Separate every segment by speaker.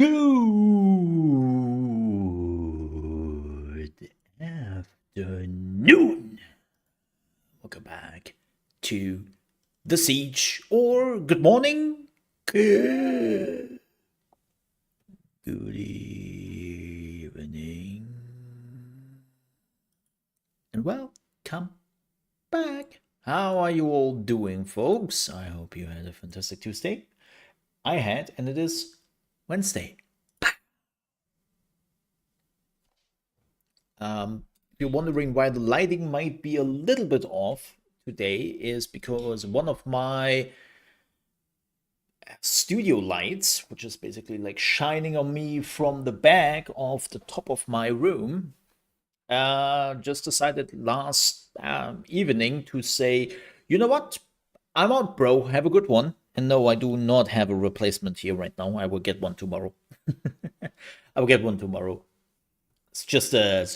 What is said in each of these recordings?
Speaker 1: Good afternoon. Welcome back to The Siege, or good morning. Good evening. And welcome back. How are you all doing, folks? I hope you had a fantastic Tuesday. I had, and it is Wednesday. If you're wondering why the lighting might be a little bit off today, is because one of my studio lights, which is basically like shining on me from the back of the top of my room, just decided last evening to say, you know what? I'm out, bro. Have a good one. And no, I do not have a replacement here right now. I will get one tomorrow. I will get one tomorrow. It's just a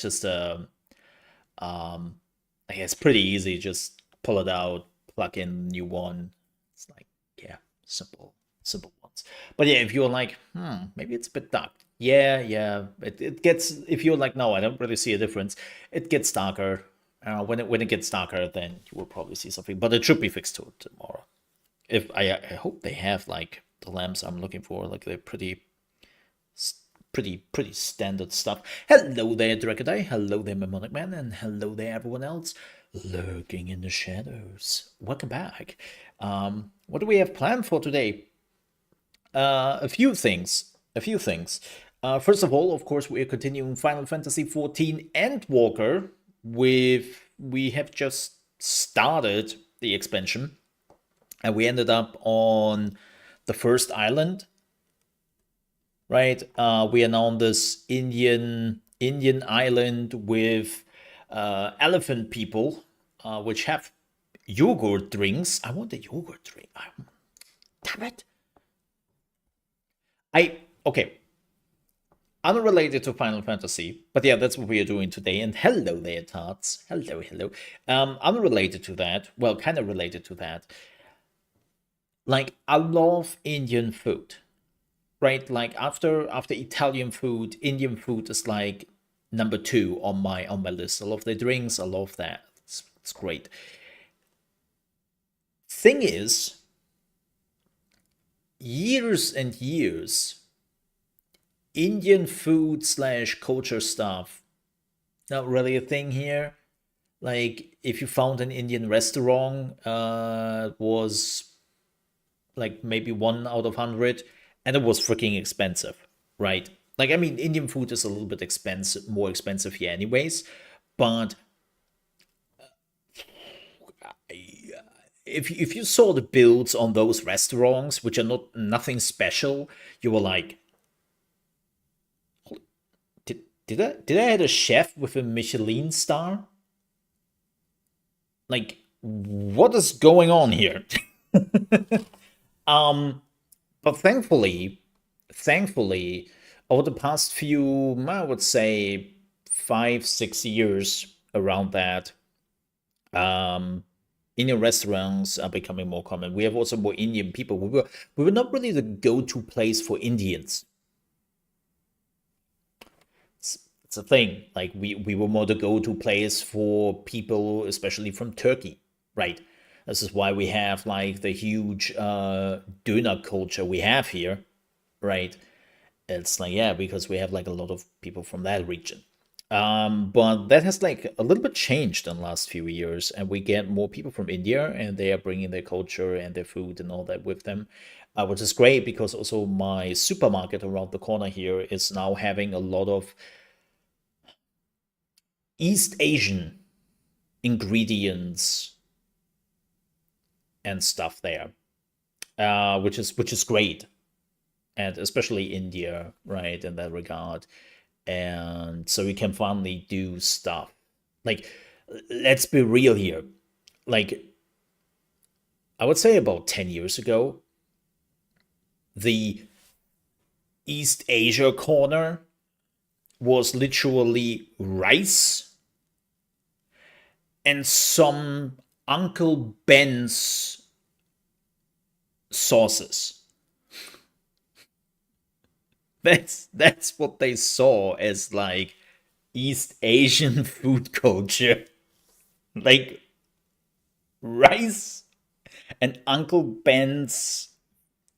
Speaker 1: I guess pretty easy. Just pull it out, plug in new one. It's like, yeah, simple ones. But yeah, if you're like, maybe it's a bit dark. Yeah. It gets, if you're like, no, I don't really see a difference. It gets darker. When it gets darker, then you will probably see something. But it should be fixed tomorrow. If I hope they have like the lamps I'm looking for, like they're pretty standard stuff. Hello there, Drekadai. Hello there, Mnemonic Man, and hello there, everyone else lurking in the shadows. Welcome back. What do we have planned for today? A few things. A few things. First of all, of course, we are continuing Final Fantasy XIV Endwalker. We have just started the expansion, and we ended up on the first island, right? We are now on this Indian island with elephant people, which have yogurt drinks. I want a yogurt drink. Damn it! Okay. Unrelated to Final Fantasy, but yeah, that's what we are doing today. And hello there, tarts. Hello. Unrelated to that, well, kind of related to that. Like, I love Indian food, right? Like after Italian food, Indian food is like number two on my list. I love the drinks. I love that. It's great. Thing is, years and years, Indian food slash culture stuff not really a thing here. Like if you found an Indian restaurant, was like maybe 1 out of 100, and it was freaking expensive, right? Like, I mean, Indian food is a little bit expensive, more expensive here, anyways. But if you saw the builds on those restaurants, which are not nothing special, you were like, did I had a chef with a Michelin star? Like, what is going on here? um, but thankfully, over the past few, I would say 5, 6 years around that, um, Indian restaurants are becoming more common. We have also more Indian people. We were not really the go-to place for Indians. It's a thing. Like we were more the go-to place for people, especially from Turkey, right? This is why we have like the huge doner culture we have here, right? It's like, yeah, because we have like a lot of people from that region. But that has like a little bit changed in the last few years, and we get more people from India, and they are bringing their culture and their food and all that with them, which is great because also my supermarket around the corner here is now having a lot of East Asian ingredients and stuff there, which is great, and especially India, right, in that regard. And so we can finally do stuff. Like, let's be real here. Like, I would say about 10 years ago, the East Asia corner was literally rice and some Uncle Ben's sauces. That's what they saw as like East Asian food culture. Like rice and Uncle Ben's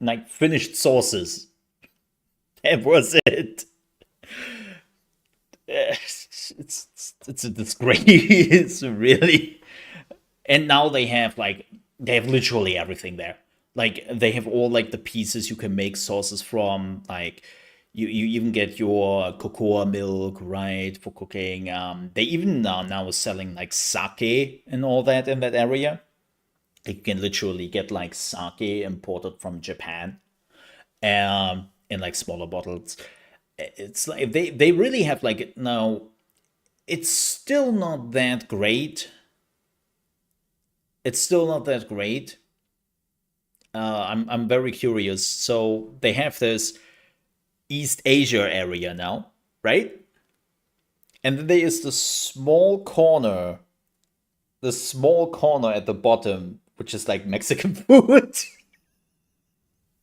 Speaker 1: like finished sauces. That was it. It's a disgrace, really. And now they have literally everything there. Like they have all like the pieces you can make sauces from. Like you even get your cocoa milk, right, for cooking. They even now are selling like sake and all that in that area. You can literally get like sake imported from Japan, in like smaller bottles. It's like they really have like now. It's still not that great. It's still not that great. I'm very curious. So they have this East Asia area now, right? And then there is the small corner at the bottom, which is like Mexican food.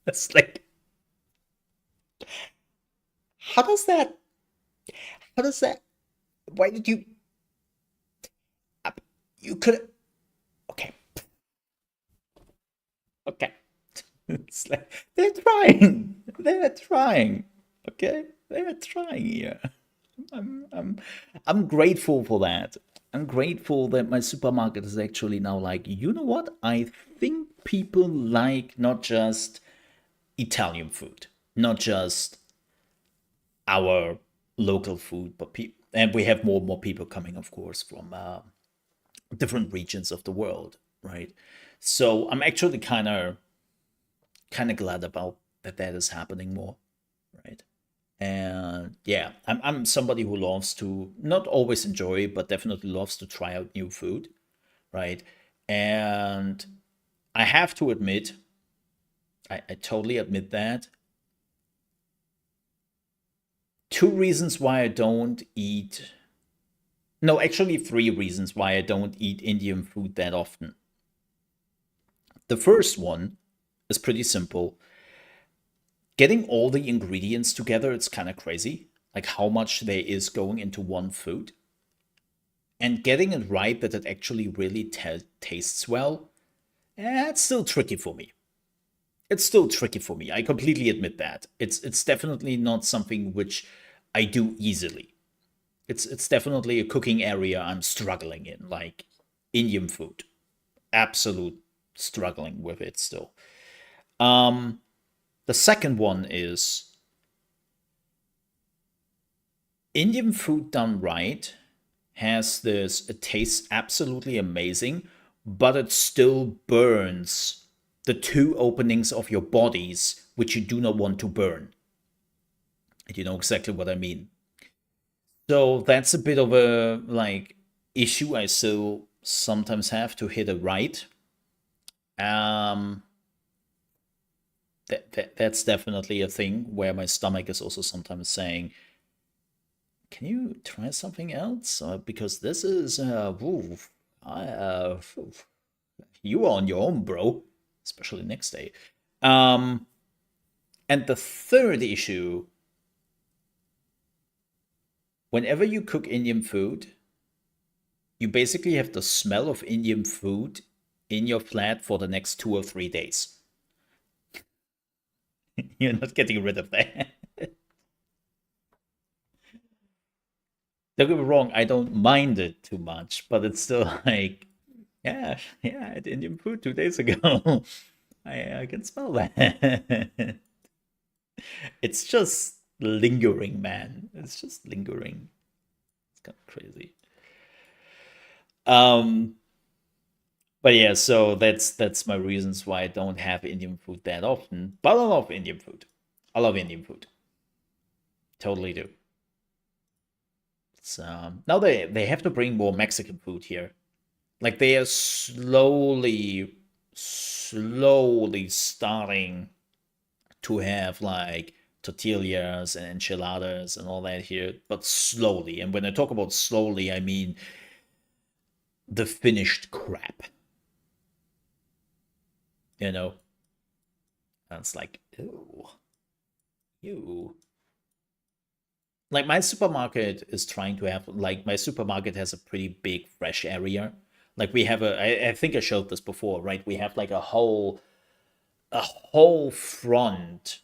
Speaker 1: It's like, how does that? How does that? Why did you? You could. Okay, okay. It's like they're trying. They're trying. Okay, they're trying here. I'm I'm I'm grateful for that. I'm grateful that my supermarket is actually now like, you know what? I think people like not just Italian food, not just our local food, but people, and we have more and more people coming, of course, from different regions of the world, right? So I'm actually kind of glad about that is happening more, right? And yeah, I'm somebody who loves to not always enjoy, but definitely loves to try out new food, right? And I have to admit, I totally admit that. Two reasons why I don't eat, no, actually, three reasons why I don't eat Indian food that often. The first one is pretty simple. Getting all the ingredients together, it's kind of crazy, like how much there is going into one food. And getting it right that it actually really tastes well, it's still tricky for me. It's still tricky for me. I completely admit that. It's definitely not something which I do easily. It's definitely a cooking area I'm struggling in, like Indian food. Absolute struggling with it still. Um, the second one is Indian food done right has this, it tastes absolutely amazing, but it still burns the two openings of your bodies which you do not want to burn. And you know exactly what I mean. So that's a bit of a like issue I still sometimes have to hit it right. Um, that's definitely a thing where my stomach is also sometimes saying, "Can you try something else?" Because this is, oof, oof, you are on your own, bro. Especially next day. Um, and the third issue, whenever you cook Indian food, you basically have the smell of Indian food in your flat for the next 2 or 3 days. You're not getting rid of that. Don't get me wrong, I don't mind it too much, but it's still like, yeah, yeah, I had Indian food 2 days ago. I can smell that. It's just lingering, man. It's just lingering. It's kind of crazy. Um, but yeah, so that's my reasons why I don't have Indian food that often. But I love Indian food. I love Indian food. Totally do. It's, now they have to bring more Mexican food here. Like they are slowly starting to have like tortillas and enchiladas and all that here, but slowly. And when I talk about slowly, I mean the finished crap. You know, and it's like, ew, ew. like my supermarket is trying to have like my supermarket has a pretty big fresh area. Like we have I think I showed this before, right? We have like a whole front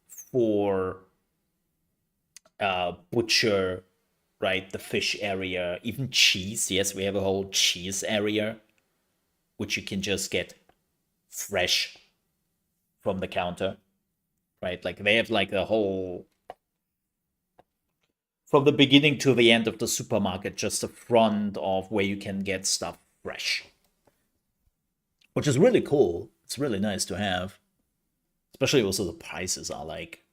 Speaker 1: for butcher, right? The fish area, even cheese. Yes, we have a whole cheese area, which you can just get fresh from the counter, right? Like they have like a whole from the beginning to the end of the supermarket, just a front of where you can get stuff fresh, which is really cool. It's really nice to have, especially also the prices are like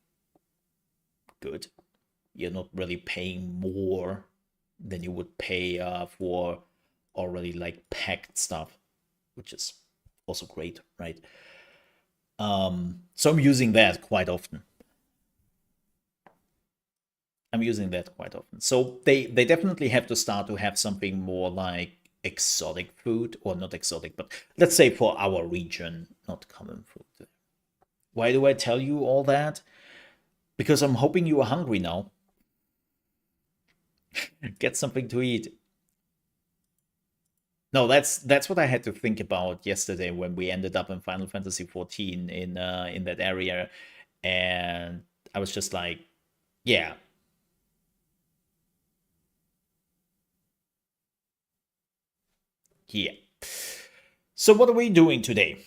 Speaker 1: good. You're not really paying more than you would pay for already like packed stuff, which is also great, right? So I'm using that quite often. I'm using that quite often. So they definitely have to start to have something more like exotic food, or not exotic, but let's say for our region, not common food. Why do I tell you all that? Because I'm hoping you are hungry now. Get something to eat. No, that's what I had to think about yesterday when we ended up in Final Fantasy XIV in that area, and I was just like, yeah, yeah. So what are we doing today?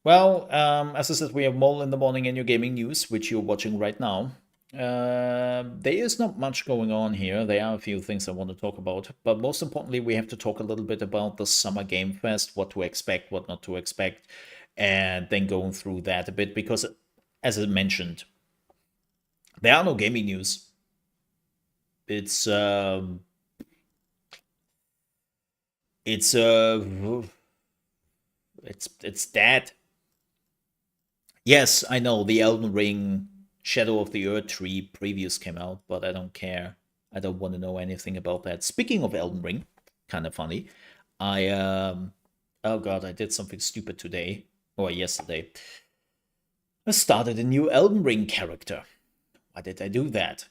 Speaker 1: Well, as I said, we have Mole in the Morning and Your Gaming News, which you're watching right now. There is not much going on here. There are a few things I want to talk about, but most importantly, we have to talk a little bit about the Summer Game Fest, what to expect, what not to expect, and then going through that a bit because, as I mentioned, there are no gaming news. It's it's uh it's dead. Yes, I know the Elden Ring Shadow of the Earth Tree previews came out, but I don't care. I don't want to know anything about that. Speaking of Elden Ring, kind of funny. I oh god, I did something stupid today or yesterday. I started a new Elden Ring character. Why did I do that?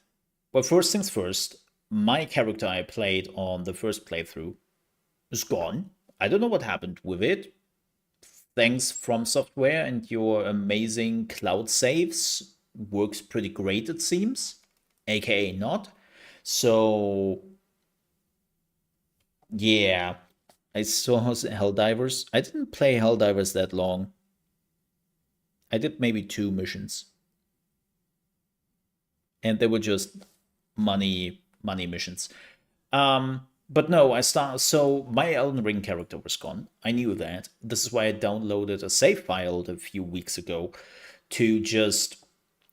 Speaker 1: Well, first things first, my character I played on the first playthrough is gone. I don't know what happened with it. Thanks from software and your amazing cloud saves works pretty great, it seems, aka not. So yeah, I saw Helldivers. I didn't play Helldivers that long. I did maybe two missions, and they were just money missions. But no, I start. So my Elden Ring character was gone. I knew that. This is why I downloaded a save file a few weeks ago to just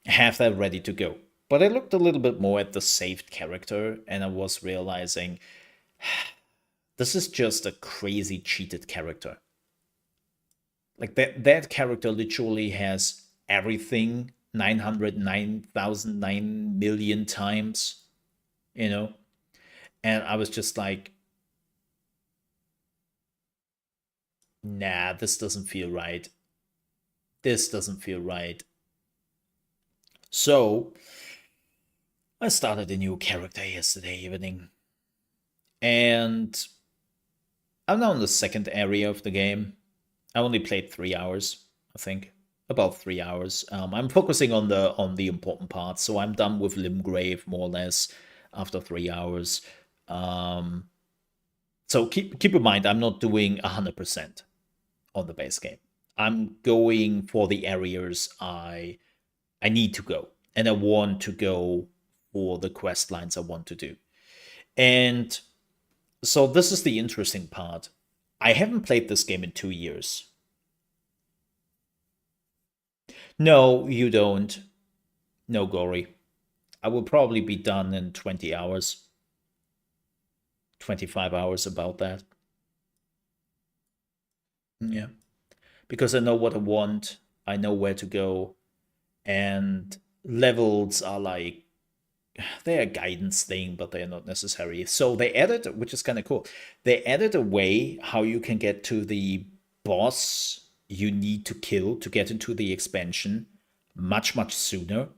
Speaker 1: have that ready to go. But I looked a little bit more at the saved character, and I was realizing this is just a crazy cheated character. Like that character literally has everything 909,009 million times, you know? And I was just like, nah, this doesn't feel right. This doesn't feel right. So I started a new character yesterday evening. And I'm now in the second area of the game. I only played 3 hours, I think. About 3 hours. I'm focusing on the important parts, so I'm done with Limgrave more or less after 3 hours. Um, so keep in mind, I'm not doing 100% on the base game. I'm going for the areas I need to go, and I want to go for the quest lines I want to do. And so this is the interesting part. I haven't played this game in 2 years. No, you don't. No, Gory. I will probably be done in 20 hours, 25 hours about that. Yeah. Because I know what I want, I know where to go, and levels are like they're a guidance thing, but they're not necessary. So they added, which is kind of cool. They added a way how you can get to the boss you need to kill to get into the expansion much sooner.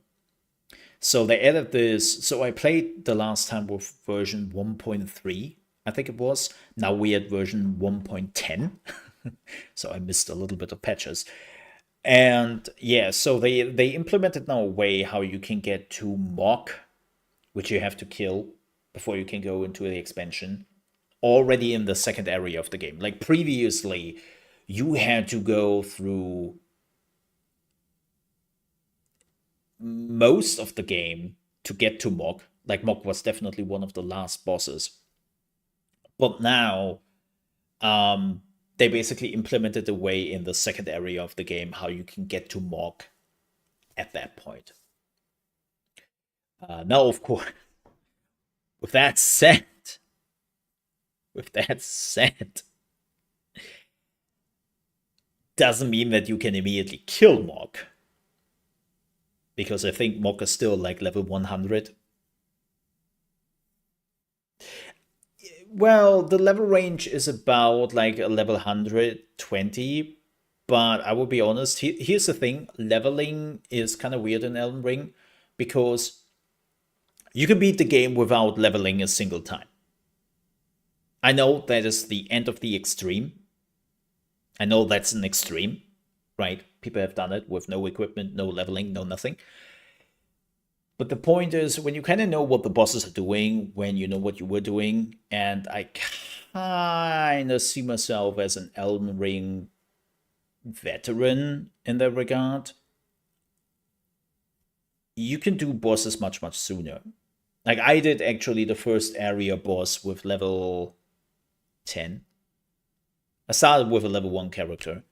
Speaker 1: So they added this. So I played the last time with version 1.3, I think it was. Now we at version 1.10. So I missed a little bit of patches. And yeah, so they implemented now a way how you can get to mock, which you have to kill before you can go into the expansion, already in the second area of the game. Like previously, you had to go through most of the game to get to Mog. Like Mog was definitely one of the last bosses. But now, they basically implemented a way in the second area of the game how you can get to Mog at that point. Now, of course, with that said, with that said, doesn't mean that you can immediately kill Mog. Because I think Mog is still like level 100. Well, the level range is about like a level 120, but I will be honest, here's the thing, leveling is kind of weird in Elden Ring because you can beat the game without leveling a single time. I know that is the end of the extreme. I know that's an extreme, right? People have done it with no equipment, no leveling, no nothing. But the point is, when you kind of know what the bosses are doing, when you know what you were doing, and I kind of see myself as an Elden Ring veteran in that regard, you can do bosses much, much sooner. Like, I did actually the first area boss with level 10. I started with a level 1 character,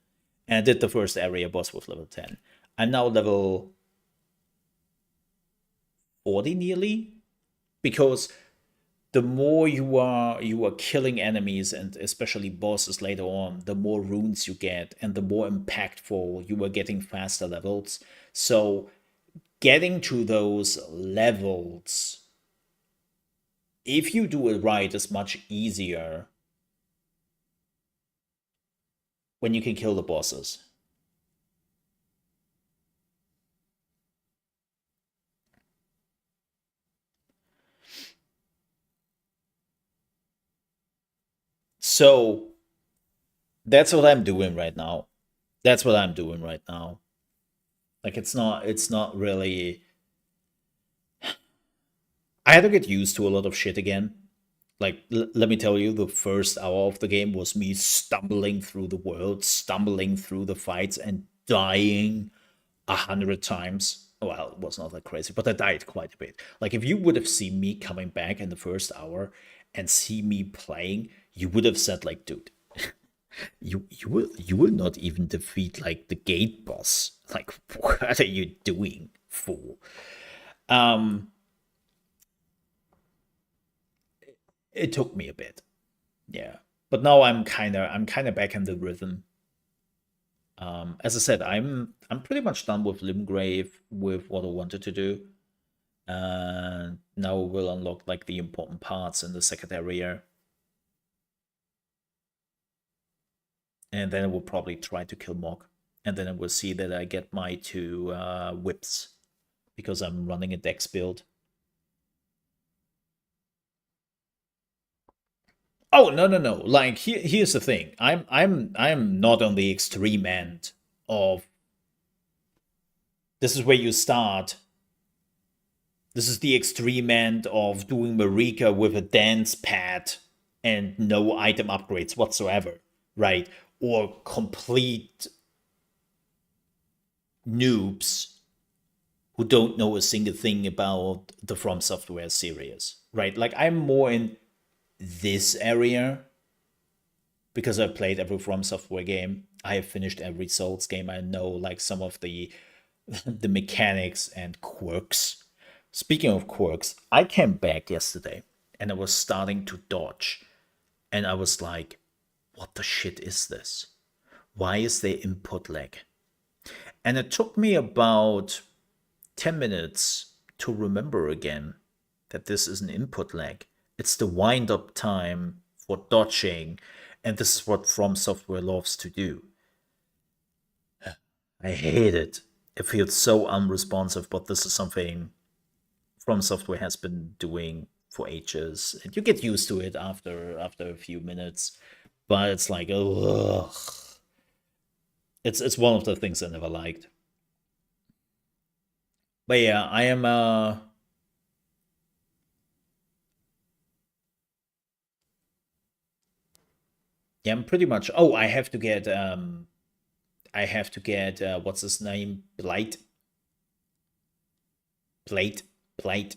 Speaker 1: and I did the first area boss with level 10. I'm now level 40 nearly, because the more you are killing enemies and especially bosses later on, the more runes you get and the more impactful you are getting faster levels. So getting to those levels, if you do it right, is much easier when you can kill the bosses. So that's what I'm doing right now. That's what I'm doing right now. Like it's not really. I had to get used to a lot of shit again. Like let me tell you, the first hour of the game was me stumbling through the world, stumbling through the fights, and dying 100 times. Well, it was not that crazy, but I died quite a bit. Like if you would have seen me coming back in the first hour and see me playing, you would have said like, dude, you will not even defeat like the gate boss. Like what are you doing, fool? Um, it took me a bit, yeah. But now I'm kind of back in the rhythm. As I said, I'm pretty much done with Limgrave with what I wanted to do. And now we'll unlock like the important parts in the second area. And then I will probably try to kill Mog. And then I will see that I get my two whips because I'm running a dex build. Oh no no no! Like here's the thing. I'm not on the extreme end of. This is where you start. This is the extreme end of doing Marika with a dance pad and no item upgrades whatsoever, right? Or complete noobs who don't know a single thing about the From Software series, right? Like I'm more in this area because I've played every From Software game. I have finished every Souls game. I know like some of the the mechanics and quirks. Speaking of quirks, I came back yesterday and I was starting to dodge, and I was like, what the shit is this? Why is there input lag? And it took me about 10 minutes to remember again that this is an input lag. It's the wind up time for dodging, and this is what From Software loves to do. I hate it. It feels so unresponsive, but this is something From Software has been doing for ages, and you get used to it after a few minutes. But it's like, ugh. It's one of the things I never liked. But yeah, I am yeah, I'm pretty much. Oh, I have to get what's his name? Plate, Plate.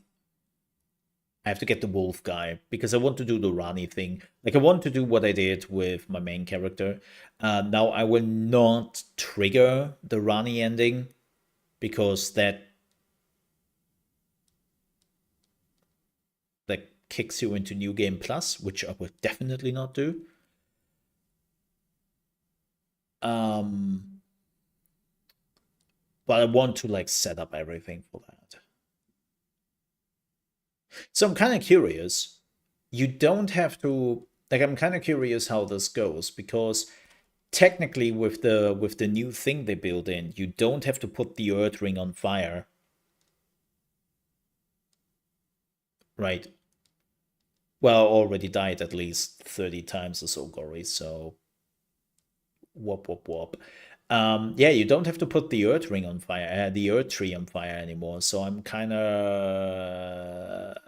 Speaker 1: I have to get the wolf guy because I want to do the Rani thing. Like I want to do what I did with my main character. Now I will not trigger the Rani ending because that kicks you into New Game Plus, which I will definitely not do. Um, but I want to like set up everything for that. So I'm kind of curious. You don't have to like. I'm kind of curious how this goes because technically, with the new thing they built in, you don't have to put the Earth Ring on fire, right? Well, already died at least 30 times or so, Gory. So whoop whoop whoop. Yeah, you don't have to put the Earth Ring on fire, the Earth Tree on fire anymore. So I'm kind of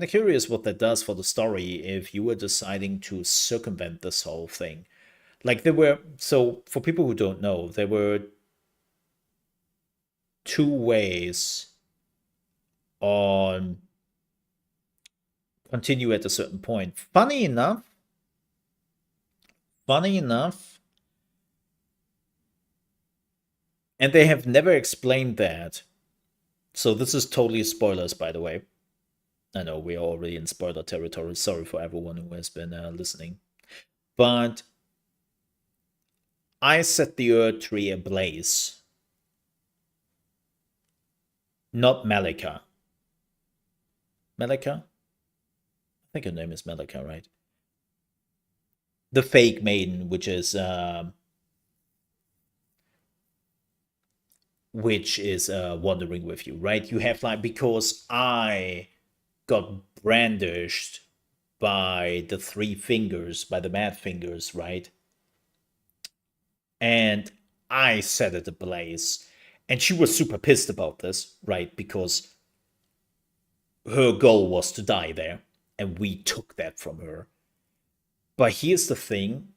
Speaker 1: curious what that does for the story if you were deciding to circumvent this whole thing. Like there were, so for people who don't know, there were two ways on continue at a certain point. Funny enough, and they have never explained that. So this is totally spoilers, by the way. I know we're already in spoiler territory. Sorry for everyone who has been listening. But I set the Earth Tree ablaze. Not Malika. Malika? I think her name is Malika, right? The fake maiden, which is wandering with you, right? You have like because I got brandished by the three fingers, by the mad fingers, right? And I set it ablaze. And she was super pissed about this, right? Because her goal was to die there, and we took that from her. But here's the thing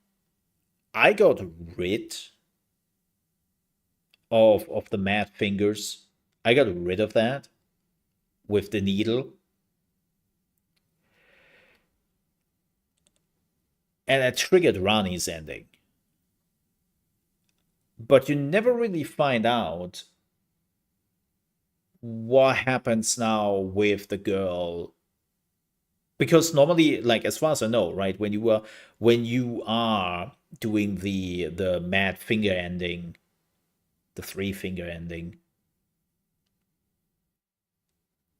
Speaker 1: I got rid of the mad fingers. I got rid of that with the needle. And I triggered Rani's ending. But you never really find out what happens now with the girl because normally like as far as I know, right, when you are doing the mad finger ending, the three finger ending,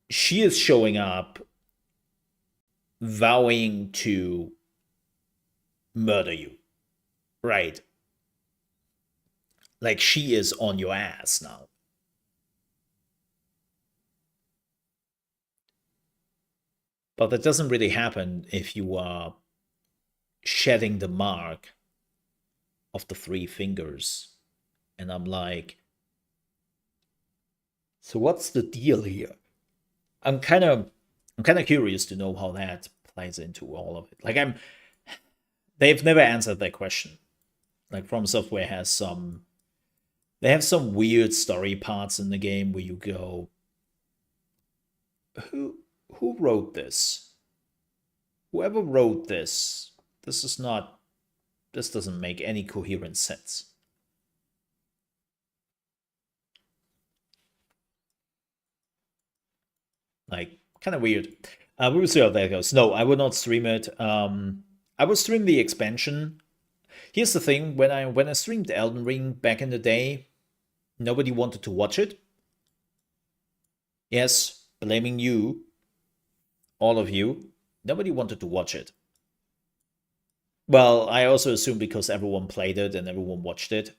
Speaker 1: she is showing up vowing to murder you, right? Like she is on your ass now. But that doesn't really happen if you are shedding the mark of the three fingers. And I'm like, so what's the deal here? I'm kind of I'm kind of curious to know how that plays into all of it. They've never answered that question. Like From Software has some they have some weird story parts in the game where you go, who wrote this? Whoever wrote this, this doesn't make any coherent sense. Like kind of weird. We will see how that goes. No, I will not stream it. I will stream the expansion. Here's the thing: when I streamed Elden Ring back in the day, nobody wanted to watch it. Yes, blaming you, all of you. Nobody wanted to watch it. Well, I also assume because everyone played it and everyone watched it,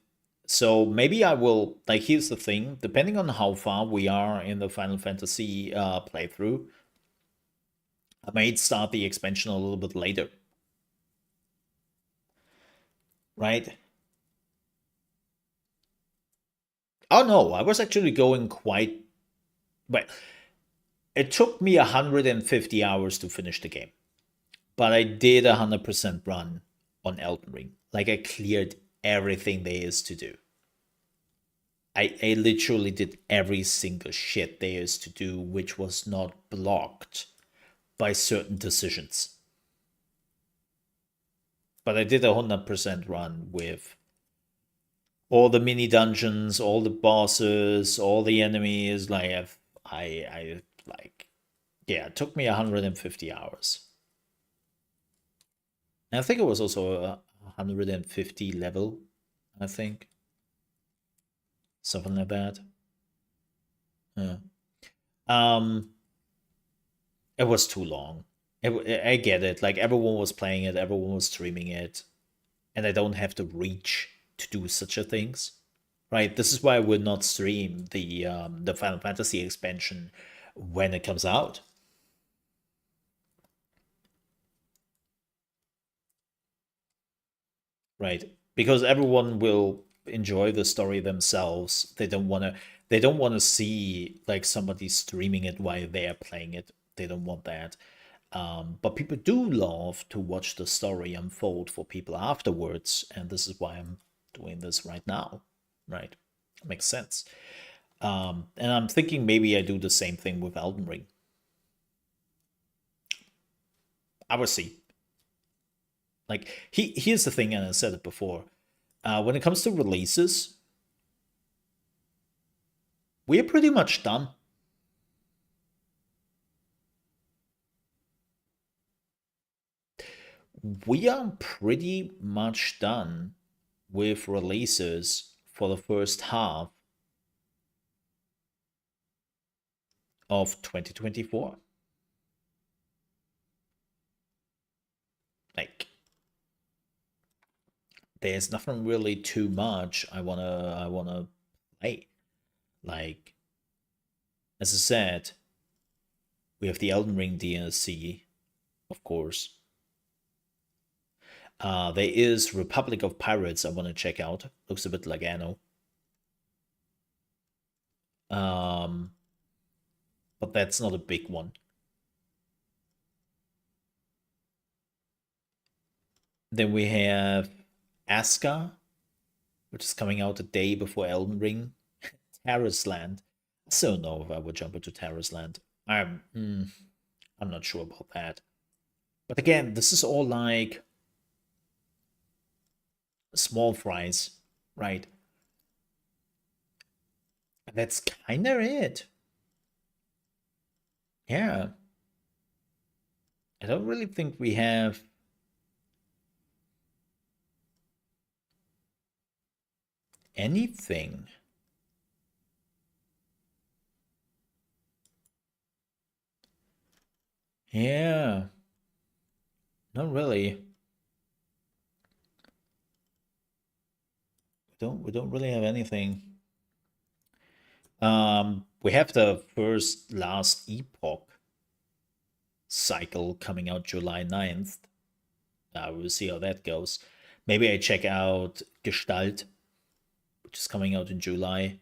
Speaker 1: So maybe I will, like, here's the thing, depending on how far we are in the Final Fantasy playthrough, I might start the expansion a little bit later, right? Oh no, I was actually going quite well. It took me 150 hours to finish the game, but I did 100% run on Elden Ring. Like, I cleared everything there is to do. I literally did every single shit there is to do, which was not blocked by certain decisions. But I did 100% run with all the mini dungeons, all the bosses, all the enemies. Like, I like, yeah, it took me 150 hours. And I think it was also a 150 level, I think. Something like that. Yeah. Um, it was too long. I get it. Like, everyone was playing it, everyone was streaming it, and I don't have the reach to do such a things. Right? This is why I would not stream the Final Fantasy expansion when it comes out. Right? Because everyone will enjoy the story themselves. They don't want to see like somebody streaming it while they're playing it. They don't want that. But people do love to watch the story unfold for people afterwards, and this is why I'm doing this right now. Right? Makes sense. And I'm thinking maybe I do the same thing with Elden Ring. I will see. Like, here's the thing, and I said it before. When it comes to releases, we're pretty much done. We are pretty much done with releases for the first half of 2024. Like, there's nothing really too much I wanna play. Like, as I said, we have the Elden Ring DLC, of course. There is Republic of Pirates I want to check out. Looks a bit like Anno. Um, but that's not a big one. Then we have Aska, which is coming out a day before Elden Ring. Terrace Land. I still don't know if I would jump into Terrace Land. I'm not sure about that. But again, this is all like small fries, right? That's kind of it. Yeah. I don't really think we have anything. Yeah, not really. We don't really have anything. We have the first last epoch cycle coming out July 9th. We'll see how that goes. Maybe I check out Gestalt, which is coming out in July.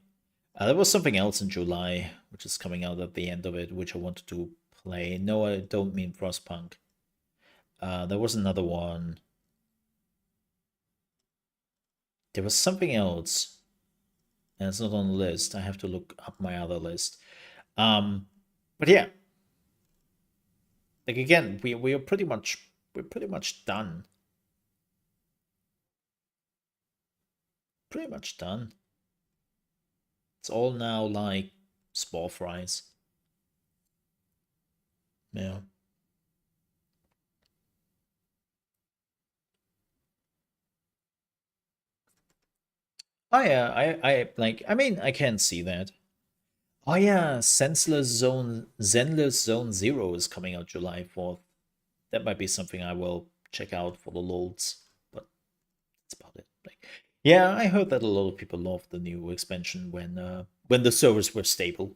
Speaker 1: There was something else in July, which is coming out at the end of it, which I wanted to play. No, I don't mean Frostpunk. There was another one. There was something else, and it's not on the list. I have to look up my other list. Um, but yeah, like, again, we're pretty much done. Pretty much done. It's all now like spore fries. Yeah. Oh yeah, I like, I mean, I can see that. Oh yeah, Zenless Zone Zero is coming out July 4th. That might be something I will check out for the lulz, but that's about it. Like, Yeah, I heard that a lot of people loved the new expansion when the servers were stable.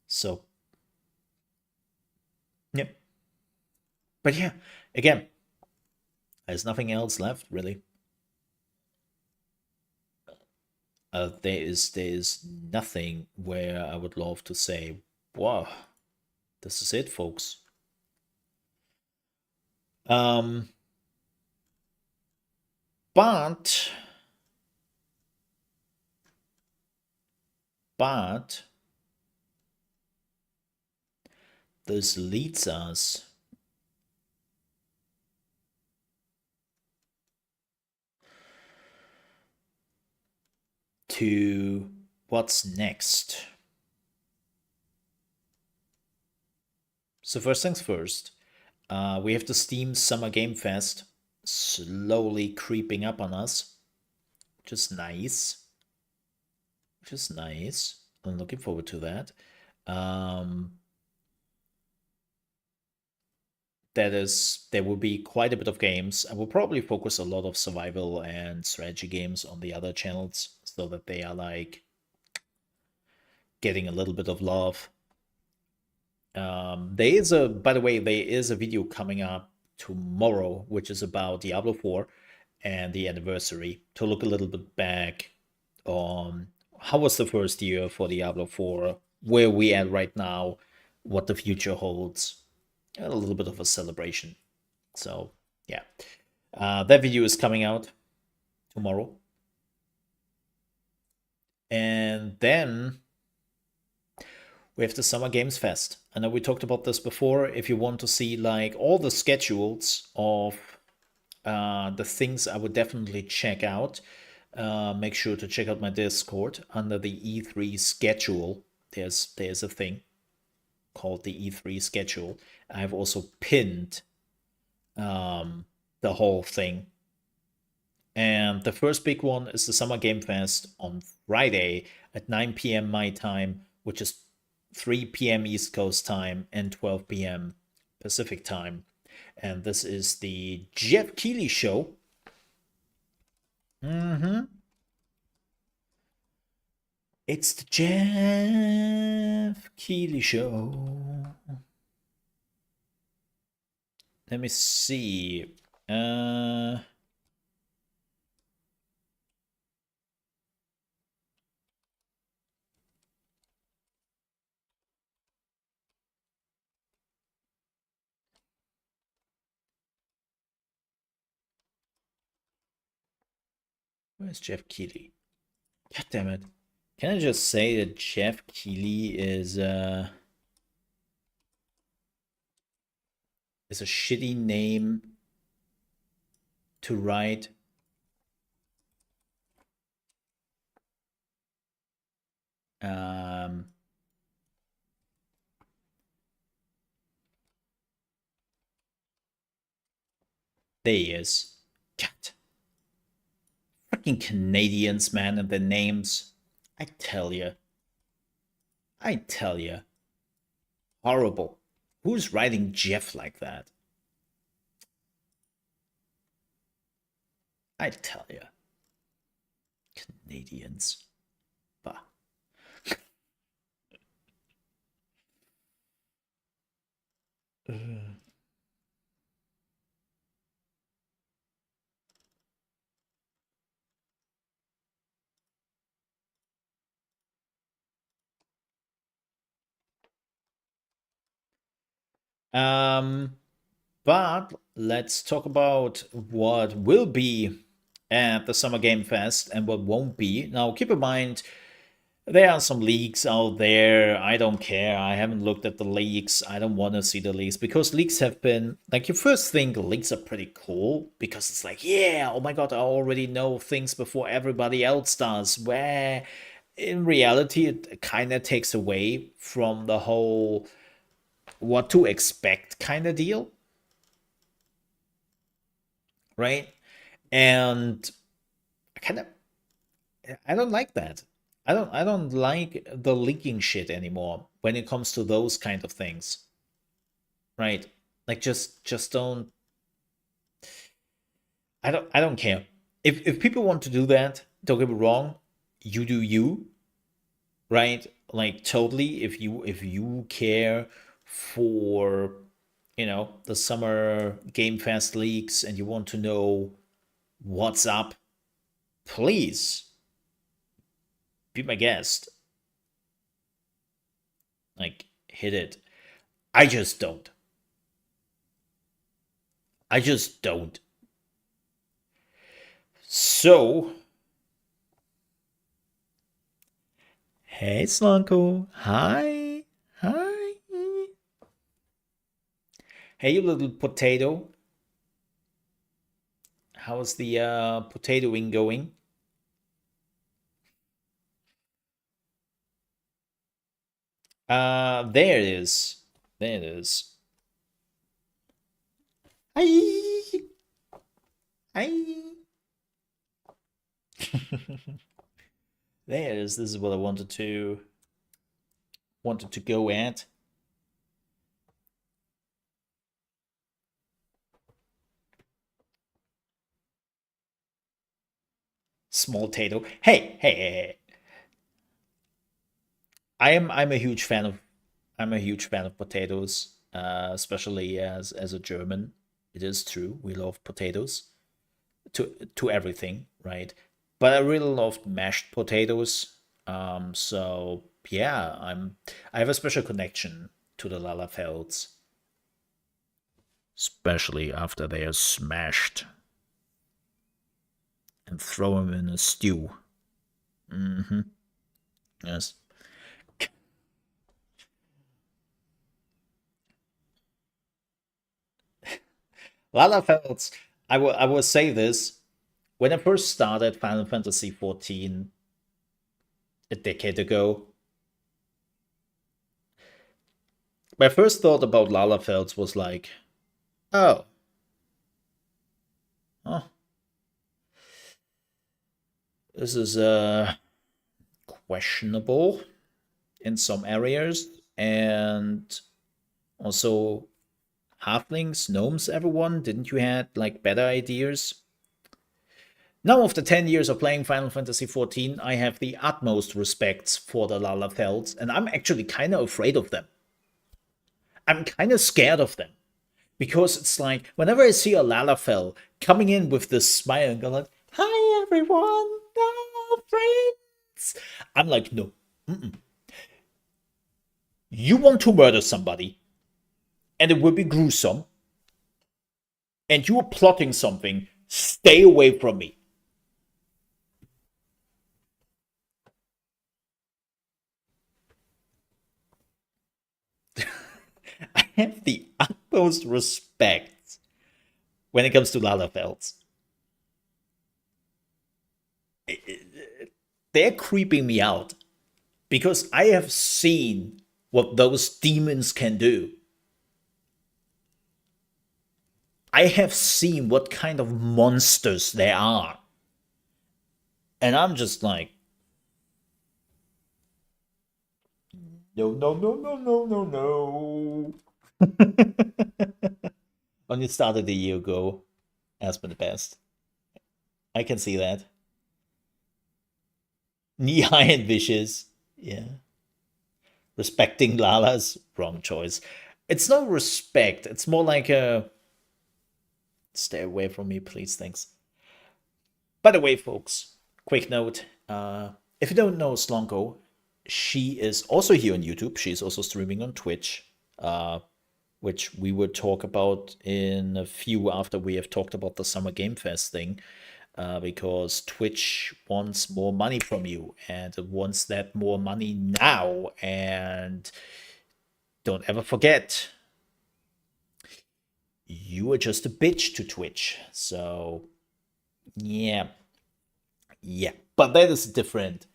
Speaker 1: So yeah, but yeah, again, there's nothing else left really. There is nothing where I would love to say, wow, this is it, folks. Um, but but this leads us to what's next. So first things first, we have the Steam Summer Game Fest slowly creeping up on us, which is nice. Which is nice. I'm looking forward to that. Um, there will be quite a bit of games. I will probably focus a lot of survival and strategy games on the other channels so that they are like getting a little bit of love. There is a, by the way, there is a video coming up tomorrow, which is about Diablo 4 and the anniversary to look a little bit back on how was the first year for Diablo 4, where we at right now, what the future holds, and a little bit of a celebration. So yeah, that video is coming out tomorrow, and then we have the Summer Games Fest. I know we talked about this before. If you want to see like all the schedules of the things I would definitely check out, make sure to check out my Discord under the E3 schedule. There's a thing called the E3 schedule. I've also pinned the whole thing. And the first big one is the Summer Game Fest on Friday at 9 p.m. my time, which is 3 p.m. East Coast time and 12 p.m. Pacific time. And this is the Jeff Keighley show. Mm-hmm. It's the Jeff Keighley show. Let me see. Where's Jeff Keighley? God damn it. Can I just say that Jeff Keighley is a shitty name to write? Um, there he is. God. Fucking Canadians, man, and their names. I tell you. I tell you. Horrible. Who's writing Jeff like that? I tell you. Canadians. Bah. Um, but let's talk about what will be at the Summer Game Fest and what won't be. Now, keep in mind, there are some leaks out there. I don't care. I haven't looked at the leaks. I don't want to see the leaks because leaks have been like you first think leaks are pretty cool because it's like, yeah, oh my god, I already know things before everybody else does. Where in reality, it kind of takes away from the whole what to expect kind of deal, right? And I kind of I don't like that. I don't like the leaking shit anymore when it comes to those kind of things. Right? Like just don't I don't care. if people want to do that, don't get me wrong, you do you, right? Like totally. If you care for the summer Game Fest leaks and you want to know what's up, please be my guest. Like hit it. I just don't. I just don't. So, hey Slunko. Hi. Hi. Hey you little potato. How's the potatoing going? There it is. There it is. Hi. Hi. There it is. This is what I wanted to go at. Small tato. Hey. I'm a huge fan of potatoes, especially as a German. It is true. We love potatoes to everything, right? But I really love mashed potatoes. So yeah, I have a special connection to the Lalafelds, especially after they are smashed and throw them in a stew. Mm-hmm. Yes. Lalafelds. I will say this. When I first started Final Fantasy XIV a decade ago, my first thought about Lalafelds was like, oh, oh, this is questionable in some areas, and also halflings, gnomes, everyone. Didn't you had like better ideas? Now, after 10 years of playing Final Fantasy XIV, I have the utmost respect for the Lalafelds, and I'm actually kind of afraid of them. I'm kind of scared of them. Because it's like, whenever I see a Lalafell coming in with this smile and going like, hi everyone, no, friends. I'm like, no. You want to murder somebody, and it will be gruesome, and you are plotting something, stay away from me. I have the utmost respect when it comes to Lalafelds. They're creeping me out because I have seen what those demons can do. I have seen what kind of monsters they are. And I'm just like, no, no, no, no, no, no, no. When it started a year ago, has been the best. I can see that. Knee high and vicious. Yeah. Respecting Lala's wrong choice. It's not respect. It's more like a stay away from me, please. Thanks. By the way, folks, quick note. If you don't know Slonko, she is also here on YouTube. She's also streaming on Twitch, which we will talk about in a few after we have talked about the Summer Game Fest thing. Because Twitch wants more money from you and it wants that more money now. And don't ever forget, you are just a bitch to Twitch. So, yeah, yeah. But that is a different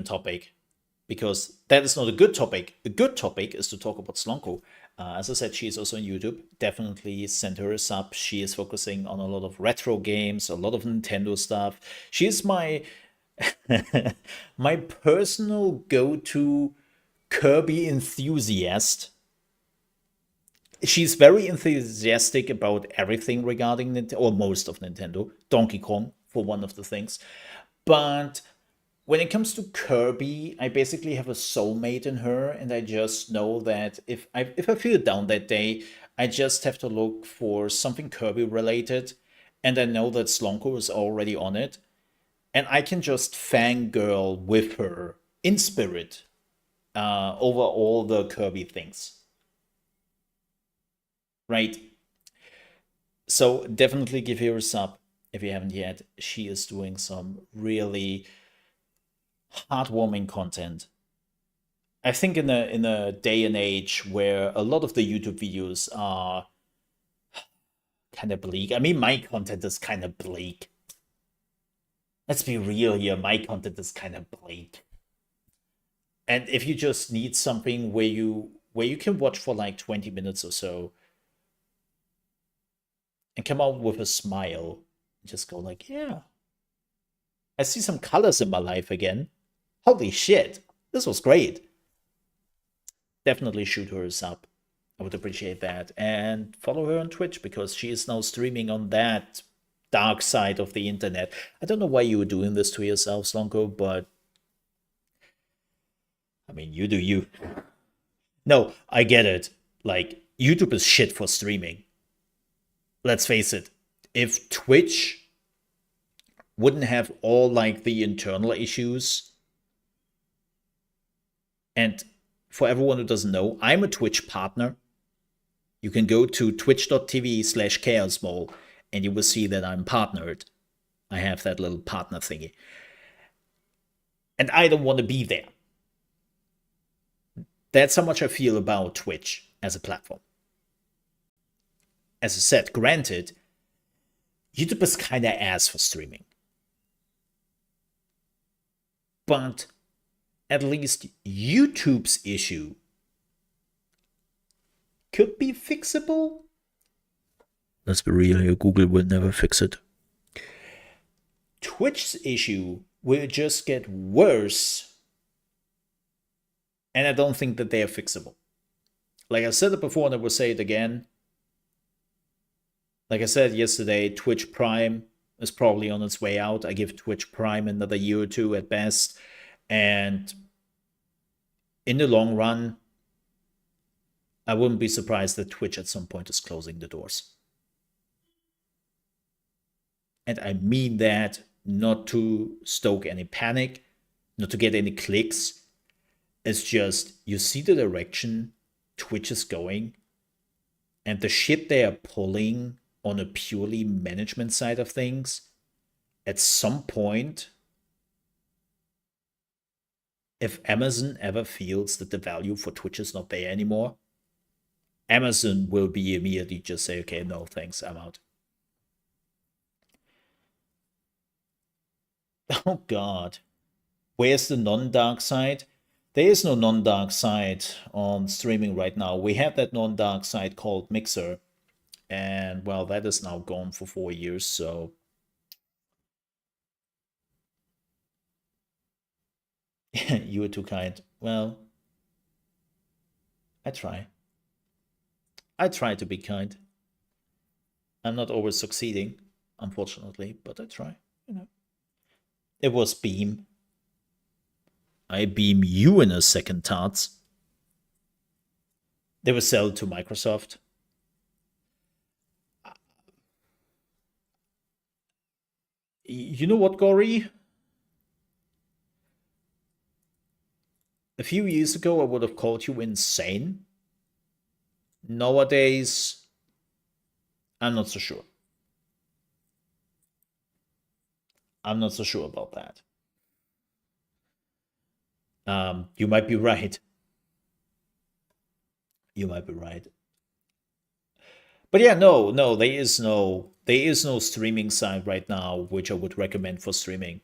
Speaker 1: topic because that is not a good topic. A good topic is to talk about Slonko. As I said, she is also on YouTube. Definitely send her a sub. She is focusing on a lot of retro games, a lot of Nintendo stuff. She is my my personal go-to Kirby enthusiast. She's very enthusiastic about everything regarding Nintendo, or most of Nintendo. Donkey Kong, for one of the things. But when it comes to Kirby, I basically have a soulmate in her, and I just know that if I feel down that day, I just have to look for something Kirby related, and I know that Slonko is already on it, and I can just fangirl with her in spirit over all the Kirby things, right? So definitely give her a sub if you haven't yet. She is doing some really heartwarming content. I think in a day and age where a lot of the YouTube videos are kind of bleak. I mean, my content is kind of bleak. Let's be real here. My content is kind of bleak. And if you just need something where you can watch for like 20 minutes or so and come out with a smile, just go like, yeah, I see some colors in my life again. Holy shit, this was great. Definitely shoot her a sub. I would appreciate that. And follow her on Twitch because she is now streaming on that dark side of the internet. I don't know why you were doing this to yourself, Slonko, but I mean, you do you. No, I get it. Like, YouTube is shit for streaming. Let's face it. If Twitch wouldn't have all like the internal issues, and for everyone who doesn't know, I'm a Twitch partner. You can go to twitch.tv/ChaosMole and you will see that I'm partnered. I have that little partner thingy. And I don't want to be there. That's how much I feel about Twitch as a platform. As I said, granted, YouTube is kind of ass for streaming. But at least YouTube's issue could be fixable. Let's be real here, Google will never fix it. Twitch's issue will just get worse, and I don't think that they are fixable. Like I said it before, and I will say it again. Like I said yesterday, Twitch Prime is probably on its way out. I give Twitch Prime another year or two at best. And in the long run, I wouldn't be surprised that Twitch at some point is closing the doors. And I mean that not to stoke any panic, not to get any clicks. It's just you see the direction Twitch is going, and the shit they are pulling on a purely management side of things. At some point, if Amazon ever feels that the value for Twitch is not there anymore, Amazon will be immediately just say, okay, no, thanks, I'm out. Oh god. Where's the non-dark side? There is no non-dark side on streaming right now. We have that non-dark side called Mixer. And well, that is now gone for 4 years, so you were too kind. Well, I try. I try to be kind. I'm not always succeeding, unfortunately, but I try. It was Beam. I beam you in a second, tarts. They were sold to Microsoft. You know what, Gory? A few years ago, I would have called you insane. Nowadays, I'm not so sure. I'm not so sure about that. You might be right. You might be right. But yeah, no, there is no streaming site right now which I would recommend for streaming.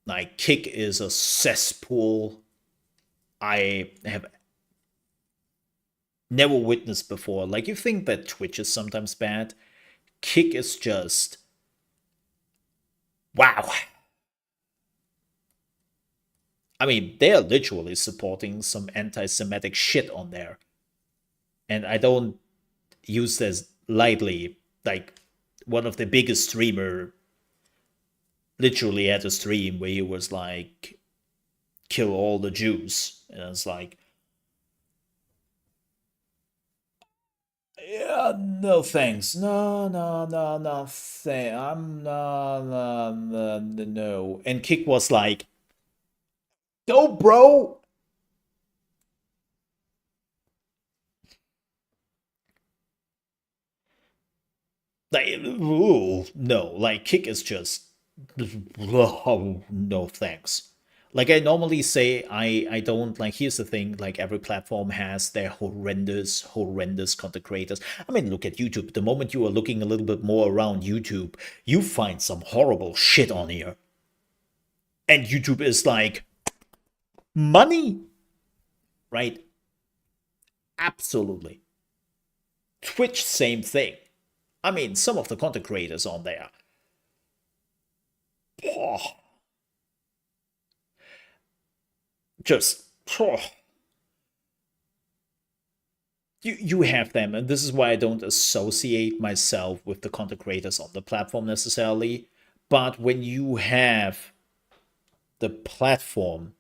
Speaker 1: Like Kick is a cesspool I have never witnessed before. Like you think that Twitch is sometimes bad, Kick is just wow. I mean, they're literally supporting some anti-Semitic shit on there. and I don't use this lightly. Like one of the biggest streamer literally had a stream where he was like, kill all the Jews. And it's like, yeah, no thanks. No, no, no, no. I'm no, no, no, no. And Kick was like, go, bro. Like, ooh, no. Like, Kick is just, oh, no thanks. Like I normally say, I don't like. Here's the thing: like every platform has their horrendous content creators. I mean, look at YouTube. The moment you are looking a little bit more around YouTube, you find some horrible shit on here. And YouTube is like money, right? Absolutely. Twitch, same thing. I mean, some of the content creators on there, oh, just oh, you have them, and this is why I don't associate myself with the content creators on the platform necessarily. But when you have the platform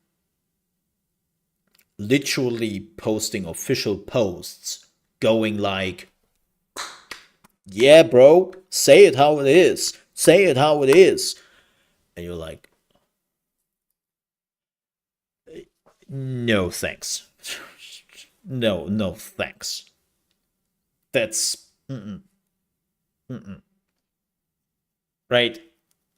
Speaker 1: literally posting official posts going like, yeah, bro, say it how it is, say it how it is, and you're like, no thanks. No, no thanks. That's right.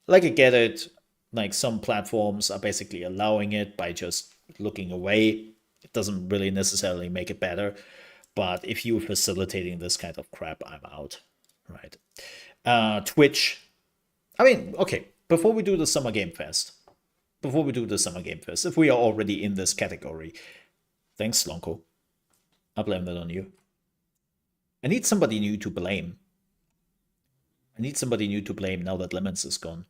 Speaker 1: Like I get it. Like some platforms are basically allowing it by just looking away. It doesn't really necessarily make it better. But if you're facilitating this kind of crap, I'm out. Right. Twitch. I mean, okay. Before we do the Summer Game Fest, if we are already in this category, thanks, Lonko. I blame that on you. I need somebody new to blame. I need somebody new to blame now that Lemons is gone.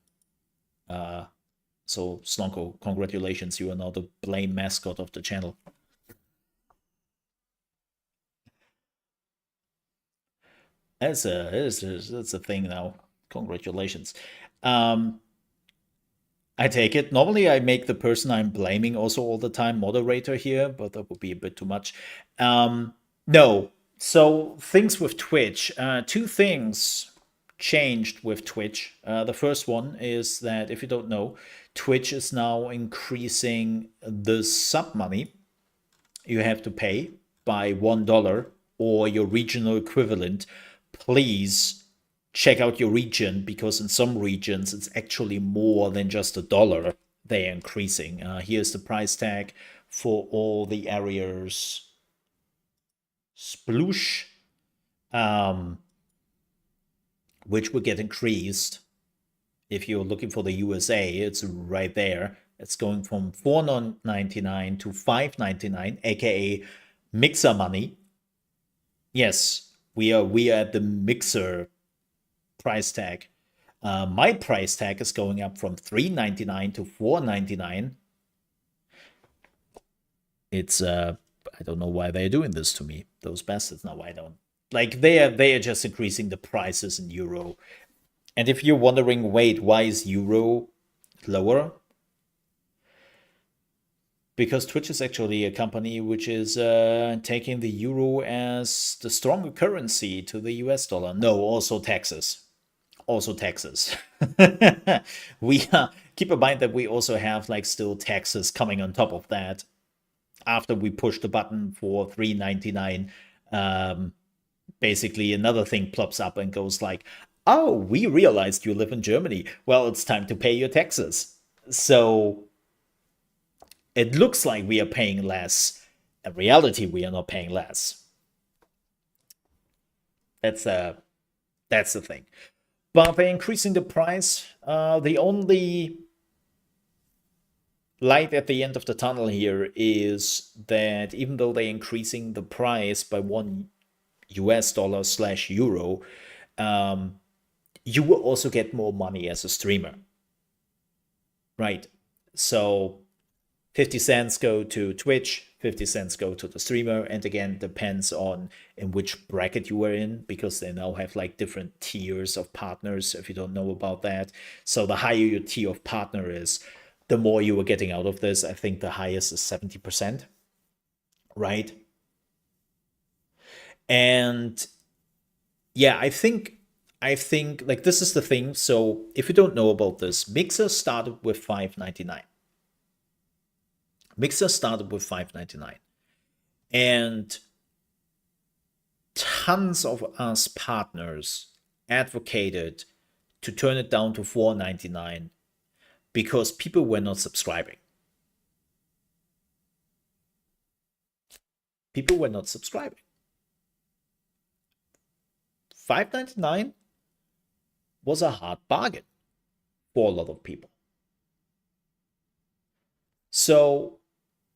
Speaker 1: So, Slonko, congratulations, you are now the blame mascot of the channel. That's a thing now. Congratulations. Um, I take it. Normally, I make the person I'm blaming also all the time moderator here, but that would be a bit too much. No. So, things with Twitch. Two things changed with Twitch. The first one is that, if you don't know, Twitch is now increasing the sub money you have to pay by $1 or your regional equivalent. Please check out your region, because in some regions it's actually more than just $1 they're increasing. Here's the price tag for all the areas. Sploosh, which will get increased. If you're looking for the USA, it's right there. It's going from $4.99 to $5.99, aka Mixer money. Yes, we are at the Mixer price tag. My price tag is going up from $3.99 to $4.99. It's I don't know why they're doing this to me. Those bastards. No, I don't. Like they are just increasing the prices in euro. And if you're wondering, wait, why is euro lower? Because Twitch is actually a company which is taking the euro as the stronger currency to the US dollar. No, also taxes. Also taxes. We keep in mind that we also have like still taxes coming on top of that. After we push the button for $3.99, basically another thing plops up and goes like, "Oh, we realized you live in Germany. Well, it's time to pay your taxes." So it looks like we are paying less. In reality, we are not paying less. That's the thing. But by increasing the price, the only light at the end of the tunnel here is that even though they're increasing the price by $1 slash euro, you will also get more money as a streamer. Right. So 50 cents go to Twitch, 50 cents go to the streamer, and again, depends on in which bracket you are in, because they now have like different tiers of partners, if you don't know about that. So the higher your tier of partner is, the more you are getting out of this. I think the highest is 70%, right? And yeah, I think like this is the thing. So if you don't know about this, Mixer started with 5.99. Mixer started with 5.99. And tons of us partners advocated to turn it down to 4.99 because people were not subscribing. People were not subscribing. 5.99 was a hard bargain for a lot of people. So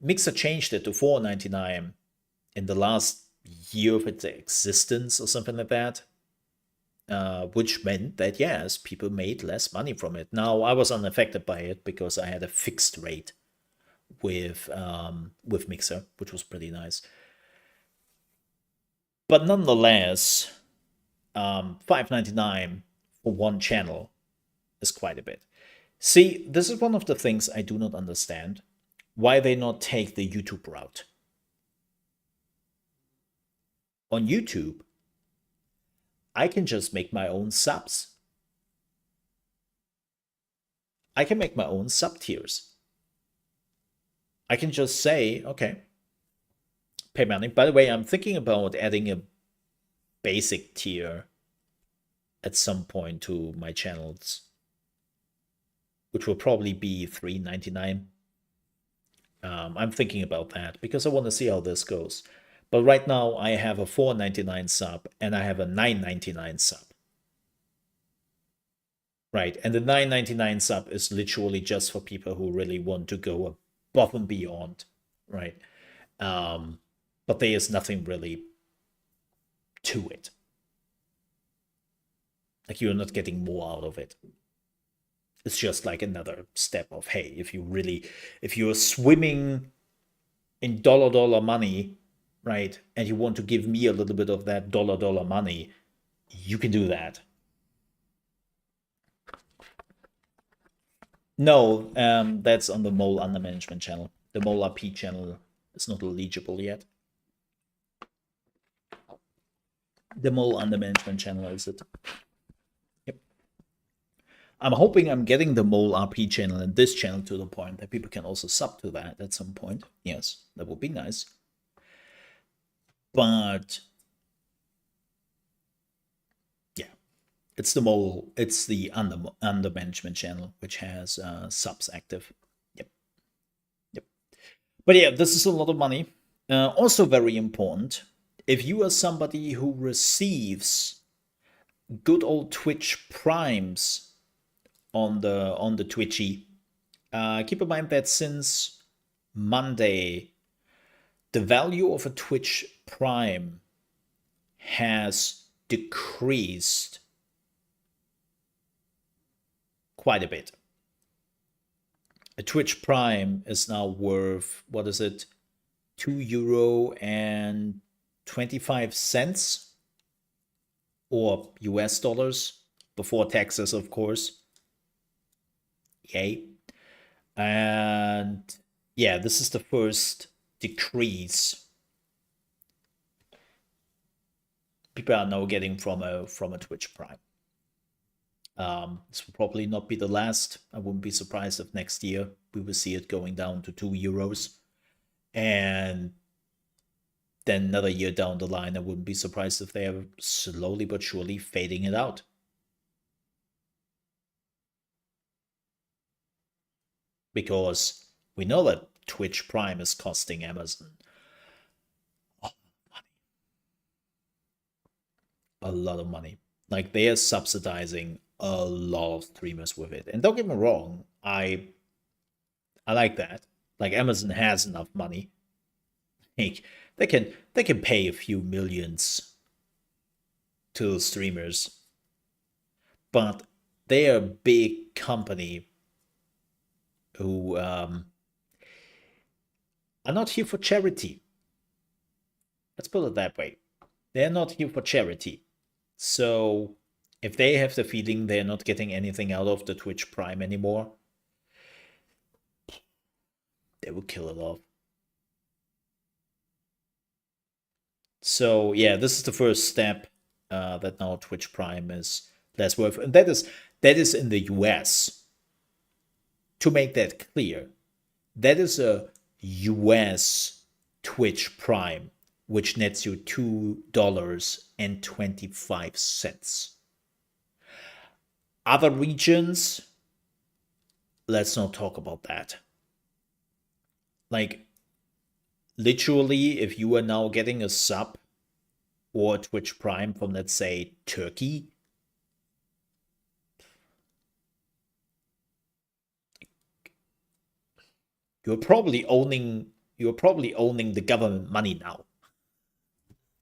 Speaker 1: Mixer changed it to 4.99 in the last year of its existence or something like that, which meant that yes, people made less money from it. Now I was unaffected by it because I had a fixed rate with Mixer, which was pretty nice. But nonetheless, 5.99 for one channel is quite a bit. See, this is one of the things I do not understand. Why they not take the YouTube route? On YouTube, I can just make my own subs. I can make my own sub tiers. I can just say, okay, pay money. By the way, I'm thinking about adding a basic tier at some point to my channels, which will probably be $3.99. I'm thinking about that because I want to see how this goes. But right now I have a $4.99 sub and I have a $9.99 sub. Right, and the $9.99 sub is literally just for people who really want to go above and beyond, right? But there is nothing really to it. Like you're not getting more out of it. It's just like another step of, hey, if you're swimming in dollar money, right, and you want to give me a little bit of that dollar money, you can do that. No, that's on the Mole Under Management channel. The Mole RP channel is not eligible yet. The Mole Under Management channel is it. Yep. I'm hoping I'm getting the Mole RP channel and this channel to the point that people can also sub to that at some point. Yes, that would be nice. But yeah, it's the Mole, it's the Under Management channel, which has subs active. Yep. Yep. But yeah, this is a lot of money. Also very important, if you are somebody who receives good old Twitch primes on the Twitchy, keep in mind that since Monday, the value of a Twitch Prime has decreased quite a bit. A Twitch Prime is now worth, what is it, €2.25 or US dollars before taxes, of course. Yay. And yeah, this is the first decrease people are now getting from a Twitch Prime. This will probably not be the last. I wouldn't be surprised if next year we will see it going down to €2. And then another year down the line, I wouldn't be surprised if they are slowly but surely fading it out. Because we know that Twitch Prime is costing Amazon a lot of money. Like they are subsidizing a lot of streamers with it. And don't get me wrong, I like that. Like Amazon has enough money. Like they can pay a few millions to streamers. But they are a big company who are not here for charity. Let's put it that way. They're not here for charity. So if they have the feeling they're not getting anything out of the Twitch Prime anymore, they will kill it off. So yeah, this is the first step that now Twitch Prime is less worth, and that is in the US. To make that clear, that is a US Twitch Prime, which nets you $2.25. Other regions, let's not talk about that. Like, literally, if you are now getting a sub or Twitch Prime from, let's say, Turkey, you're probably owning the government money now.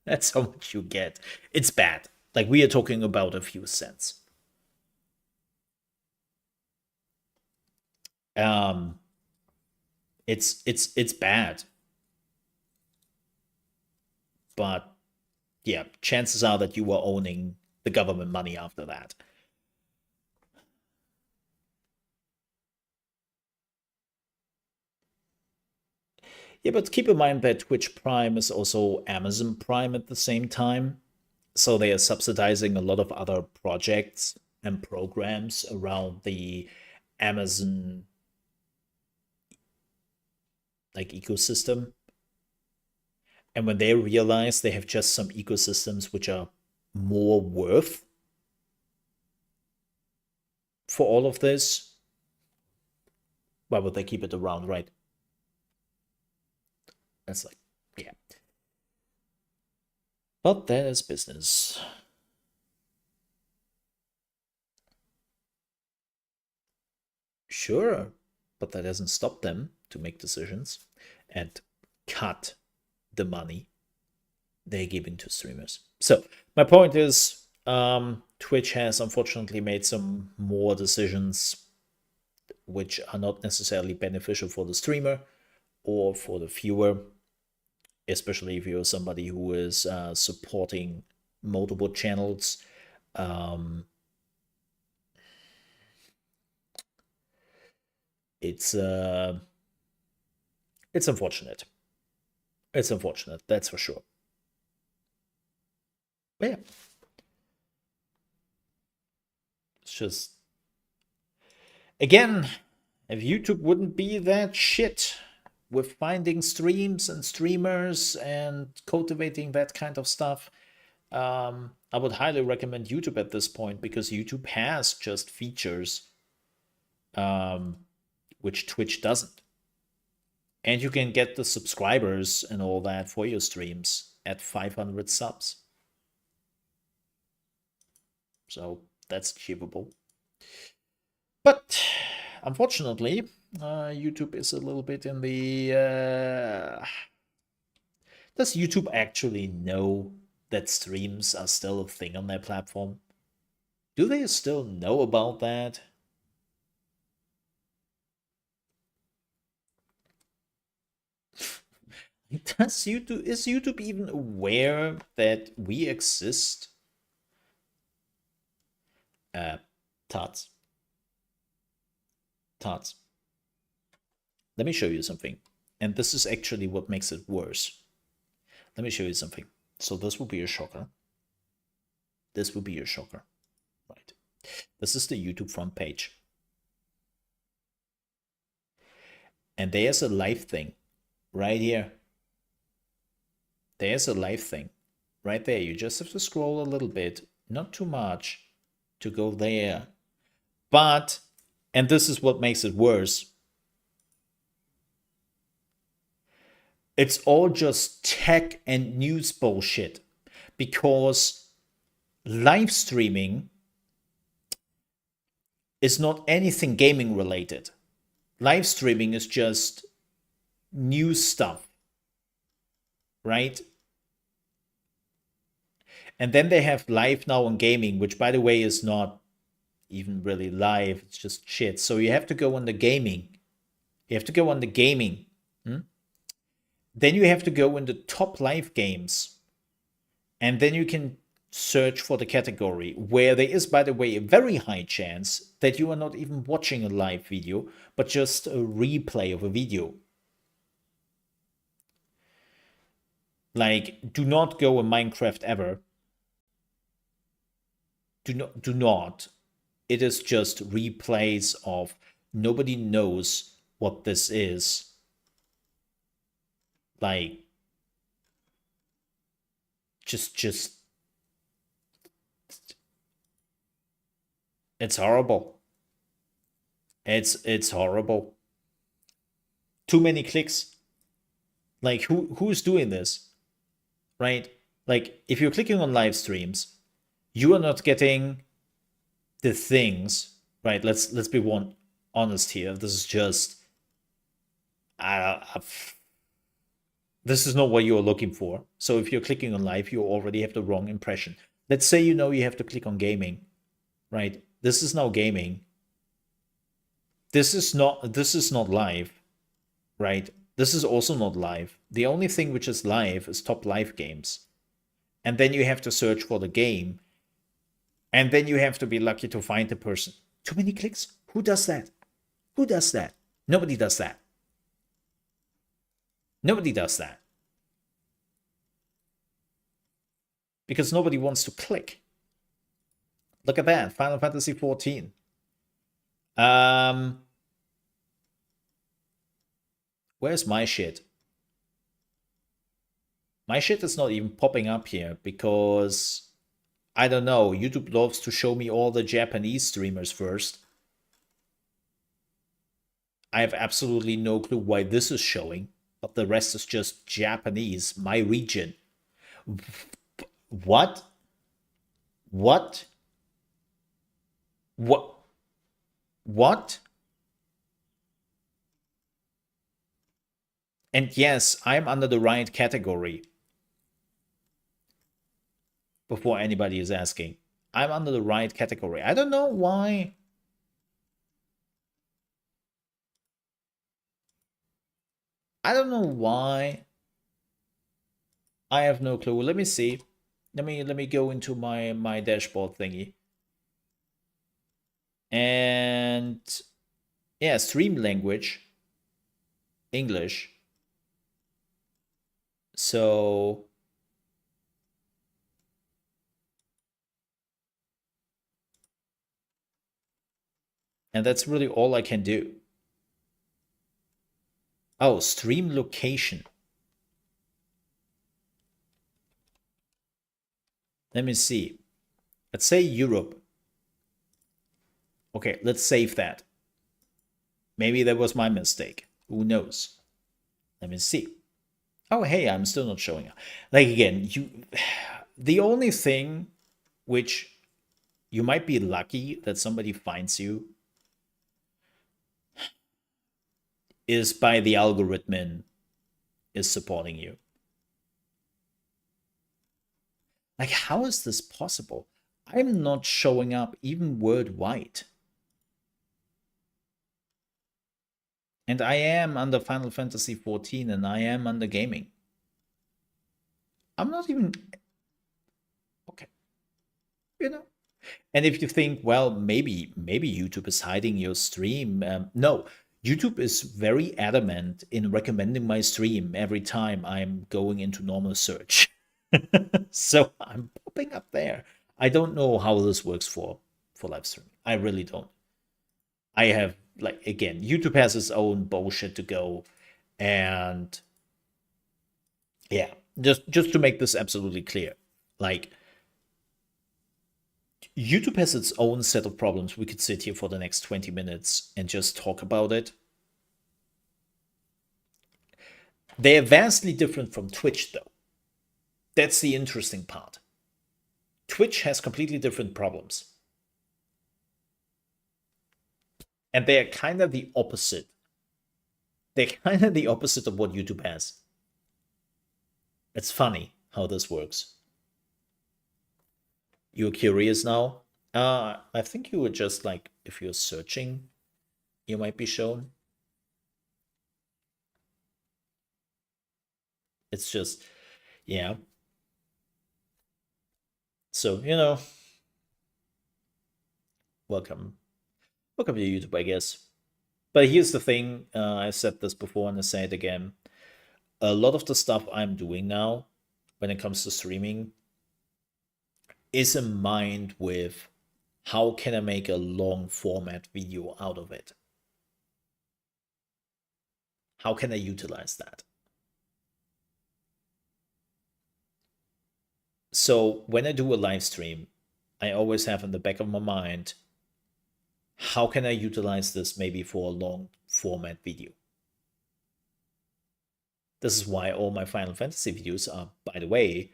Speaker 1: That's how much you get. It's bad. Like, we are talking about a few cents. It's bad. But yeah, chances are that you are owning the government money after that. Yeah, but keep in mind that Twitch Prime is also Amazon Prime at the same time. So they are subsidizing a lot of other projects and programs around the Amazon like ecosystem. And when they realize they have just some ecosystems which are more worth for all of this, why would they keep it around, right? That's like, yeah. But that is business. Sure, but that doesn't stop them to make decisions and cut the money they're giving to streamers. So my point is, Twitch has unfortunately made some more decisions which are not necessarily beneficial for the streamer or for the viewer, especially if you're somebody who is supporting multiple channels. It's unfortunate. It's unfortunate, that's for sure. But yeah, it's just, again, if YouTube wouldn't be that shit with finding streams and streamers and cultivating that kind of stuff, I would highly recommend YouTube at this point, because YouTube has just features which Twitch doesn't. And you can get the subscribers and all that for your streams at 500 subs. So that's achievable. But unfortunately, YouTube is a little bit in the... does YouTube actually know that streams are still a thing on their platform? Do they still know about that? Is YouTube even aware that we exist? Tots. Tots. Let me show you something. And this is actually what makes it worse. Let me show you something. So this will be your shocker. This will be your shocker. Right. This is the YouTube front page. And there's a live thing right here. There's a live thing right there. You just have to scroll a little bit, not too much, to go there. But, and this is what makes it worse, it's all just tech and news bullshit, because live streaming is not anything gaming related. Live streaming is just news stuff, right? And then they have live now on gaming, which, by the way, is not even really live. It's just shit. So you have to go on the gaming. You have to go on the gaming. Then you have to go in the top live games, and then you can search for the category where there is, by the way, a very high chance that you are not even watching a live video, but just a replay of a video. Like, do not go in Minecraft ever. Do not. It is just replays of nobody knows what this is. Like, just it's horrible. It's horrible. Too many clicks. Like, who's doing this? Right? Like, if you're clicking on live streams, you are not getting the things, right? Let's be one honest here. This is just uh, this is not what you're looking for. So if you're clicking on live, you already have the wrong impression. Let's say you know you have to click on gaming, right? This is now gaming. This is not live, right? This is also not live. The only thing which is live is top live games. And then you have to search for the game. And then you have to be lucky to find the person. Too many clicks? Who does that? Who does that? Nobody does that. Nobody does that. Because nobody wants to click. Look at that, Final Fantasy XIV. Where's my shit? My shit is not even popping up here because I don't know. YouTube loves to show me all the Japanese streamers first. I have absolutely no clue why this is showing, but the rest is just Japanese, my region. What? What? What? What? And yes, I'm under the right category. Before anybody is asking, I'm under the right category. I don't know why. I don't know why. I have no clue. Let me see. Let me go into my dashboard thingy. And yeah, stream language English. So and that's really all I can do. Oh, stream location. Let me see. Let's say Europe. Okay, let's save that. Maybe that was my mistake. Who knows? Let me see. Oh, hey, I'm still not showing up. Like again, the only thing which you might be lucky that somebody finds you is by the algorithm is supporting you. Like, how is this possible? I'm not showing up even worldwide. And I am under Final Fantasy XIV and I am under gaming. I'm not even. Okay. You know? And if you think, well, maybe YouTube is hiding your stream, no, YouTube is very adamant in recommending my stream every time I'm going into normal search. So I'm popping up there. I don't know how this works for live streaming. I really don't. I have like again, YouTube has its own bullshit to go, and yeah, just to make this absolutely clear, like YouTube has its own set of problems. We could sit here for the next 20 minutes and just talk about it. They are vastly different from Twitch, though. That's the interesting part. Twitch has completely different problems. And they're kind of the opposite. They're kind of the opposite of what YouTube has. It's funny how this works. You're curious now? I think you were just like, if you're searching, you might be shown. It's just, yeah. So, welcome. Welcome to YouTube, I guess. But here's the thing, I said this before and I say it again. A lot of the stuff I'm doing now, when it comes to streaming, is in mind with how can I make a long format video out of it? How can I utilize that? So when I do a live stream, I always have in the back of my mind, how can I utilize this maybe for a long format video? This is why all my Final Fantasy videos are, by the way,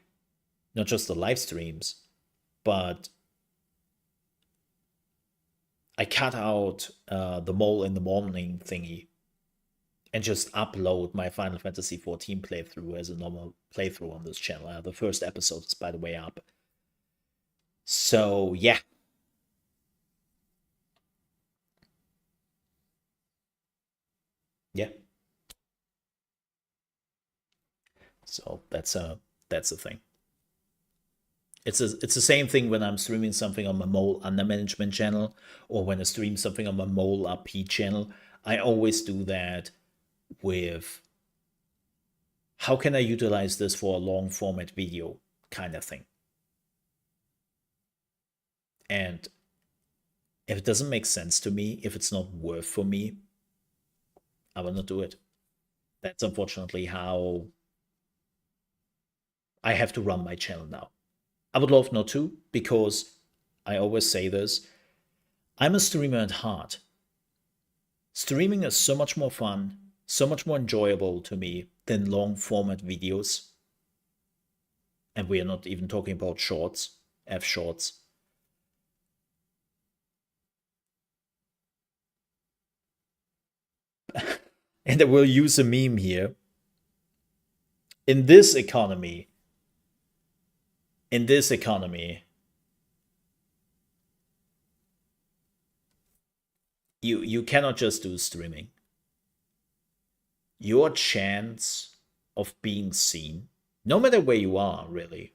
Speaker 1: not just the live streams, but I cut out the mole in the morning thingy and just upload my Final Fantasy XIV playthrough as a normal playthrough on this channel. The first episode is, by the way, up. So, yeah. Yeah. So that's a thing. It's the same thing when I'm streaming something on my mole under management channel, or when I stream something on my mole RP channel. I always do that with how can I utilize this for a long format video kind of thing. And if it doesn't make sense to me, if it's not worth for me, I will not do it. That's unfortunately how I have to run my channel now. I would love not to, because I always say this, I'm a streamer at heart. Streaming is so much more fun, so much more enjoyable to me than long format videos. And we are not even talking about shorts, F shorts. And I will use a meme here. In this economy, you cannot just do streaming. Your chance of being seen, no matter where you are, really,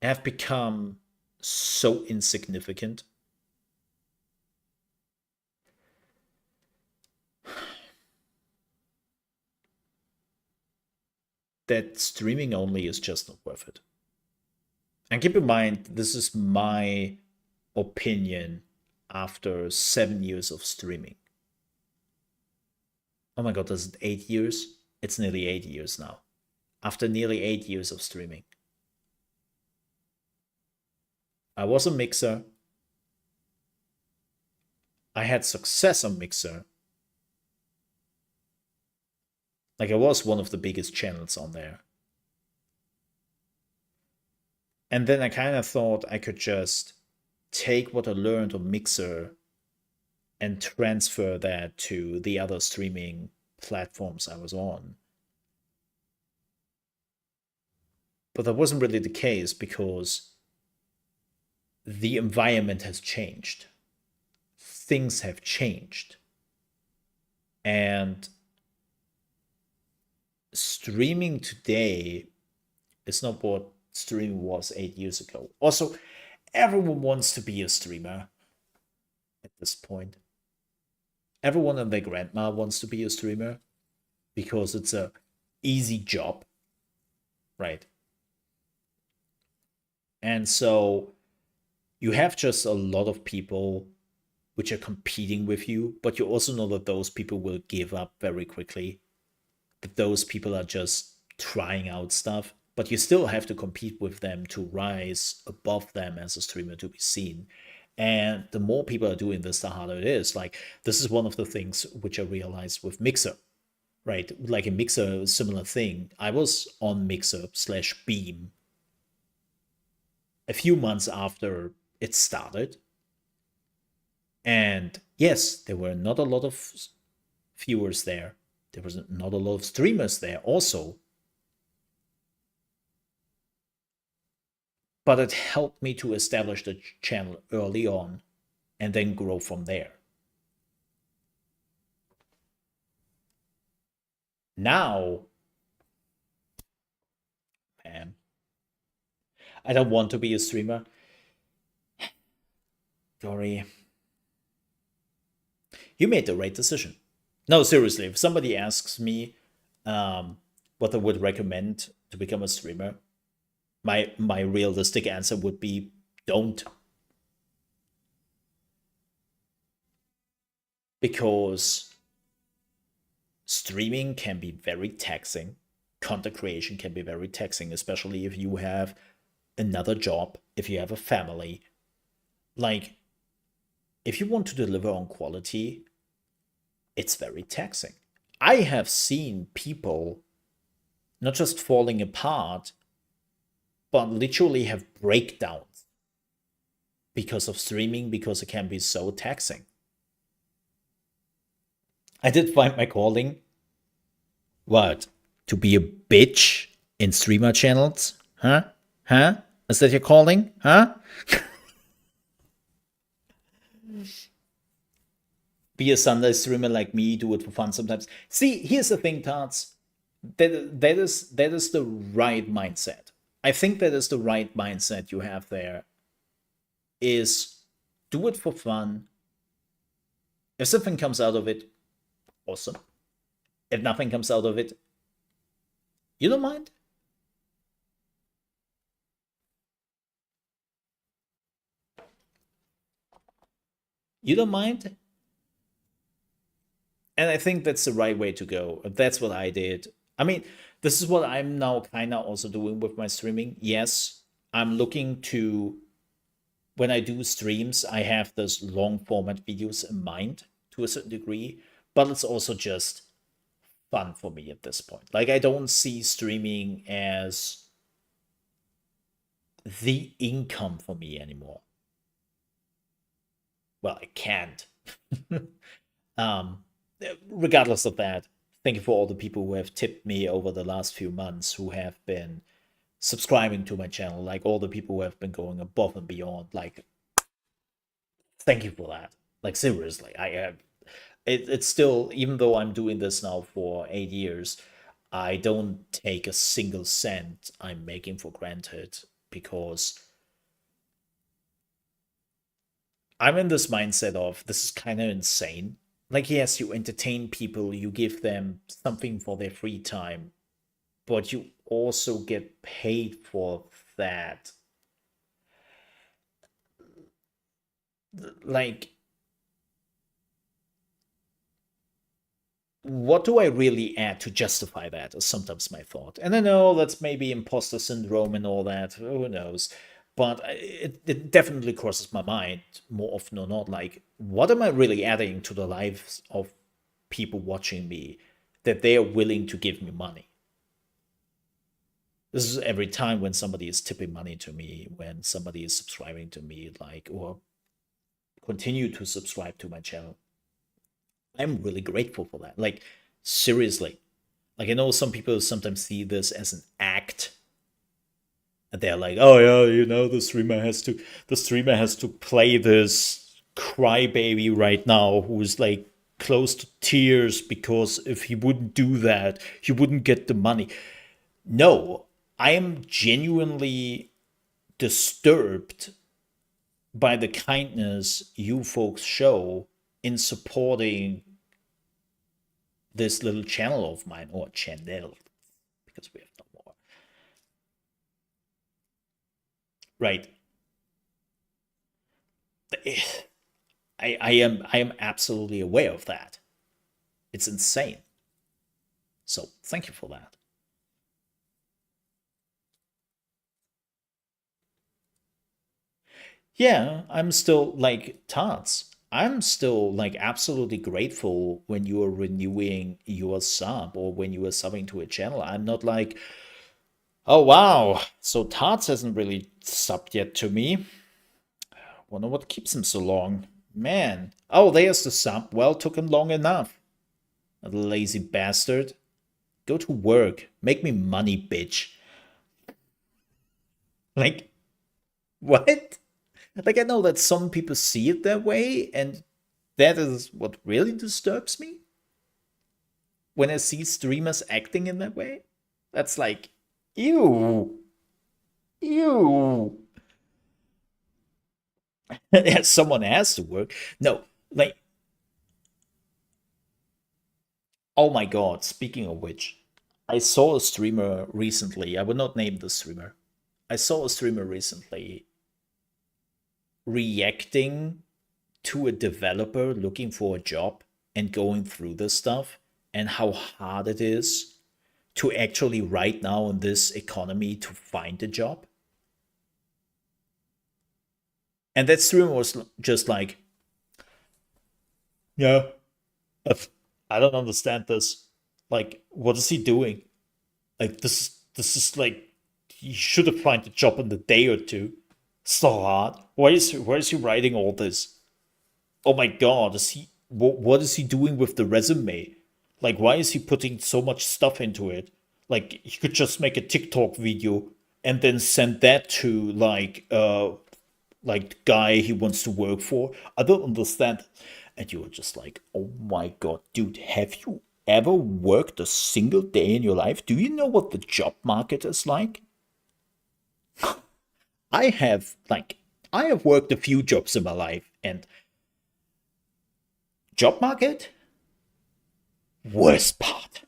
Speaker 1: have become so insignificant that streaming only is just not worth it. And keep in mind, this is my opinion after 7 years of streaming. Oh my god, is it 8 years? It's nearly 8 years now. After nearly 8 years of streaming. I was a mixer. I had success on Mixer. Like, I was one of the biggest channels on there. And then I kind of thought I could just take what I learned on Mixer and transfer that to the other streaming platforms I was on. But that wasn't really the case, because the environment has changed. Things have changed. And streaming today is not what streaming was 8 years ago. Also, everyone wants to be a streamer at this point. Everyone and their grandma wants to be a streamer because it's a easy job, right? And so you have just a lot of people which are competing with you, but you also know that those people will give up very quickly. That those people are just trying out stuff, but you still have to compete with them to rise above them as a streamer to be seen. And the more people are doing this, the harder it is. Like, this is one of the things which I realized with Mixer, right? Like in Mixer, similar thing. I was on Mixer/Beam a few months after it started. And yes, there were not a lot of viewers there. There was not a lot of streamers there also. But it helped me to establish the channel early on and then grow from there. Now, man, I don't want to be a streamer. Dory, you made the right decision. No, seriously, if somebody asks me what I would recommend to become a streamer, my realistic answer would be don't. Because streaming can be very taxing. Content creation can be very taxing, especially if you have another job, if you have a family. Like, if you want to deliver on quality, it's very taxing. I have seen people not just falling apart, but literally have breakdowns because of streaming, because it can be so taxing. I did find my calling. What? To be a bitch in streamer channels? Huh? Huh? Is that your calling? Huh? Be a Sunday streamer like me, do it for fun sometimes. See, here's the thing, Tarts. That is the right mindset. I think that is the right mindset you have there. Is do it for fun. If something comes out of it, awesome. If nothing comes out of it, you don't mind. You don't mind. And I think that's the right way to go. That's what I did. I mean, this is what I'm now kind of also doing with my streaming. Yes, I'm looking to, when I do streams, I have those long format videos in mind to a certain degree, but it's also just fun for me at this point. Like, I don't see streaming as the income for me anymore. Well, I can't. um, Regardless of that, thank you for all the people who have tipped me over the last few months, who have been subscribing to my channel, like all the people who have been going above and beyond. Like, thank you for that. Like, seriously, I have. It's still, even though I'm doing this now for 8 years, I don't take a single cent I'm making for granted, because I'm in this mindset of this is kind of insane. Like, yes, you entertain people, you give them something for their free time, but you also get paid for that. Like, what do I really add to justify that? Is sometimes my thought. And I know that's maybe imposter syndrome and all that. Who knows? But it definitely crosses my mind more often or not. Like, what am I really adding to the lives of people watching me that they are willing to give me money? This is every time when somebody is tipping money to me, when somebody is subscribing to me, like, or continue to subscribe to my channel. I'm really grateful for that. Like, seriously. Like, I know some people sometimes see this as an act. And they're like, oh yeah, the streamer has to play this crybaby right now who's like close to tears, because if he wouldn't do that, he wouldn't get the money. No, I am genuinely disturbed by the kindness you folks show in supporting this little channel of mine, or channel, because we have no more. Right. I am absolutely aware of that. It's insane. So thank you for that. Yeah, I'm still like Tots. I'm still like absolutely grateful when you are renewing your sub, or when you are subbing to a channel. I'm not like, oh wow, so Tots hasn't really subbed yet to me. Wonder what keeps him so long. Man. Oh, there's the sub. Well, took him long enough. A lazy bastard. Go to work. Make me money, bitch. Like, what? Like, I know that some people see it that way, and that is what really disturbs me. when I see streamers acting in that way, that's like, ew, ew. Someone has to work. No, like, oh my god, speaking of which, I saw a streamer recently. I will not name the streamer. I saw a streamer recently reacting to a developer looking for a job and going through this stuff and how hard it is to actually right now in this economy to find a job. And that streamer was just like, yeah, I don't understand this. Like, what is he doing? Like, this is like, he should have found a job in a day or two. So hard. Why is he writing all this? Oh my god, is he what is he doing with the resume? Like, why is he putting so much stuff into it? Like, he could just make a TikTok video and then send that to like the guy he wants to work for. I don't understand. And you were just like, oh my god, dude, have you ever worked a single day in your life? Do you know what the job market is like? I have like I have worked a few jobs in my life, and job market, worst part.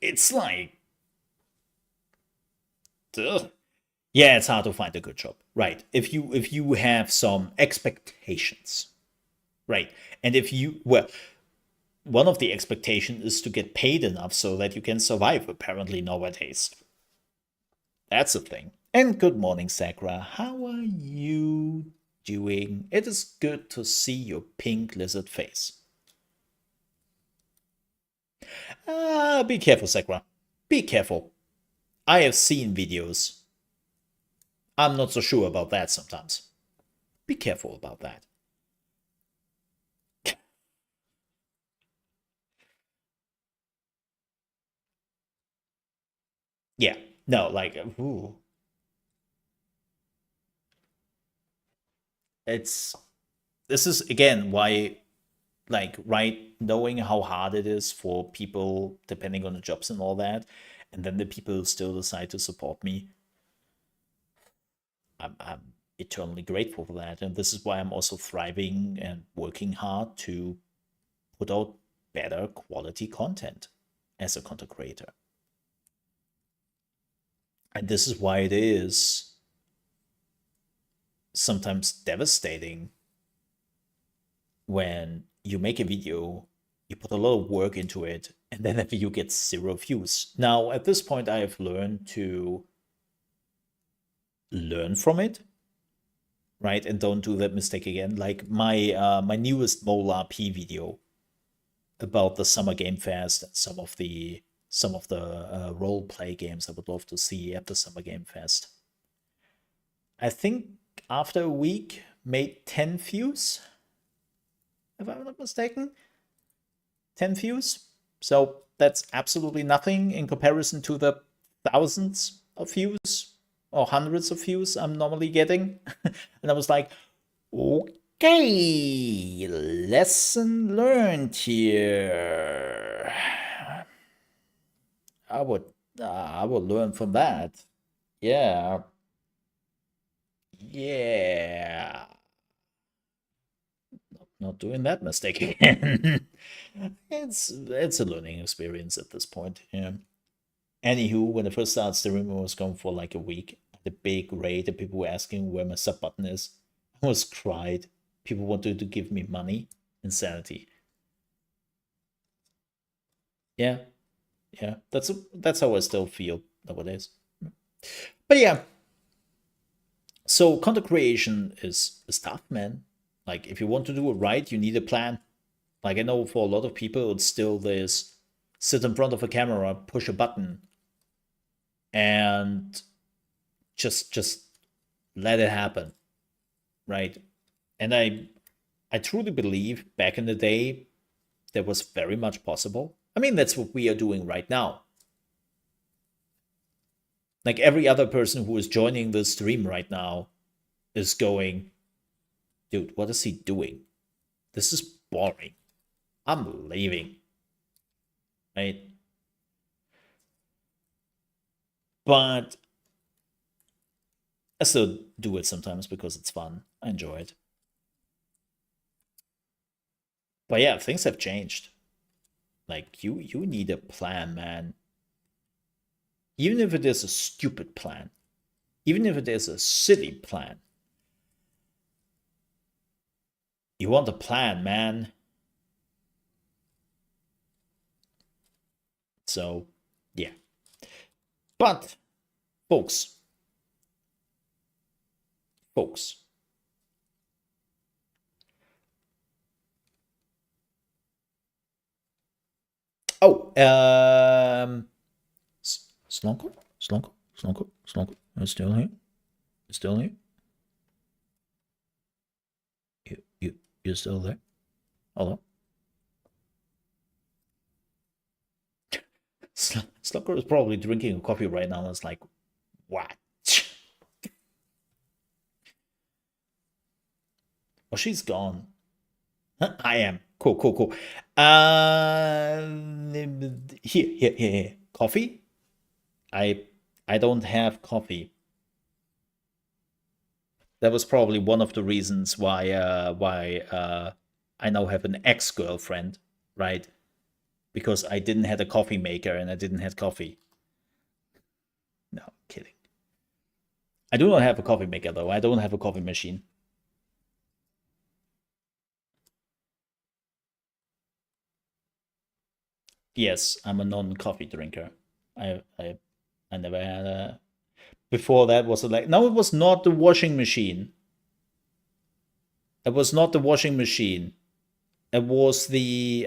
Speaker 1: It's like, ugh. Yeah, it's hard to find a good job, right? If you have some expectations, right? And if you well, one of the expectations is to get paid enough so that you can survive. Apparently nowadays, that's a thing. And good morning, Sakura. How are you doing? It is good to see your pink lizard face. Be careful, Sakura. Be careful. I have seen videos. I'm not so sure about that sometimes. Be careful about that. Yeah. No, like, ooh. It's this is again why, like, right, knowing how hard it is for people depending on the jobs and all that, and then the people still decide to support me. I'm eternally grateful for that, and this is why I'm also thriving and working hard to put out better quality content as a content creator. And this is why it is sometimes devastating when you make a video, you put a lot of work into it, and then the video gets 0 views. Now, at this point, I have learned to learn from it, right, and don't do that mistake again. Like my newest Mole RP video about the Summer Game Fest and some of the role play games I would love to see at the Summer Game Fest. I think after a week made 10 views, if I'm not mistaken. 10 views. So that's absolutely nothing in comparison to the thousands of views or hundreds of views I'm normally getting. And I was like, okay, lesson learned here. I would learn from that. Yeah. Yeah. Not doing that mistake again. It's a learning experience at this point. Yeah. Anywho, when I first started streaming, I was going for like a week. The big raid, and people were asking where my sub button is. I was cried. People wanted to give me money. Insanity. Yeah, yeah. That's how I still feel nowadays. But yeah, so content creation is tough, man. Like, if you want to do it right, you need a plan. Like, I know for a lot of people, it's still this sit in front of a camera, push a button, and just let it happen, right? And I truly believe back in the day that was very much possible. I mean, that's what we are doing right now. Like, every other person who is joining the stream right now is going, Dude, what is he doing? This is boring. I'm leaving. Right? But I still do it sometimes because it's fun. I enjoy it. But yeah, things have changed. Like you need a plan, man. Even if it is a stupid plan, even if it is a silly plan, you want a plan, man. So, yeah. But, folks, folks, oh, Slonko, Slonko, Slonko, Slonko, you're still here? You're still here? You're still there? Hello? Slonko is probably drinking a coffee right now. And it's like, what? Oh, she's gone. I am. Cool, cool, cool. Here. Coffee? I I don't have coffee. That was probably one of the reasons why I now have an ex-girlfriend, right? Because I didn't have a coffee maker and I didn't have coffee. No, I'm kidding. I do not have a coffee maker though. I don't have a coffee machine. Yes, I'm a non-coffee drinker. I I I never had a. Before that was like no, it was not the washing machine. It was not the washing machine. It was the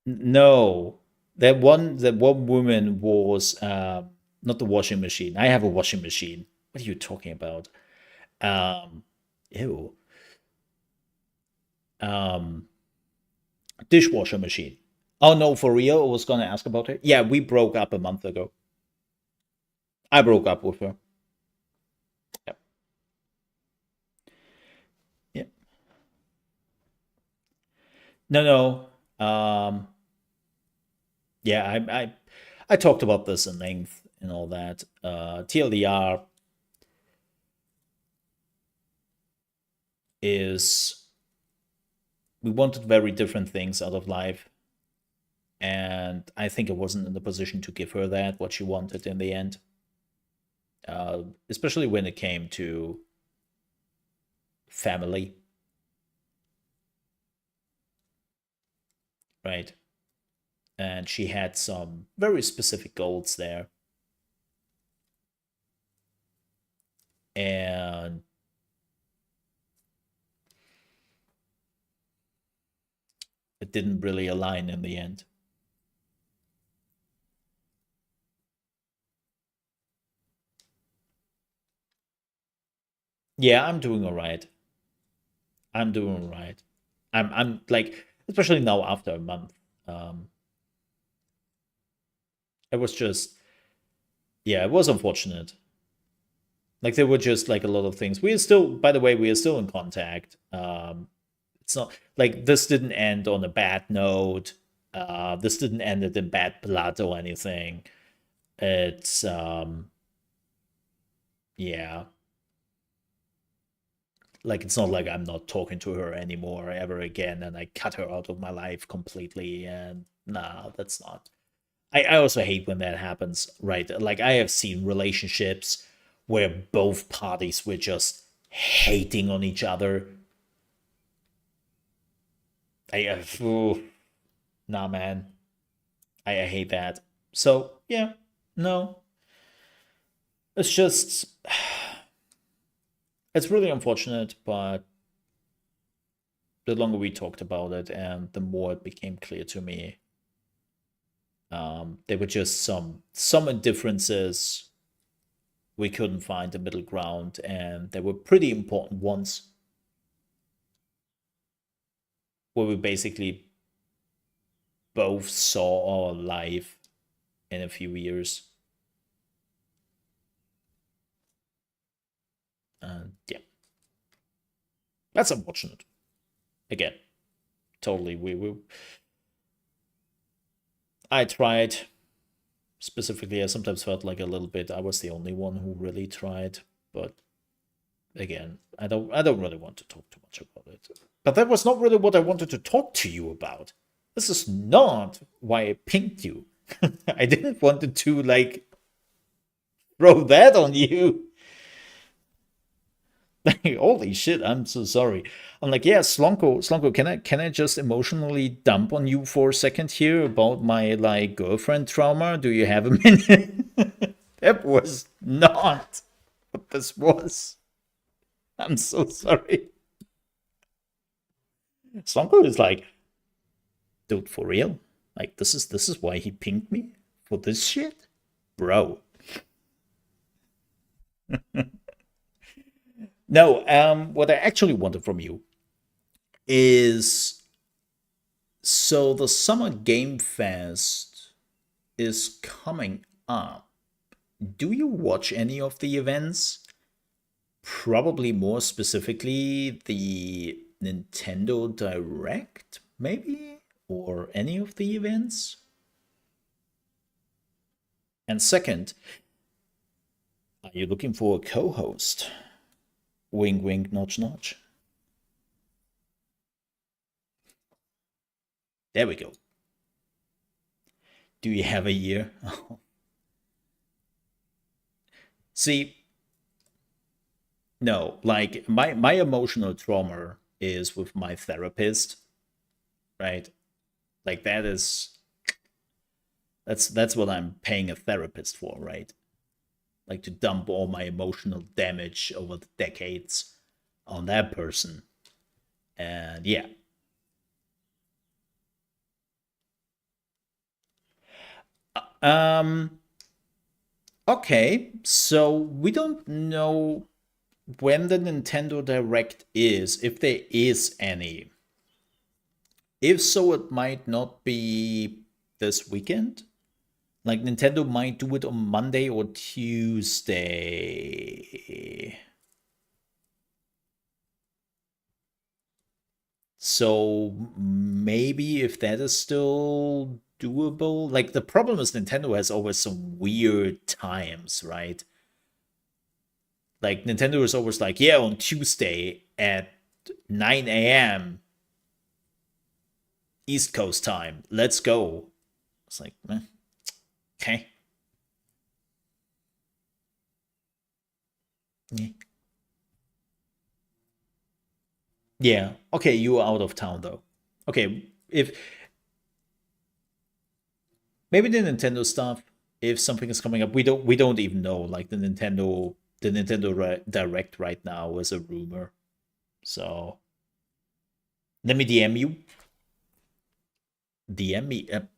Speaker 1: no, that one woman was not the washing machine. I have a washing machine. What are you talking about? Um, ew. Um, Dishwasher machine. Oh no, for real? I was gonna ask about it. Yeah, we broke up a month ago. I broke up with her. Yep. Yep. No, no. Yeah, I talked about this in length and all that. TLDR is we wanted very different things out of life, and I think I wasn't in the position to give her that what she wanted in the end. Especially when it came to family, right? And she had some very specific goals there, and it didn't really align in the end. Yeah, I'm doing all right. I'm doing all right. I'm like, especially now after a month. Um, it was just, yeah, it was unfortunate. Like there were just like a lot of things. We are still, by the way, we are still in contact. It's not like this didn't end on a bad note. This didn't end it in bad blood or anything. It's yeah, like it's not like I'm not talking to her anymore ever again, and I cut her out of my life completely. And nah, that's not. I also hate when that happens, right? Like I have seen relationships where both parties were just hating on each other. Ooh, nah, man, I hate that. So yeah, no, it's just it's really unfortunate, but the longer we talked about it and the more it became clear to me, there were just some indifferences. We couldn't find a middle ground, and they were pretty important ones where we basically both saw our life in a few years. Yeah, that's unfortunate. Again, totally. I tried specifically. I sometimes felt like a little bit I was the only one who really tried, but again, I don't really want to talk too much about it. But that was not really what I wanted to talk to you about. This is not why I pinged you. I didn't want to like throw that on you. Holy shit, I'm so sorry. I'm like, yeah, Slonko, can I just emotionally dump on you for a second here about my like girlfriend trauma? Do you have a minute? That was not what this was. I'm so sorry. Slonko is like, dude, for real? Like this is why he pinged me? For this shit? Bro. No, what I actually wanted from you is so the Summer Game Fest is coming up. Do you watch any of the events? Probably more specifically the Nintendo Direct, maybe? Or any of the events? And second, are you looking for a co host? Wink, wink, notch, notch. There we go. Do you have a year? See, no, like my emotional trauma is with my therapist, right? Like that's what I'm paying a therapist for, right? Like to dump all my emotional damage over the decades on that person. And yeah. Um okay, so we don't know when the Nintendo Direct is, if there is any. If so, it might not be this weekend. Like Nintendo might do it on Monday or Tuesday. So maybe if that is still doable. Like the problem is Nintendo has always some weird times, right? Like Nintendo is always like, yeah, on Tuesday at 9 a.m. East Coast time. Let's go. It's like, okay. Yeah. Yeah. Okay, you are out of town though. Okay, if maybe the Nintendo stuff, if something is coming up, we don't even know. Like the Nintendo Direct right now is a rumor. So let me DM you. DM me. Are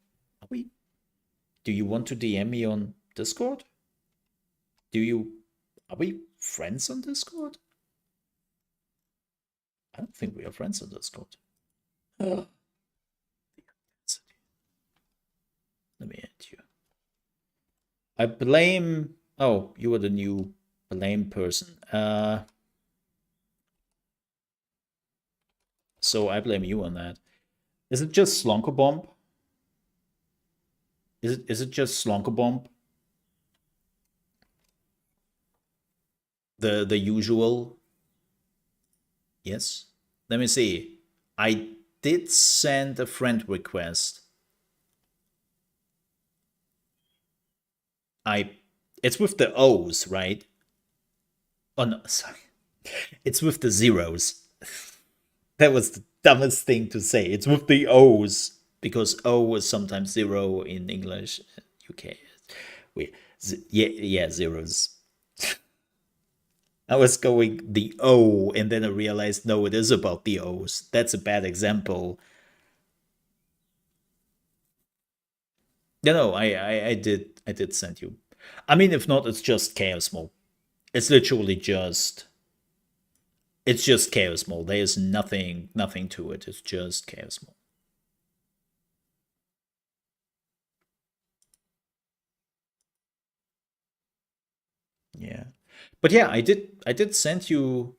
Speaker 1: we? Do you want to DM me on Discord? Do you? Are we friends on Discord? I don't think we are friends on Discord. Uh, Let me add you. I blame. Oh, you are the new blame person. So I blame you on that. Is it just Slonkobomb? Is it just Slonkobomb? The usual? Yes. Let me see. I did send a friend request. I it's with the O's, right? Oh no, sorry. It's with the zeros. That was the dumbest thing to say. It's with the O's because O is sometimes zero in English. UK. Wait, yeah, zeros. I was going the O, and then I realized no, it is about the O's. That's a bad example. No, I did send you. I mean, if not, it's just ChaosMole. It's literally just ChaosMole. There is nothing to it. It's just ChaosMole. Yeah, But yeah, I did send you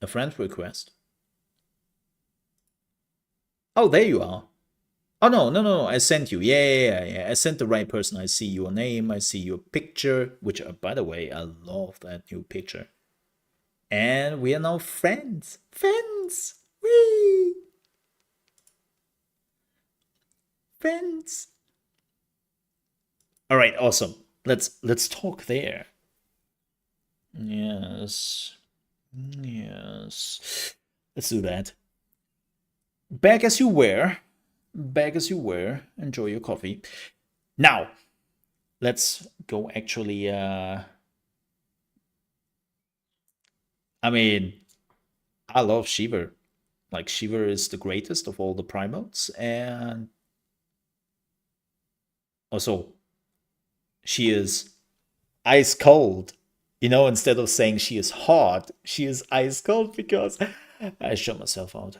Speaker 1: a friend request. Oh, there you are. Oh no, no, no, no, I sent you. Yeah, yeah, yeah, yeah. I sent the right person. I see your name, I see your picture, which by the way, I love that new picture. And we are now friends. Friends. Whee! Friends. All right, awesome. Let's talk there. Yes. Yes. Let's do that. Back as you were. Back as you were. Enjoy your coffee. Now, let's go actually I mean, I love Shiver. Like Shiver is the greatest of all the Primates, and also she is ice cold. You know, instead of saying she is hot, she is ice cold because I show myself out.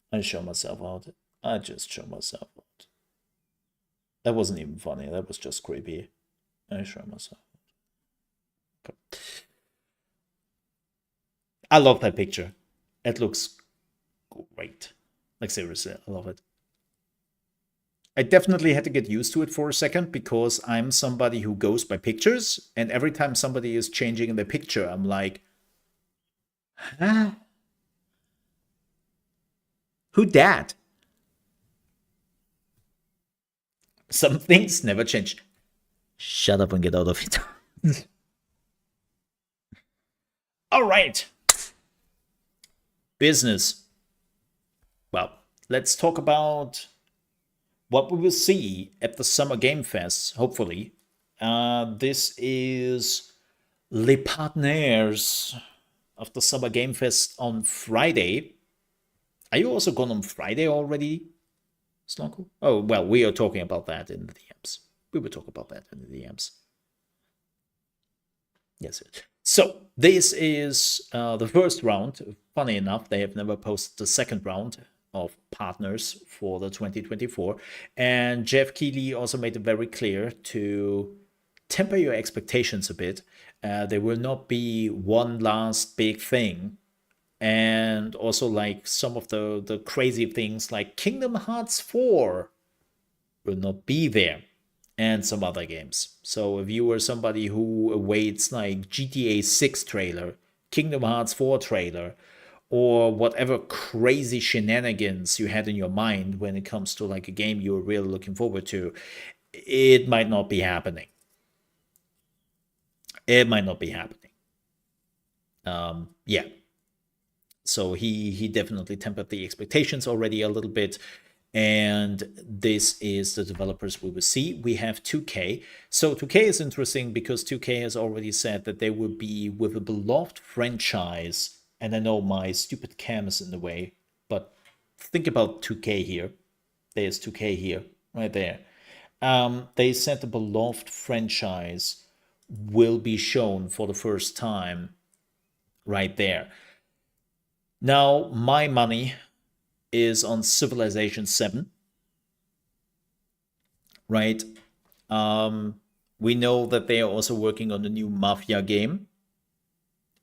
Speaker 1: I show myself out. I just show myself out. That wasn't even funny. That was just creepy. I show myself. I love that picture. It looks great. Like seriously, I love it. I definitely had to get used to it for a second because I'm somebody who goes by pictures, and every time somebody is changing the picture, I'm like, huh? Who dat? Some things never change. Shut up and get out of it. All right. Business. Well, let's talk about what we will see at the Summer Game Fest, hopefully. This is Les Partners of the Summer Game Fest on Friday. Are you also gone on Friday already, Slonko? Oh, well, we are talking about that in the DMs. We will talk about that in the DMs. Yes. So this is the first round. Funny enough, they have never posted the second round of partners for the 2024. And Jeff Keighley also made it very clear to temper your expectations a bit. There will not be one last big thing. And also, like some of the crazy things like Kingdom Hearts 4 will not be there, and some other games. So if you were somebody who awaits like GTA 6 trailer, Kingdom Hearts 4 trailer, or whatever crazy shenanigans you had in your mind when it comes to like a game you were really looking forward to, it might not be happening. It might not be happening. Yeah. So he definitely tempered the expectations already a little bit. And this is the developers we will see. We have 2K. So 2K is interesting because 2K has already said that they will be with a beloved franchise. And I know my stupid cam is in the way, but think about 2K here. There's 2K here, right there. They said the beloved franchise will be shown for the first time right there. Now, my money is on Civilization 7, right? We know that they are also working on the new Mafia game.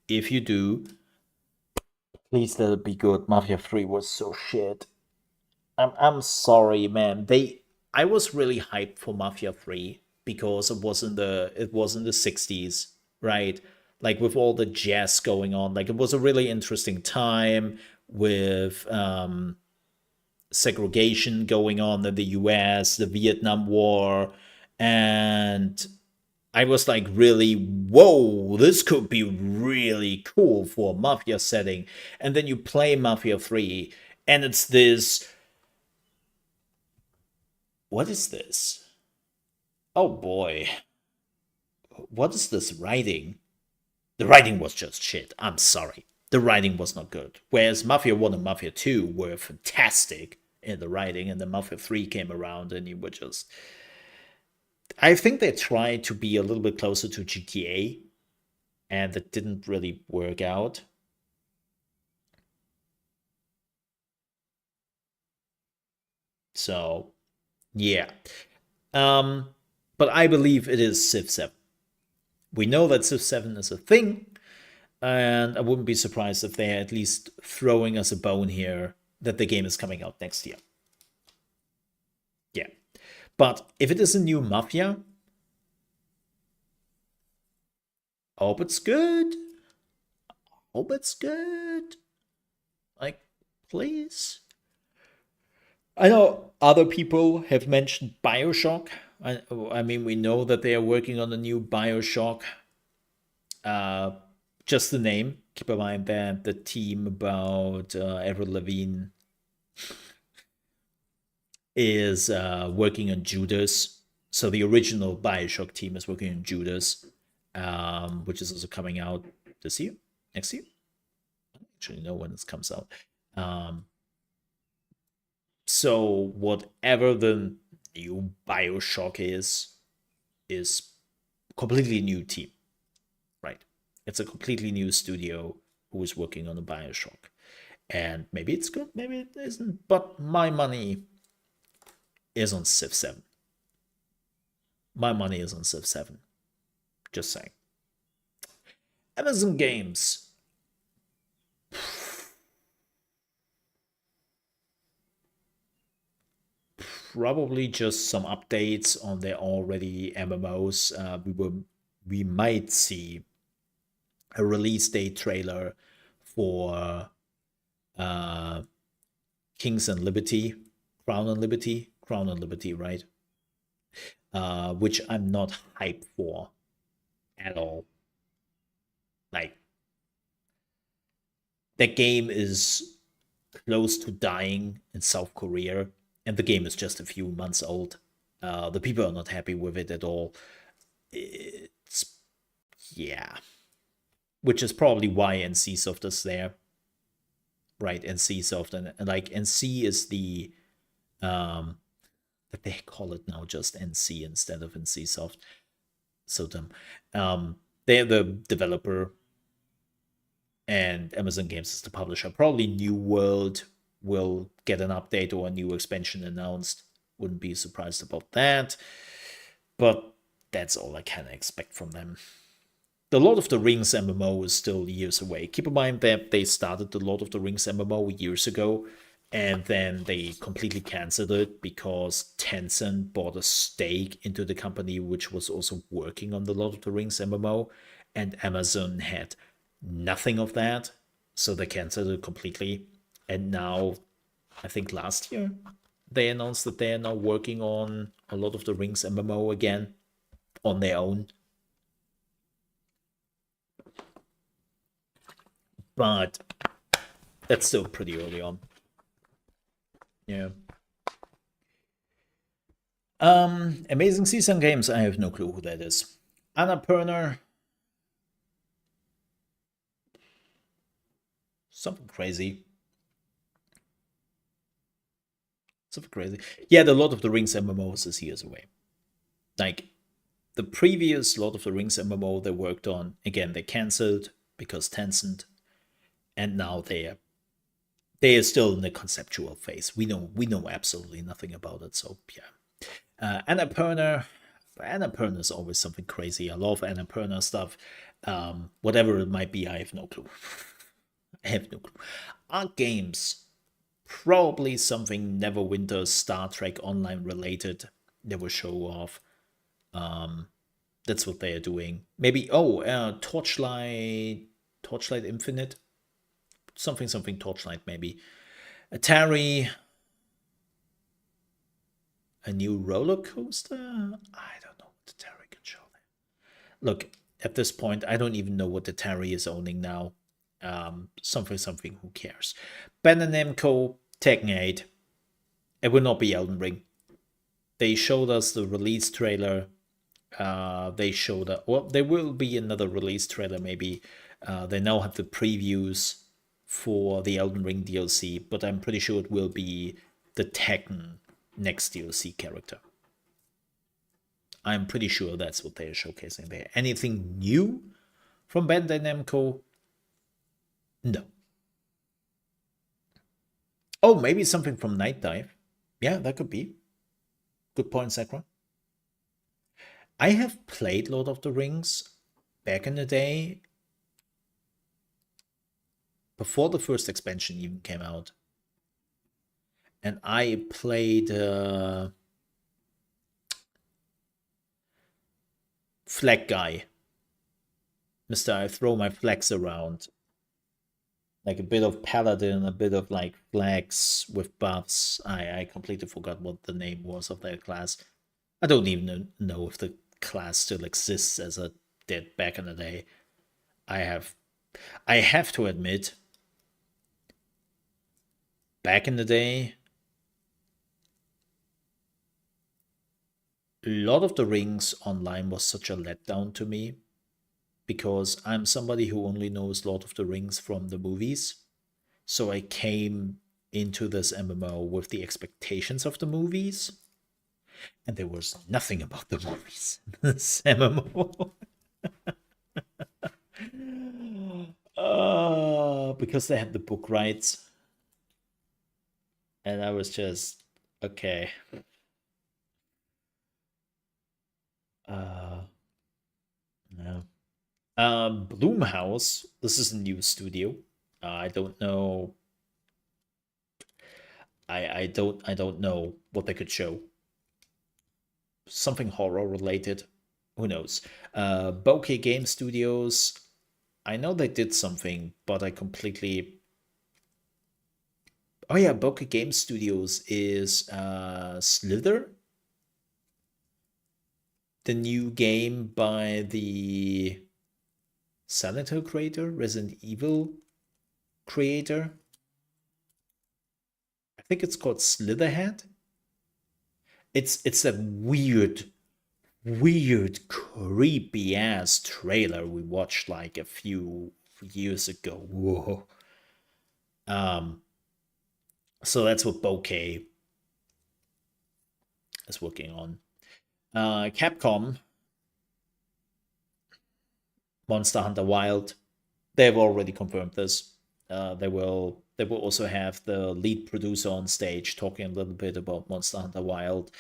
Speaker 1: If you do, please let it be good. Mafia 3 was so shit. I'm sorry, man. I was really hyped for Mafia 3 because it was in the 60s, right? Like with all the jazz going on. Like it was a really interesting time with segregation going on in the US, the Vietnam War, and I was like, really, whoa, this could be really cool for a Mafia setting. And then you play Mafia 3, and it's this. What is this? Oh boy. What is this writing? The writing was just shit. I'm sorry. The writing was not good. Whereas Mafia 1 and Mafia 2 were fantastic in the writing, and then Mafia 3 came around, and you were just. I think they tried to be a little bit closer to GTA, and that didn't really work out. So, yeah. Um, but I believe it is Civ 7. We know that Civ 7 is a thing, and I wouldn't be surprised if they're at least throwing us a bone here that the game is coming out next year. Yeah. But if it is a new Mafia, hope it's good. Hope it's good. Like, please. I know other people have mentioned Bioshock. I mean, we know that they are working on a new Bioshock. Just the name. Keep in mind that the team about Avril Lavigne is working on Judas. So the original Bioshock team is working on Judas, which is also coming out this year, next year. I don't actually know when this comes out. So whatever the new Bioshock is completely new team, right? It's a completely new studio who is working on a Bioshock, and maybe it's good, maybe it isn't. But my money is on Civ 7. My money is on Civ 7. Just saying. Amazon Games. Probably just some updates on their already MMOs. We might see a release date trailer for Kings and Liberty, Crown and Liberty, right? Which I'm not hyped for at all. Like, that game is close to dying in South Korea, and the game is just a few months old. The people are not happy with it at all. It's, yeah. Which is probably why NCSoft is there. Right, NCSoft, and like NC is the that they call it now just NC instead of NCSoft. So dumb. They're the developer, and Amazon Games is the publisher. Probably New World will get an update or a new expansion announced. Wouldn't be surprised about that. But that's all I can expect from them. The Lord of the Rings MMO is still years away. Keep in mind that they started the Lord of the Rings MMO years ago, and then they completely canceled it because Tencent bought a stake into the company which was also working on the Lord of the Rings MMO, and Amazon had nothing of that, so they canceled it completely. And now, I think last year, they announced that they are now working on a Lord of the Rings MMO again on their own. But that's still pretty early on. Yeah. Amazing Season Games. I have no clue who that is. Annapurna. Something crazy. Something crazy. Yeah, the Lord of the Rings MMOs is years away. Like, the previous Lord of the Rings MMO they worked on, again, they cancelled because Tencent, and now they are still in the conceptual phase. We know absolutely nothing about it. So yeah, Annapurna is always something crazy. I love Annapurna stuff. Whatever it might be, I have no clue. I have no clue. Arc Games, probably something Neverwinter Star Trek Online related. They will show off. That's what they are doing. Maybe Torchlight Infinite, something Torchlight maybe. Atari, a new roller coaster. I don't know what Atari can show there. Look, at this point, I don't even know what Atari is owning now. Something. Who cares? Bandai Namco, Tekken 8. It will not be Elden Ring. They showed us the release trailer. They showed that. Well, there will be another release trailer. Maybe they now have the previews for the Elden Ring DLC, but I'm pretty sure it will be the Tekken next DLC character. I'm pretty sure that's what they are showcasing there. Anything new from Bandai Namco? No. Oh, maybe something from Night Dive. Yeah, that could be. Good point, Sakura. I have played Lord of the Rings. back in the day, before the first expansion even came out, and I played Flag Guy. Mr. I throw my flags around. Like a bit of paladin, a bit of like flags with buffs. I completely forgot what the name was of that class. I don't even know if the class still exists as it did back in the day. I have I have to admit, back in the day, Lord of the Rings online was such a letdown to me because I'm somebody who only knows Lord of the Rings from the movies. So I came into this MMO with the expectations of the movies, and there was nothing about the movies in this MMO. Because they had the book rights, and I was just okay. Uh, no. Bloomhouse. This is a new studio. I don't know. I don't know what they could show. Something horror related. Who knows? Bokeh Game Studios. I know they did something, but I completely. Oh yeah, Bokeh Game Studios is Slither, the new game by the Silent Hill creator, Resident Evil creator. I think it's called Slitherhead. It's a weird, creepy ass trailer we watched like a few years ago. Whoa. Um, so that's what Bokeh is working on. Capcom, Monster Hunter Wild, they've already confirmed this. They will also have the lead producer on stage talking a little bit about Monster Hunter Wild.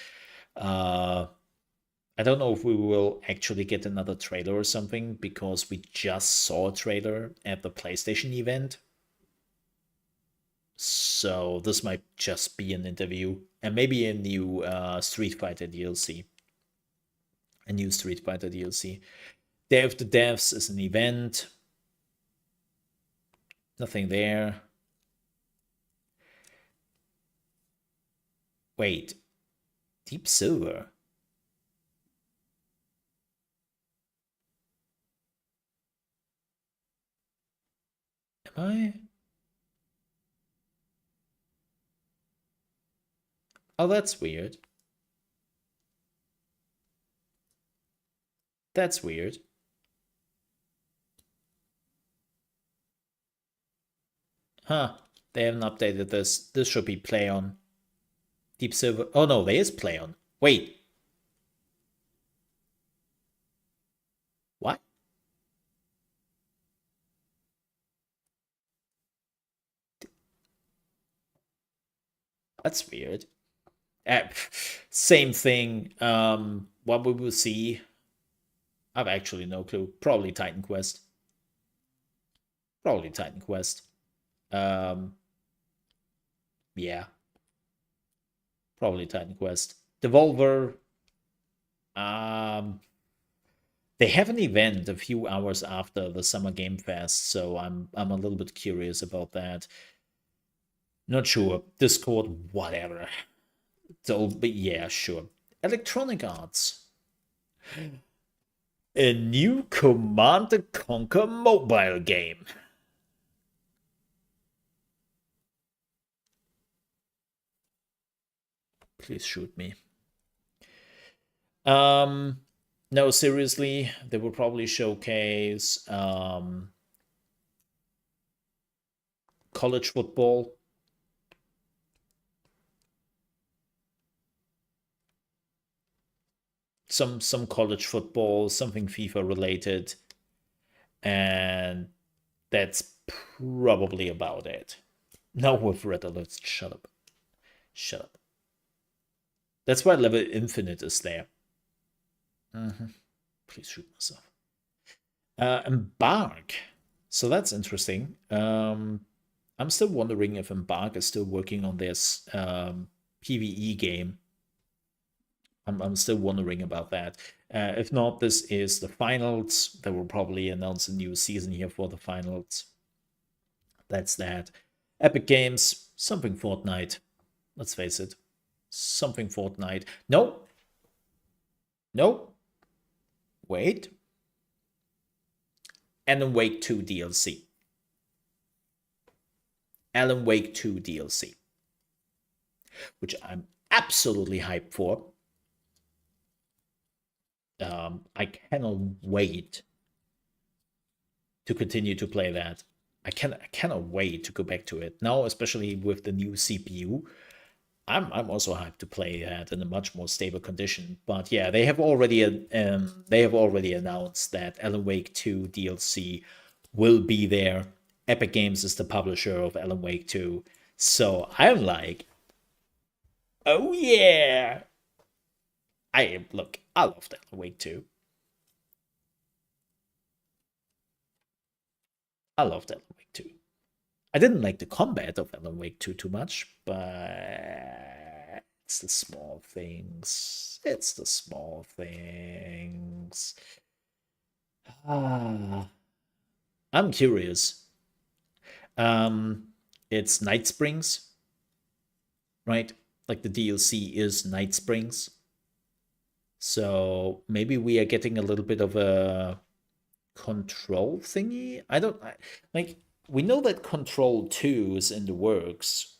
Speaker 1: Uh, I don't know if we will actually get another trailer or something because we just saw a trailer at the PlayStation event. So this might just be an interview and maybe a new Street Fighter DLC. A new Street Fighter DLC. Day of the Devs is an event. Nothing there. Wait, Deep Silver. Am I? Oh, that's weird. That's weird. Huh. They haven't updated this. This should be Play On. Deep Silver. Oh no, there is Play On. Wait. What? That's weird. Same thing. What we will see. I've actually no clue. Probably Titan Quest. Probably Titan Quest. Um, yeah, probably Titan Quest. Devolver. Um, they have an event a few hours after the Summer Game Fest, so I'm a little bit curious about that. Not sure. Discord, whatever. So, but yeah, sure. Electronic Arts. A new Command and Conquer mobile game. Please shoot me. Um, no, seriously, they will probably showcase college football. Some college football, something FIFA related, and that's probably about it. Now with Red Alerts, shut up. Shut up. That's why Level Infinite is there. Please shoot myself. Embark. So that's interesting. I'm still wondering if Embark is still working on this PvE game. I'm still wondering about that. If not, this is the finals. They will probably announce a new season here for the finals. That's that. Epic Games, something Fortnite. Let's face it. Something Fortnite. No. No. Wait. Alan Wake 2 DLC. Alan Wake 2 DLC. Which I'm absolutely hyped for. I cannot wait to continue to play that. I cannot wait to go back to it now, especially with the new CPU. I'm also hyped to play that in a much more stable condition. But yeah, they have already announced that Alan Wake 2 DLC will be there. Epic Games is the publisher of Alan Wake 2, so I'm like, oh yeah! I loved Alan Wake 2. I loved Alan Wake 2. I didn't like the combat of Alan Wake 2 too much, but it's the small things. It's the small things. I'm curious. It's Night Springs, right? Like the DLC is Night Springs. So maybe we are getting a little bit of a control thingy. Like we know that Control 2 is in the works,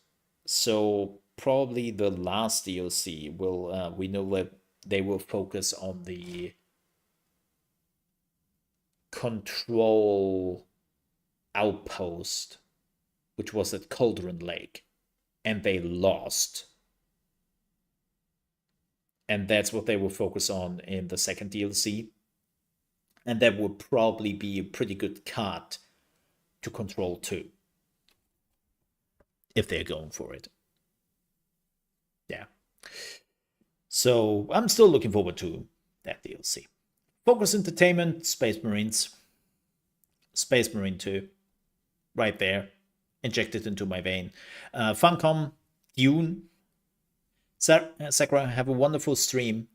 Speaker 1: so probably the last DLC will we know that they will focus on the Control outpost, which was at Cauldron Lake, and they lost. And that's what they will focus on in the second DLC. And that would probably be a pretty good cut to Control 2 if they're going for it. Yeah. So I'm still looking forward to that DLC. Focus Entertainment, Space Marines. Space Marine 2. Right there. Injected into my vein. Funcom, Dune. Sakura, have a wonderful stream.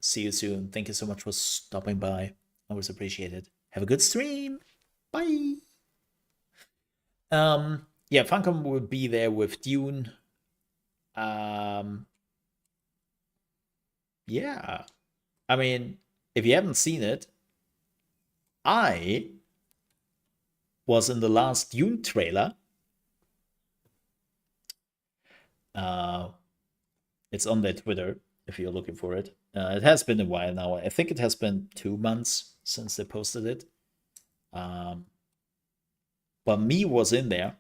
Speaker 1: See you soon. Thank you so much for stopping by. Always appreciated. Have a good stream. Bye. Yeah, Funcom will be there with Dune. Yeah. I mean, if you haven't seen it, I was in the last Dune trailer. It's on their Twitter if you're looking for it. It has been a while now. I think it has been 2 months since they posted it. But me was in there,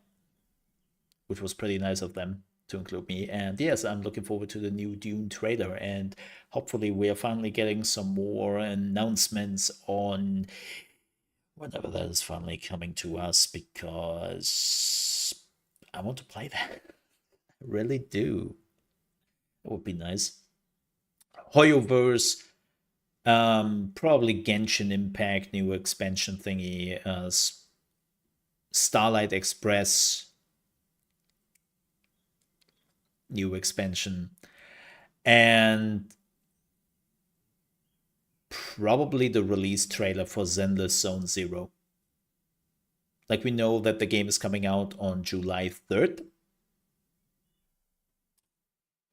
Speaker 1: which was pretty nice of them to include me. And yes, I'm looking forward to the new Dune trailer. And hopefully, we are finally getting some more announcements on whenever that is finally coming to us, because I want to play that. I really do. It would be nice. Hoyoverse, probably Genshin Impact, new expansion thingy, Starlight Express, new expansion, and probably the release trailer for Zenless Zone Zero. Like, we know that the game is coming out on July 3rd,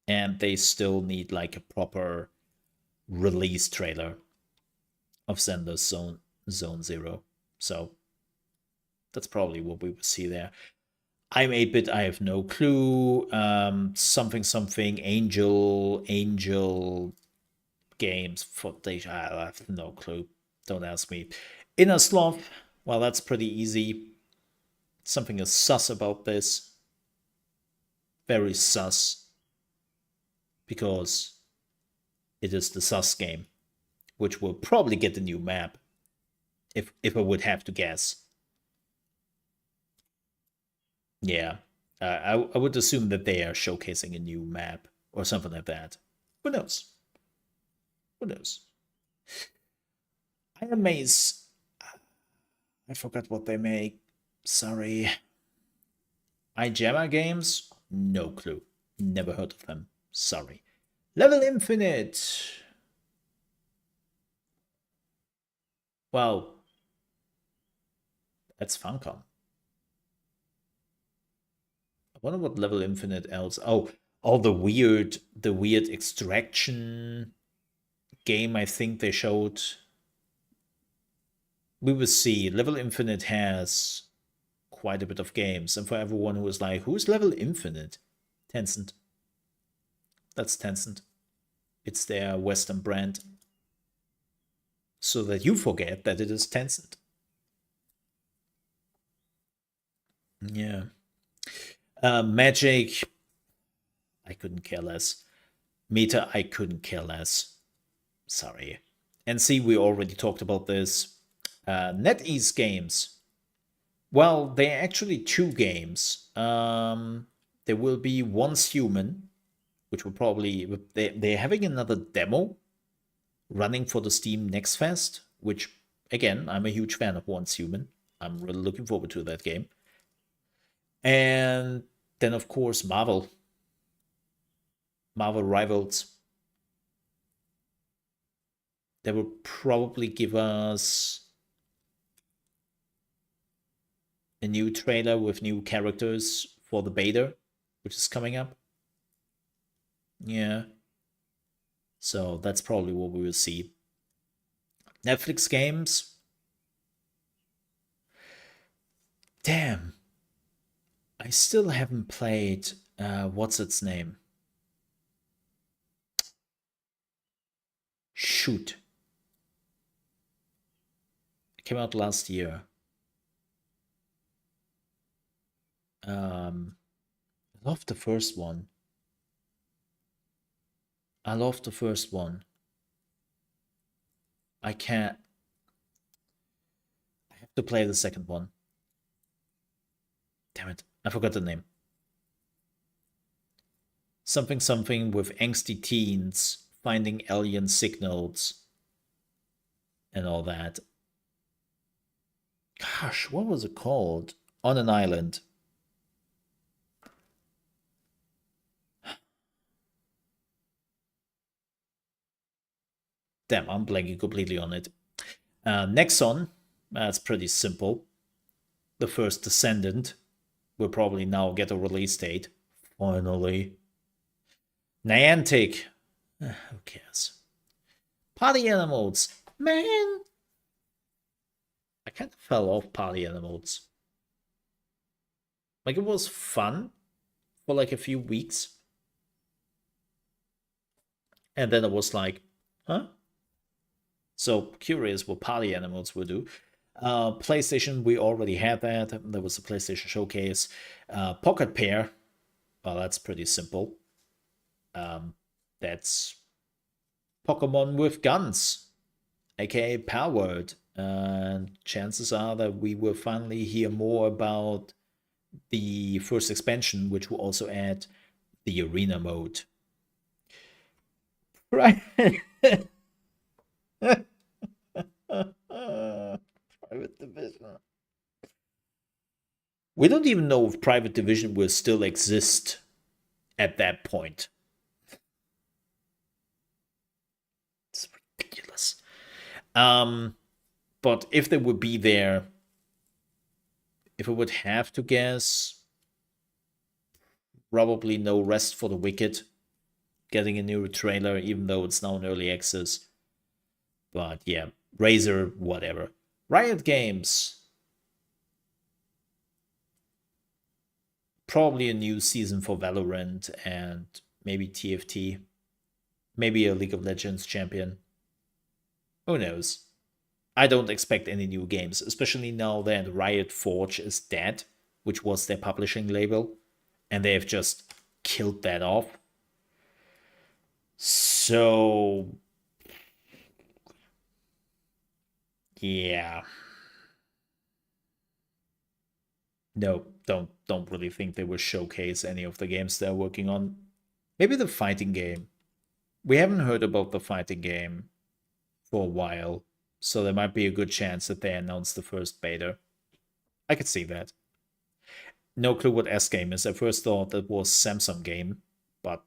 Speaker 1: and they still need like a proper release trailer of Zenless Zone Zero. So that's probably what we will see there. I'm 8-bit, I have no clue. Something Angel games for Deja. I have no clue. Don't ask me. Inner Sloth, well, that's pretty easy. Something is sus about this. Very sus. Because it is the sus game, which will probably get the new map, if I would have to guess. Yeah, I would assume that they are showcasing a new map or something like that. Who knows? Who knows? I am amazed. I forgot what they make. Sorry. iJammer Games? No clue. Never heard of them. Sorry. Level Infinite. Well, that's Funcom. I wonder what Level Infinite else. Oh, all the weird extraction game I think they showed. We will see. Level Infinite has quite a bit of games, and for everyone who is like, who's Level Infinite? Tencent. That's Tencent. It's their Western brand. So that you forget that it is Tencent. Yeah. Magic, I couldn't care less. Meta, I couldn't care less. Sorry. NC, we already talked about this. NetEase games. Well, they're actually two games. There will be Once Human, which will probably... They're having another demo running for the Steam Next Fest, which, again, I'm a huge fan of Once Human. I'm really looking forward to that game. And then, of course, Marvel Rivals. They will probably give us a new trailer with new characters for the beta, which is coming up. Yeah. So that's probably what we will see. Netflix games. Damn. I still haven't played, what's its name? Shoot. It came out last year. I love the first one. I love the first one. I can't. I have to play the second one. Damn it. I forgot the name. Something something with angsty teens finding alien signals and all that. Gosh, what was it called? On an Island. Damn, I'm blanking completely on it. Nexon, that's pretty simple. The first Descendant will probably now get a release date. Finally. Niantic. Who cares? Party Animals. Man. I kind of fell off Party Animals. Like, it was fun for like a few weeks. And then it was like, huh? So curious what Party Animals will do. PlayStation, we already had that. There was a PlayStation Showcase. Pocket Pair. Well, that's pretty simple. That's Pokemon with guns, aka powered. And chances are that we will finally hear more about the first expansion, which will also add the arena mode. Right. Private Division. We don't even know if Private Division will still exist at that point. It's ridiculous. But if they would be there, if I would have to guess, probably no Rest for the Wicked getting a new trailer, even though it's now in early access. But yeah, Razer, whatever. Riot Games. Probably a new season for Valorant and maybe TFT. Maybe a League of Legends champion. Who knows? I don't expect any new games, especially now that Riot Forge is dead, which was their publishing label, and they have just killed that off. So yeah. No, don't really think they will showcase any of the games they're working on. Maybe the fighting game. We haven't heard about the fighting game for a while. So there might be a good chance that they announce the first beta. I could see that. No clue what S game is. I first thought that was Samsung game, but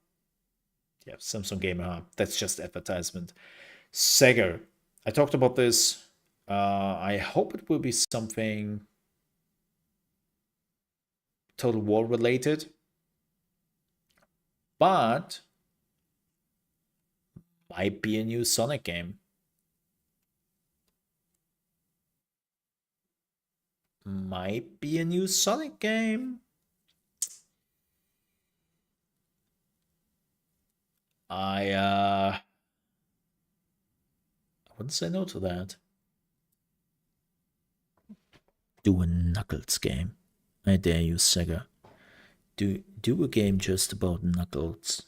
Speaker 1: yeah, Samsung game. That's just advertisement. Sega. I talked about this. I hope it will be something Total War related, but might be a new Sonic game. Might be a new Sonic game. I wouldn't say no to that. Do a Knuckles game. I dare you, Sega. Do a game just about Knuckles.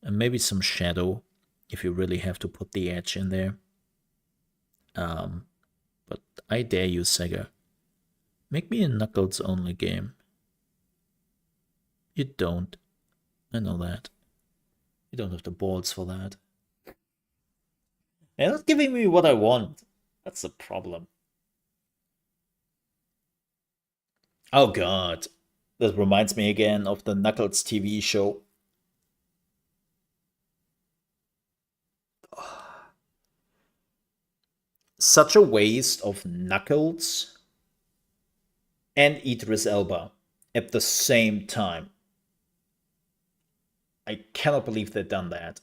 Speaker 1: And maybe some Shadow, if you really have to put the edge in there. But I dare you, Sega. Make me a Knuckles only game. You don't. I know that. You don't have the balls for that. They're not giving me what I want. That's the problem. Oh god. That reminds me again of the Knuckles TV show. Such a waste of Knuckles and Idris Elba at the same time. I cannot believe they've done that.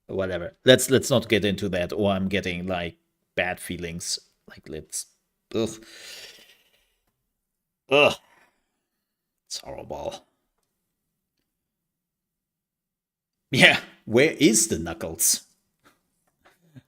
Speaker 1: Whatever. Let's not get into that, or I'm getting like bad feelings. Like let's. Ugh. Ugh. It's horrible. Yeah, where is the Knuckles?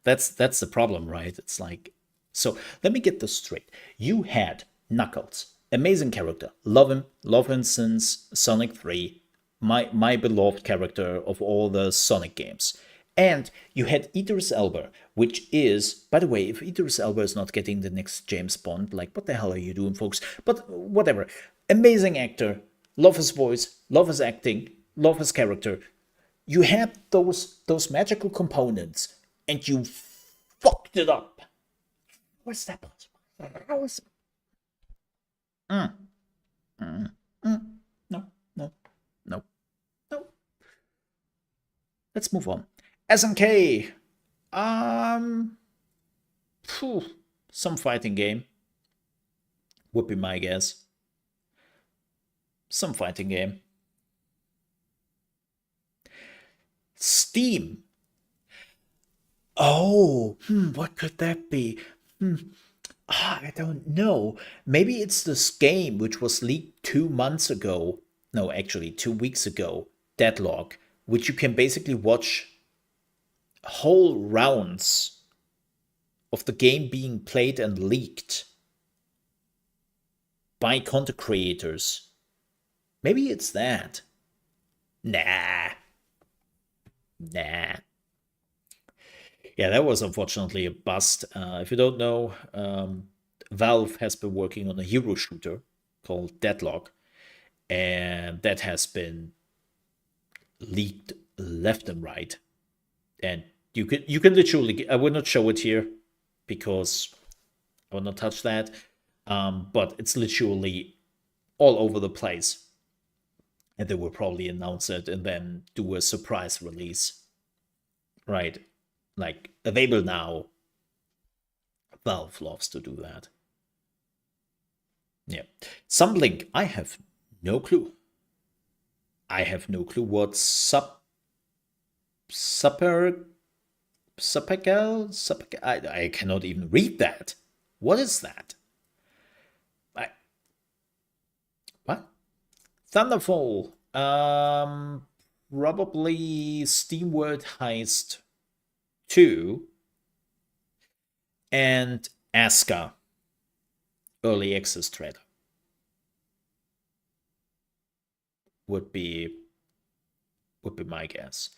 Speaker 1: That's the problem, right? It's like, so let me get this straight. You had Knuckles, amazing character, love him since Sonic 3, my beloved character of all the Sonic games. And you had Idris Elba, which is, by the way, if Idris Elba is not getting the next James Bond, like, what the hell are you doing, folks? But whatever. Amazing actor, love his voice, love his acting, love his character. You had those magical components, and you fucked it up. What's that possible? How is? No, no, no, no. Let's move on. SNK. Some fighting game would be my guess. Some fighting game. Steam. Oh, what could that be? I don't know. Maybe it's this game which was leaked 2 months ago. No, actually, 2 weeks ago. Deadlock, which you can basically watch whole rounds of the game being played and leaked by content creators. Maybe it's that. Nah. Nah. Yeah, that was unfortunately a bust. If you don't know, Valve has been working on a hero shooter called Deadlock, and that has been leaked left and right. And you can literally, I will not show it here because I will not touch that. But it's literally all over the place, and they will probably announce it and then do a surprise release, right? Like available now. Valve loves to do that. Yeah. Some link. I have no clue. I have no clue what super I cannot even read that. What is that? I, what? Thunderfall. Probably SteamWorld Heist 2 and Aska early access trailer would be my guess.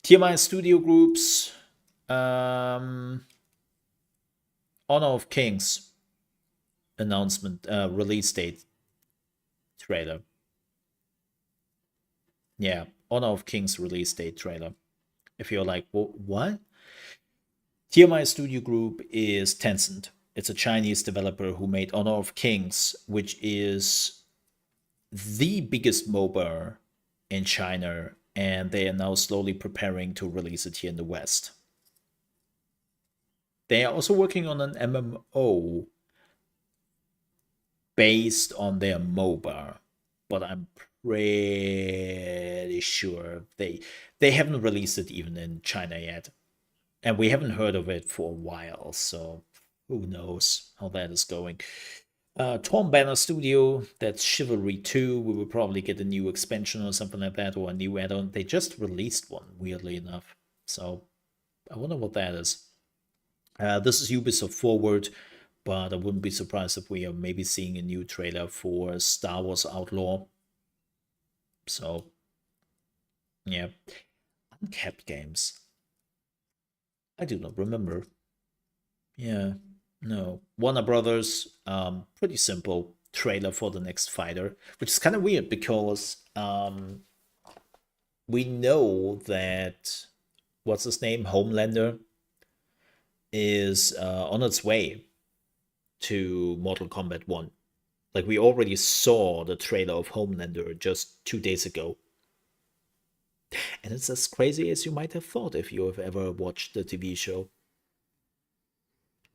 Speaker 1: TMI Studio Groups, Honor of Kings announcement, release date trailer. Yeah, Honor of Kings release date trailer. If you're like, what? TMI Studio Group is Tencent. It's a Chinese developer who made Honor of Kings, which is the biggest MOBA in China, and they are now slowly preparing to release it here in the West. They are also working on an MMO based on their MOBA, but I'm pretty sure they haven't released it even in China yet, and we haven't heard of it for a while. So who knows how that is going? Torn Banner Studio, that's Chivalry 2. We will probably get a new expansion or something like that, or a new add-on. They just released one, weirdly enough. So I wonder what that is. This is Ubisoft Forward, but I wouldn't be surprised if we are maybe seeing a new trailer for Star Wars Outlaw. So, yeah. Uncapped Games. I do not remember. Yeah, no. Warner Brothers, pretty simple trailer for the next fighter, which is kind of weird because we know that what's his name, Homelander, is on its way to Mortal Kombat 1. Like, we already saw the trailer of Homelander just 2 days ago. And it's as crazy as you might have thought if you have ever watched the TV show.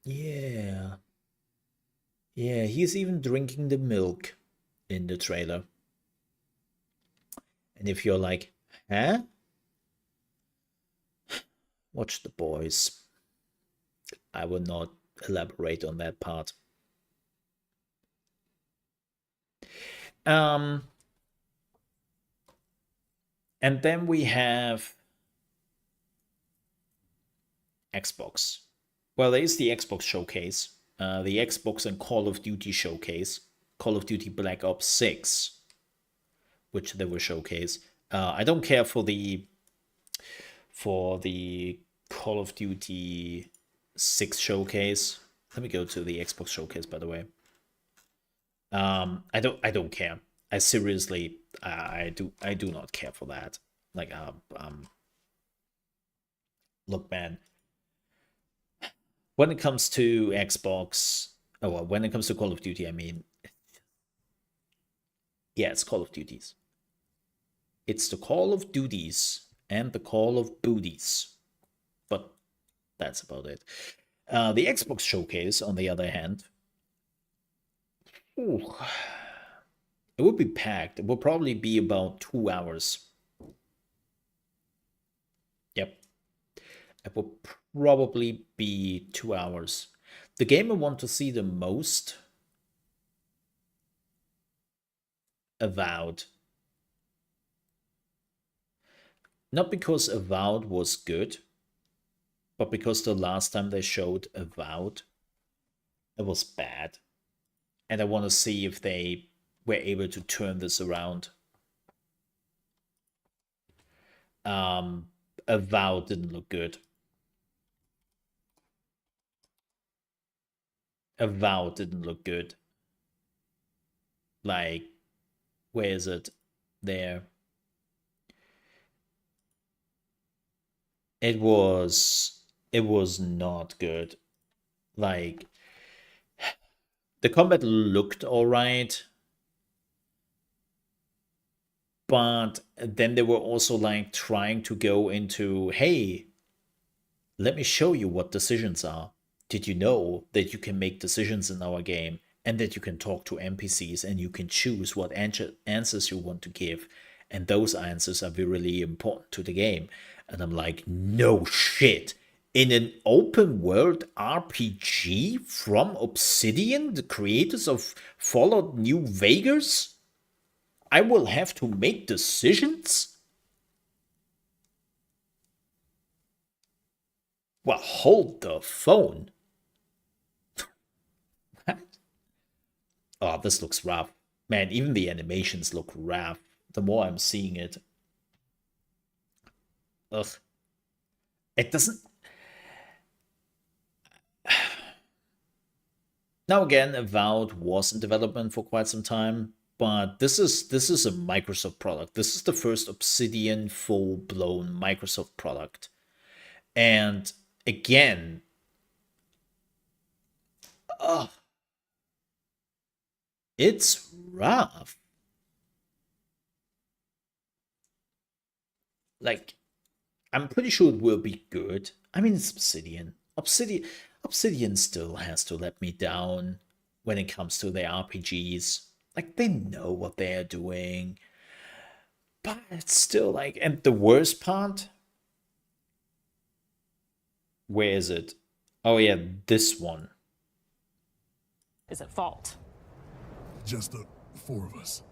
Speaker 1: Yeah. Yeah, he's even drinking the milk in the trailer. And if you're like, huh? Watch The Boys. I will not elaborate on that part. And then we have Xbox. Well, there is the Xbox showcase, the Xbox and Call of Duty showcase, Call of Duty Black Ops 6, which they will showcase. I don't care for the Call of Duty 6 showcase. Let me go to the Xbox showcase, by the way. I don't care. I seriously, I do not care for that. Like, look, man. When it comes to Xbox, oh well, when it comes to Call of Duty, I mean, yeah, it's Call of Duties. It's the Call of Duties and the Call of Booties, but that's about it. The Xbox showcase, on the other hand, ooh, it would be packed. It will probably be about 2 hours. Yep. It will probably be 2 hours. The game I want to see the most, Avowed. Not because Avowed was good, but because the last time they showed Avowed, it was bad. And I want to see if they were able to turn this around. Avowed didn't look good. Avowed didn't look good. Like, where is it? There. It was not good. Like, the combat looked alright, but then they were also like trying to go into, hey, let me show you what decisions are. Did you know that you can make decisions in our game and that you can talk to NPCs and you can choose what answers you want to give? And those answers are really important to the game. And I'm like, no shit. In an open world RPG from Obsidian, the creators of Fallout New Vegas, I will have to make decisions? Well, hold the phone. Oh, this looks rough. Man, even the animations look rough. The more I'm seeing it. Ugh. It doesn't. Now again, Avowed was in development for quite some time, but this is a Microsoft product. This is the first Obsidian full-blown Microsoft product. And again, Oh, it's rough. Like, I'm pretty sure it will be good. I mean, it's Obsidian. Obsidian still has to let me down when it comes to their RPGs. Like, they know what they're doing. But it's still like, and the worst part, where is it? Oh yeah, this one.
Speaker 2: Is at fault.
Speaker 3: Just the four of us.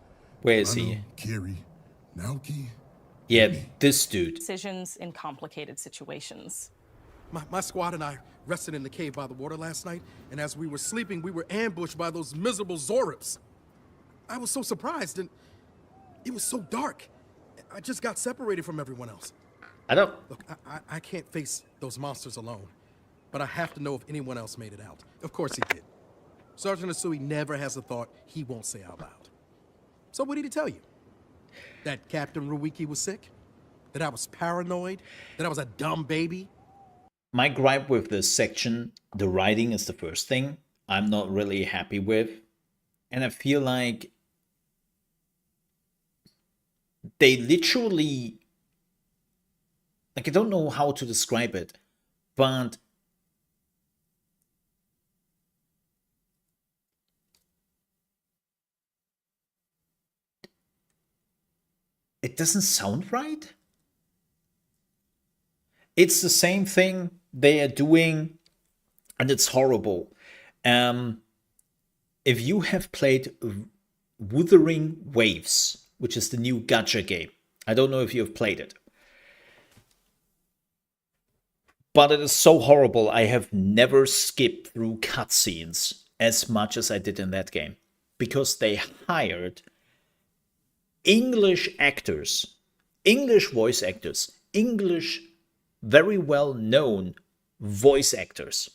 Speaker 1: Where is
Speaker 3: Rano,
Speaker 1: he?
Speaker 3: Kiri, Naoki.
Speaker 1: Yeah, this dude.
Speaker 2: Decisions in complicated situations.
Speaker 4: My squad and I rested in the cave by the water last night, and as we were sleeping, we were ambushed by those miserable Zorips. I was so surprised, and it was so dark. I just got separated from everyone else.
Speaker 1: I don't.
Speaker 4: Look, I can't face those monsters alone, but I have to know if anyone else made it out. Of course he did. Sergeant Asui never has a thought he won't say out loud. So what did he tell you? That Captain Ruiki was sick? That I was paranoid? That I was a dumb baby?
Speaker 1: My gripe with this section, the writing is the first thing I'm not really happy with. And I feel like they literally, like, I don't know how to describe it, but it doesn't sound right. It's the same thing they are doing, and it's horrible. If you have played Wuthering Waves, which is the new gacha game, I don't know if you have played it, but it is so horrible. I have never skipped through cutscenes as much as I did in that game, because they hired English actors, English voice actors, English very well known voice actors,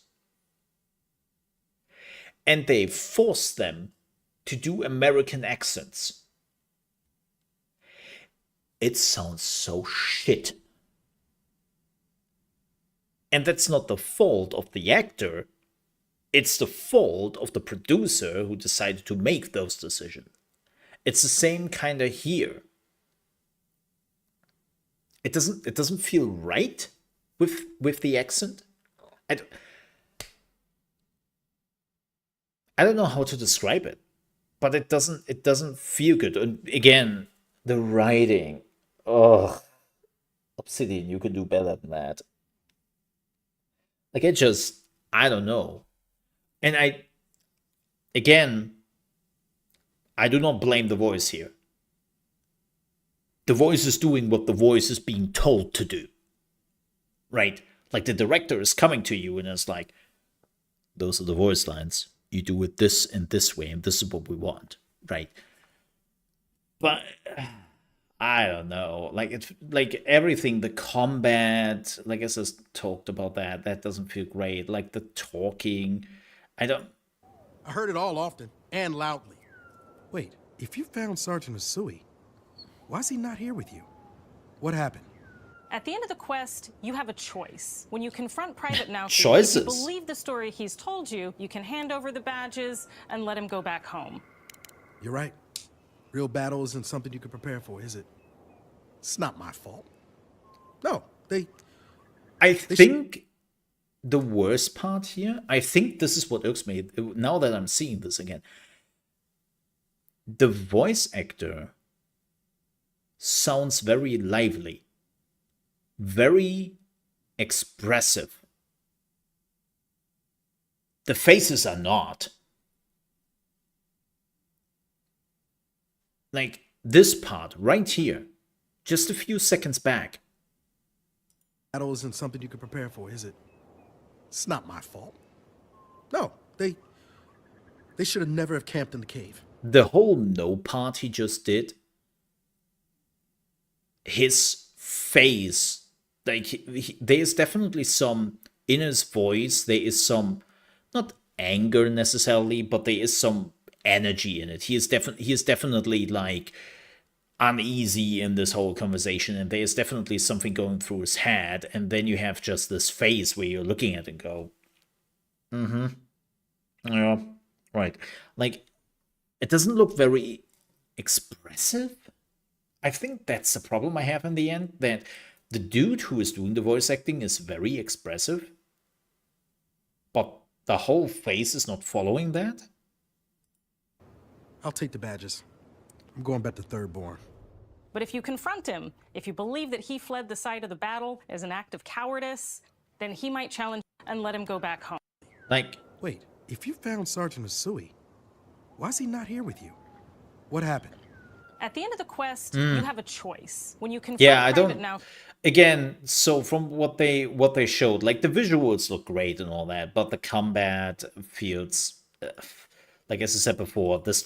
Speaker 1: and they forced them to do American accents. It sounds so shit. And that's not the fault of the actor, it's the fault of the producer who decided to make those decisions. It's the same kind of here. It doesn't feel right with the accent. I don't know how to describe it, but it doesn't feel good. And again, the writing. Oh, Obsidian, you can do better than that. Like, I don't know. And again, I do not blame the voice here. The voice is doing what the voice is being told to do. Right? Like, the director is coming to you and is like, those are the voice lines. You do it this and this way, and this is what we want. Right? But I don't know. Like, it's like everything, the combat, like I just talked about that doesn't feel great. Like the talking. I
Speaker 4: heard it all often and loudly. Wait, if you found Sergeant Asui, why is he not here with you? What happened?
Speaker 2: At the end of the quest, you have a choice. When you confront Private Naoki,
Speaker 1: Choices.
Speaker 2: if you believe the story he's told you, you can hand over the badges and let him go back home.
Speaker 4: You're right. Real battle isn't something you can prepare for, is it? It's not my fault. No,
Speaker 1: I think the worst part here, I think this is what irks me, now that I'm seeing this again. The voice actor sounds very lively, very expressive. The faces are not. Like this part right here, just a few seconds back.
Speaker 4: Battle isn't something you can prepare for, is it? It's not my fault. No, they should have never have camped in the cave.
Speaker 1: The whole no part he just did, his face, like there is definitely some in his voice, there is some, not anger necessarily, but there is some energy in it. He is definitely like uneasy in this whole conversation, and there is definitely something going through his head, and then you have just this face where you're looking at it and go, Yeah, right. Like, it doesn't look very expressive. I think that's the problem I have in the end, that the dude who is doing the voice acting is very expressive, but the whole face is not following that.
Speaker 4: I'll take the badges. I'm going back to Third Born.
Speaker 2: But if you confront him, if you believe that he fled the site of the battle as an act of cowardice, then he might challenge and let him go back home.
Speaker 1: Like,
Speaker 4: Wait, if you found Sergeant Asui, why is he not here with you? What happened?
Speaker 2: At the end of the quest, you have a choice. When you confront
Speaker 1: yeah, I
Speaker 2: Private
Speaker 1: don't.
Speaker 2: Now,
Speaker 1: Again, so from what they showed, like the visuals look great and all that, but the combat feels, like as I said before, this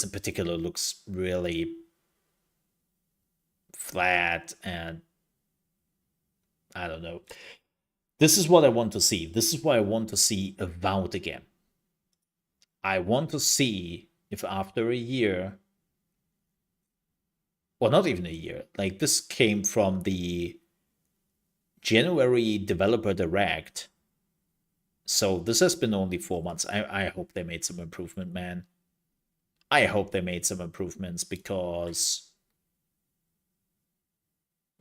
Speaker 1: in particular looks really flat, and I don't know. This is what I want to see. This is what I want to see Avowed again. I want to see if after a year, or not even a year, like this came from the January Developer Direct. So this has been only 4 months. I hope they made some improvement, man. I hope they made some improvements because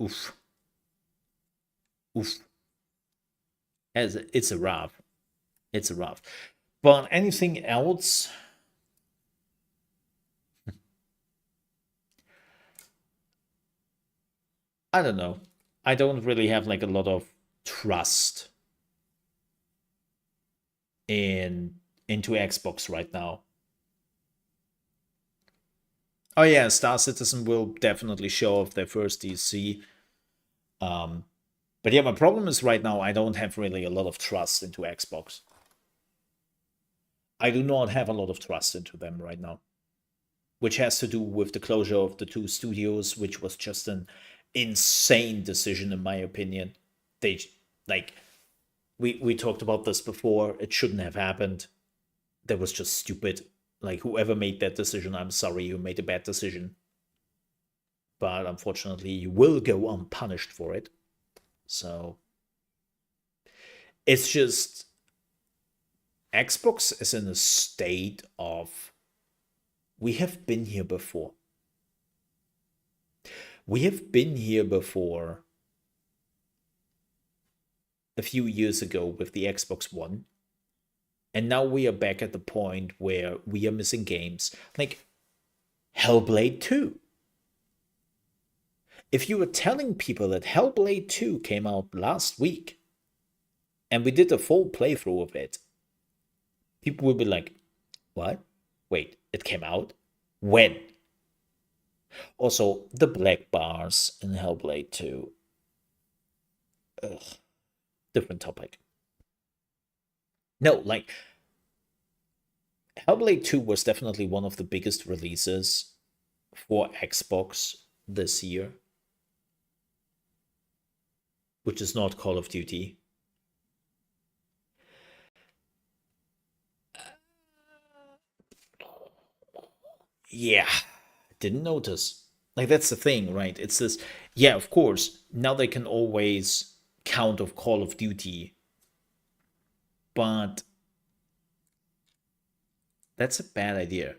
Speaker 1: oof. Oof. It's a rough. It's a rough. But anything else? I don't know. I don't really have like a lot of trust into Xbox right now. Oh yeah, Star Citizen will definitely show off their first DC. But yeah, my problem is right now I don't have really a lot of trust into Xbox. I do not have a lot of trust into them right now, which has to do with the closure of the two studios, which was just an insane decision in my opinion. They like we talked about this before. It shouldn't have happened. That was just stupid. Like whoever made that decision, I'm sorry, you made a bad decision. But unfortunately, you will go unpunished for it. So it's just Xbox is in a state of we have been here before. We have been here before a few years ago with the Xbox One. And now we are back at the point where we are missing games like Hellblade 2. If you were telling people that Hellblade 2 came out last week and we did a full playthrough of it, people would be like, what? Wait, it came out? When? Also, the black bars in Hellblade 2. Ugh, different topic. No, like, Hellblade 2 was definitely one of the biggest releases for Xbox this year, which is not Call of Duty. Yeah, didn't notice. Like, that's the thing, right? It's this, yeah, of course, now they can always count of Call of Duty, but that's a bad idea.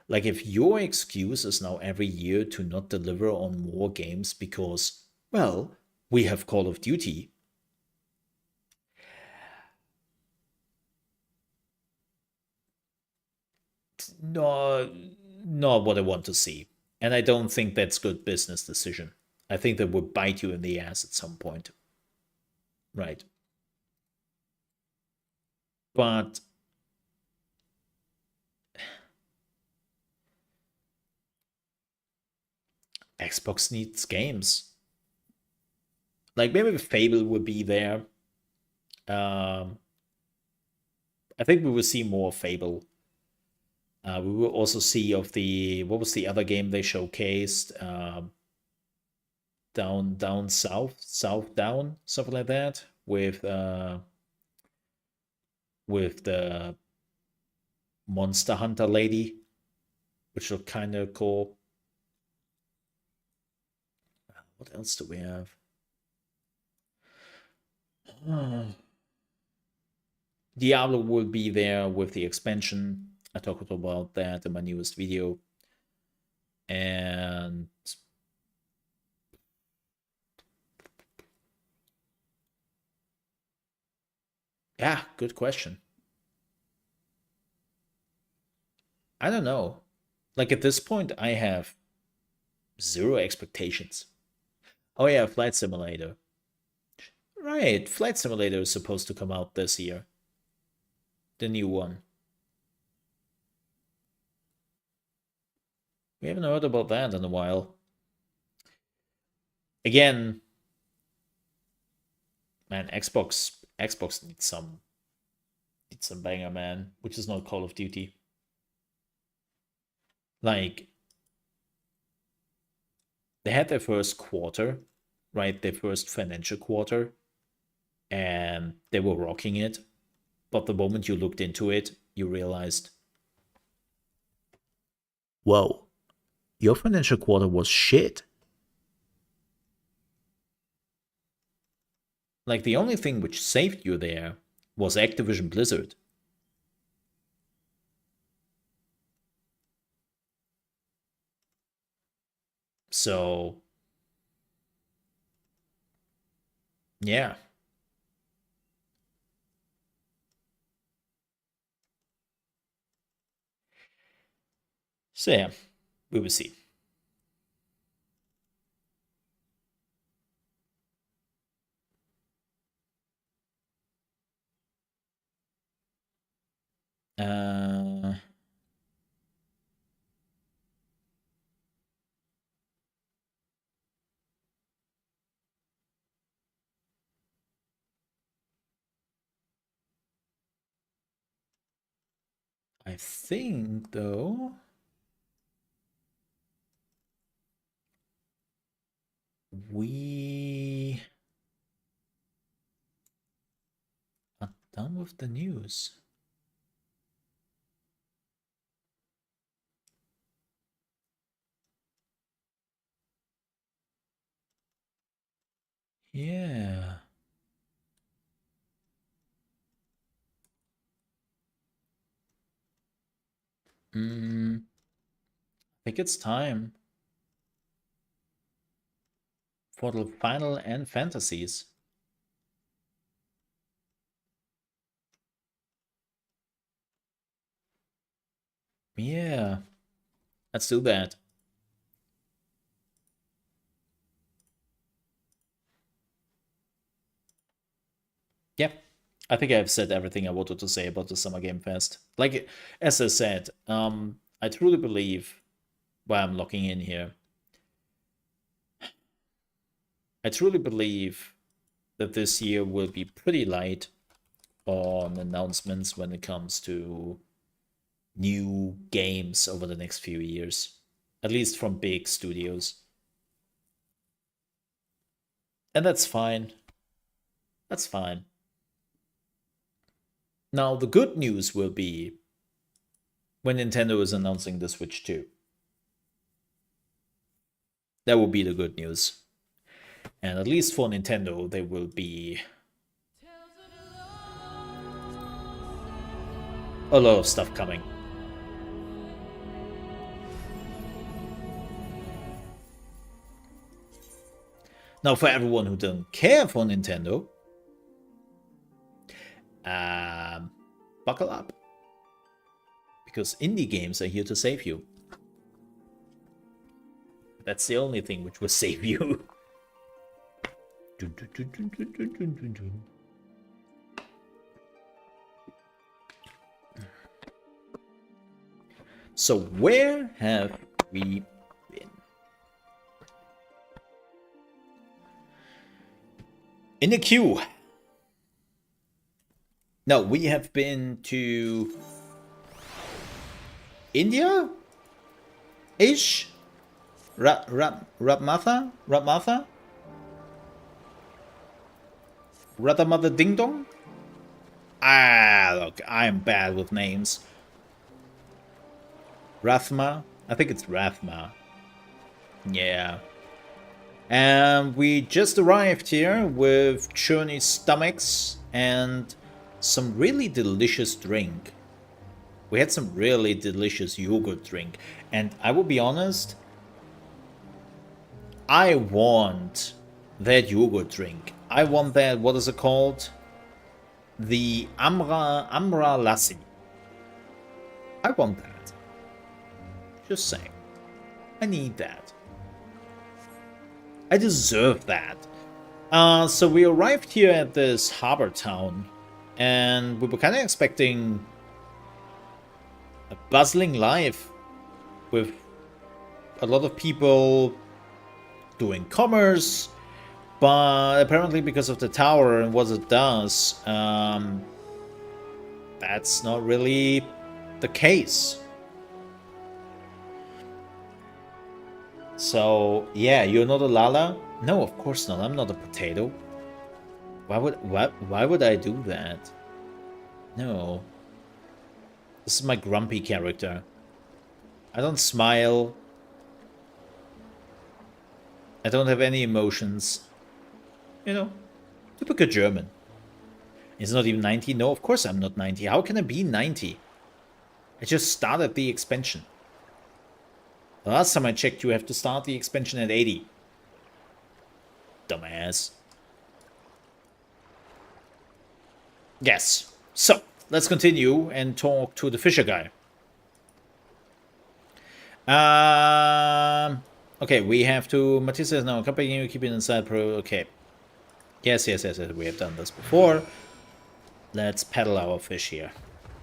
Speaker 1: Like, if your excuse is now every year to not deliver on more games because, well, we have Call of Duty, no, not what I want to see. And I don't think that's good business decision. I think that would bite you in the ass at some point. Right. But Xbox needs games. Like maybe Fable would be there. Um, I think we will see more of Fable. We will also see of the what was the other game they showcased? Down south down, something like that, with the Monster Hunter lady, which looked kind of cool. What else do we have? Diablo will be there with the expansion. I talked about that in my newest video. And yeah, good question. I don't know. Like at this point, I have zero expectations. Oh yeah, Flight Simulator. Right, Flight Simulator is supposed to come out this year. The new one. We haven't heard about that in a while. Again, man, Xbox needs some banger, man, which is not Call of Duty. Like, they had their first quarter, right? Their first financial quarter, and they were rocking it. But the moment you looked into it, you realized, whoa, your financial quarter was shit. Like, the only thing which saved you there was Activision Blizzard. So, yeah. So, yeah, we will see. I think, though, we are done with the news. Yeah. I think it's time for the final and fantasies. Yeah, let's do that. Yep, I think I've said everything I wanted to say about the Summer Game Fest. Like, as I said, I truly believe, why I'm locking in here, I truly believe that this year will be pretty light on announcements when it comes to new games over the next few years, at least from big studios. And that's fine. That's fine. Now, the good news will be when Nintendo is announcing the Switch 2. That will be the good news. And at least for Nintendo, there will be a lot of stuff coming. Now, for everyone who don't care for Nintendo, buckle up. Because indie games are here to save you. That's the only thing which will save you. So where have we been? In the queue. No, we have been to India? Ish? Ratmatha? Ratamother Ding Dong? Ah, look, I'm bad with names. Rathma? I think it's Rathma. Yeah. And we just arrived here with churny stomachs and some really delicious drink. We had some really delicious yogurt drink. And I will be honest, I want that yogurt drink. I want that, what is it called? The Amra Lassi. I want that. Just saying. I need that. I deserve that. So we arrived here at this harbor town, and we were kind of expecting a bustling life with a lot of people doing commerce, but apparently because of the tower and what it does, that's not really the case. So yeah, you're not a Lala? No, of course not. I'm not a potato. Why would I do that? No. This is my grumpy character. I don't smile. I don't have any emotions. You know, typical German. It's not even 90. No, of course I'm not 90. How can I be 90? I just started the expansion. The last time I checked, you have to start the expansion at 80. Dumbass. Yes. So, let's continue and talk to the Fisher guy. Okay, we have to... Matisse says, no, accompanying you, keep it inside pro... Okay. Yes, we have done this before. Let's peddle our fish here.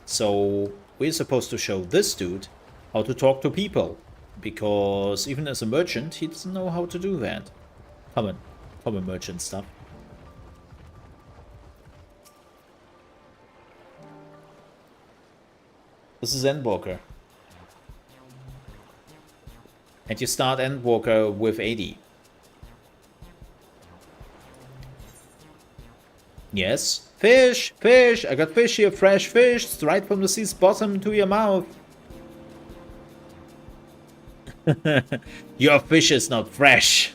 Speaker 1: So, we're supposed to show this dude how to talk to people. Because even as a merchant, he doesn't know how to do that. Common merchant stuff. This is Endwalker. And you start Endwalker with 80. Yes. Fish! Fish! I got fish here, fresh fish, straight from the sea's bottom to your mouth. Your fish is not fresh.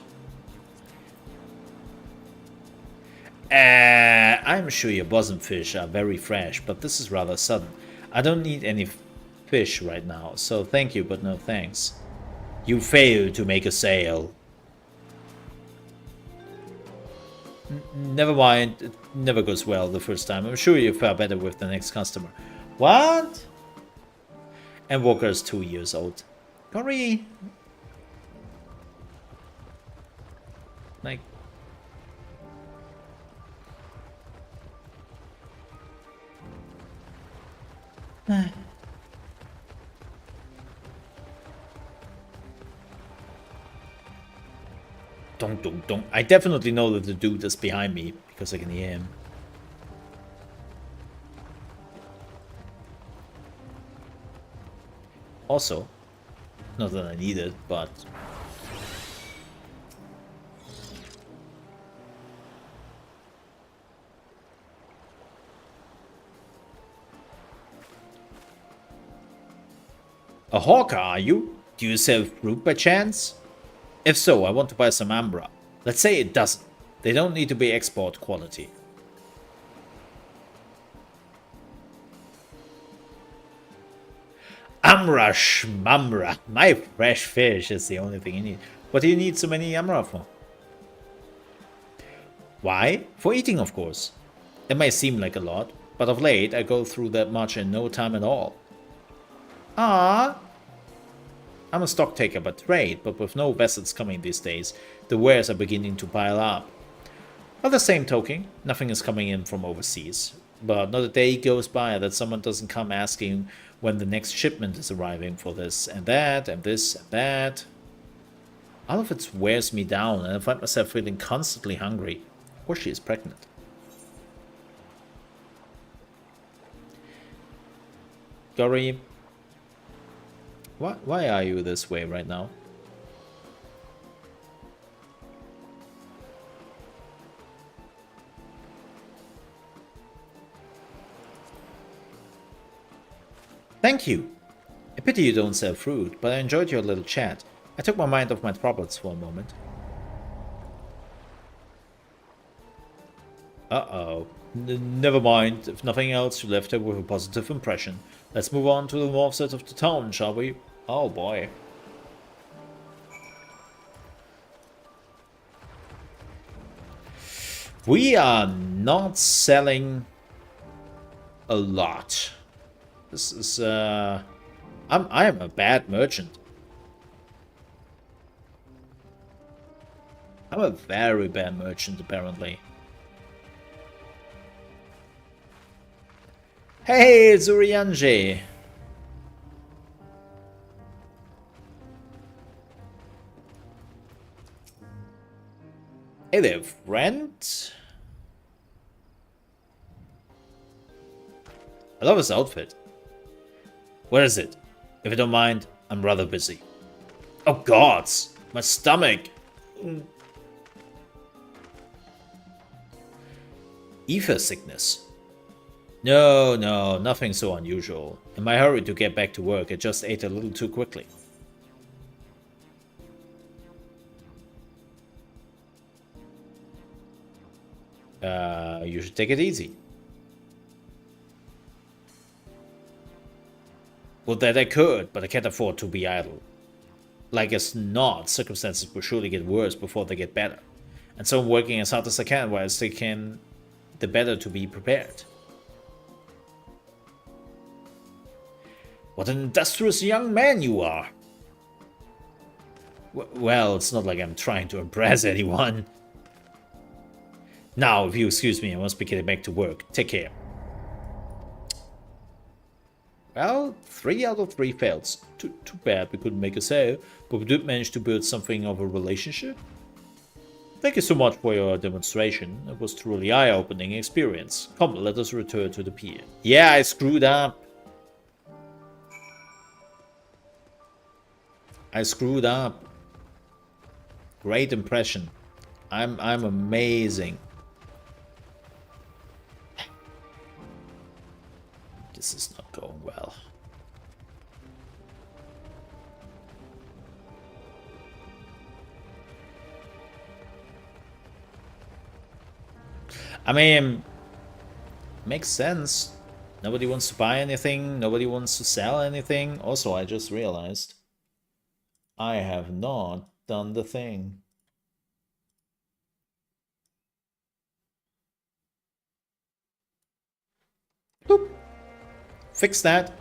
Speaker 1: I'm sure your bosom fish are very fresh, but this is rather sudden. I don't need any fish right now, so thank you, but no thanks. You failed to make a sale. Never mind, it never goes well the first time. I'm sure you fare better with the next customer. What? And Walker is 2 years old. Sorry. Like... Don't. I definitely know that the dude is behind me because I can hear him. Also, not that I need it, but... A hawker, are you? Do you sell fruit by chance? If so, I want to buy some ambra. Let's say it doesn't. They don't need to be export quality. Amra shmamra. My fresh fish is the only thing you need. What do you need so many amra for? Why? For eating, of course. It may seem like a lot, but of late I go through that much in no time at all. Ah. I'm a stock taker by trade, but with no vessels coming these days, the wares are beginning to pile up. By the same token, nothing is coming in from overseas. But not a day goes by that someone doesn't come asking when the next shipment is arriving for this and that and this and that. All of it wears me down and I find myself feeling constantly hungry. Or she is pregnant. Gori, why are you this way right now? Thank you. A pity you don't sell fruit, but I enjoyed your little chat. I took my mind off my problems for a moment. Uh-oh. Never mind. If nothing else, you left her with a positive impression. Let's move on to the north side of the town, shall we? Oh boy. We are not selling a lot. This is I am a bad merchant. I'm a very bad merchant, apparently. Hey, Zurianji! Hey there, friend. I love his outfit. What is it? If you don't mind, I'm rather busy. Oh gods! My stomach! Ether sickness. No, nothing so unusual. In my hurry to get back to work, I just ate a little too quickly. You should take it easy. Well, that I could, but I can't afford to be idle. Like as not, circumstances will surely get worse before they get better. And so I'm working as hard as I can whilst they can, the better to be prepared. What an industrious young man you are! Well, it's not like I'm trying to impress anyone. Now, if you excuse me, I must be getting back to work. Take care. Well, 3 out of 3 fails. Too bad we couldn't make a sale, but we did manage to build something of a relationship. Thank you so much for your demonstration. It was truly eye-opening experience. Come, let us return to the pier. Yeah, I screwed up. Great impression. I'm amazing. This is not going well. I mean, makes sense. Nobody wants to buy anything. Nobody wants to sell anything. Also, I just realized I have not done the thing. Boop. Fix that.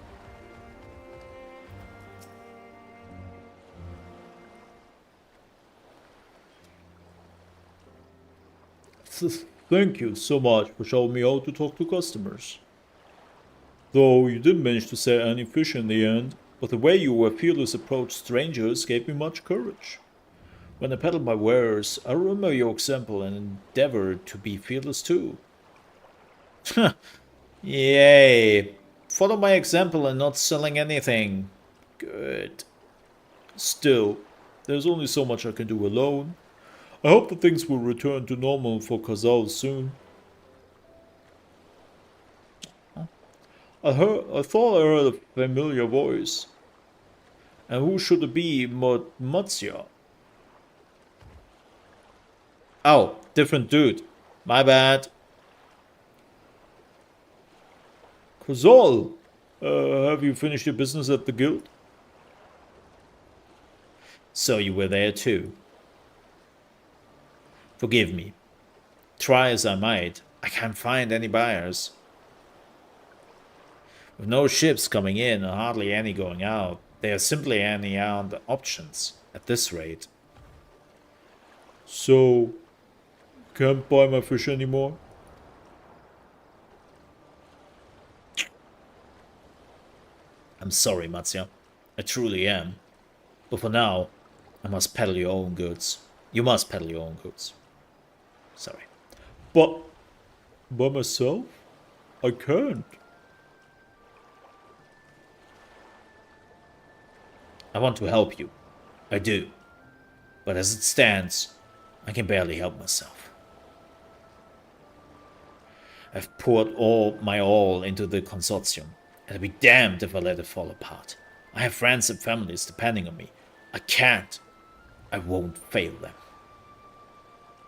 Speaker 1: Thank you so much for showing me how to talk to customers. Though you didn't manage to sell any fish in the end, but the way you were fearless approached strangers gave me much courage. When I peddled my wares, I remember your example and endeavored to be fearless too. Yay! Follow my example and not selling anything. Good. Still, there's only so much I can do alone. I hope that things will return to normal for Kazal soon. I thought I heard a familiar voice. And who should it be but Matsya? Oh, different dude. My bad. Kazal, have you finished your business at the guild? So you were there too. Forgive me. Try as I might, I can't find any buyers. With no ships coming in and hardly any going out, there simply aren't options at this rate. So, can't buy my fish anymore? I'm sorry, Matsya. I truly am. But for now, I must peddle your own goods. You must peddle your own goods. Sorry. But by myself? I can't. I want to help you. I do. But as it stands, I can barely help myself. I've poured my all into the consortium, and I'd be damned if I let it fall apart. I have friends and families depending on me. I can't. I won't fail them.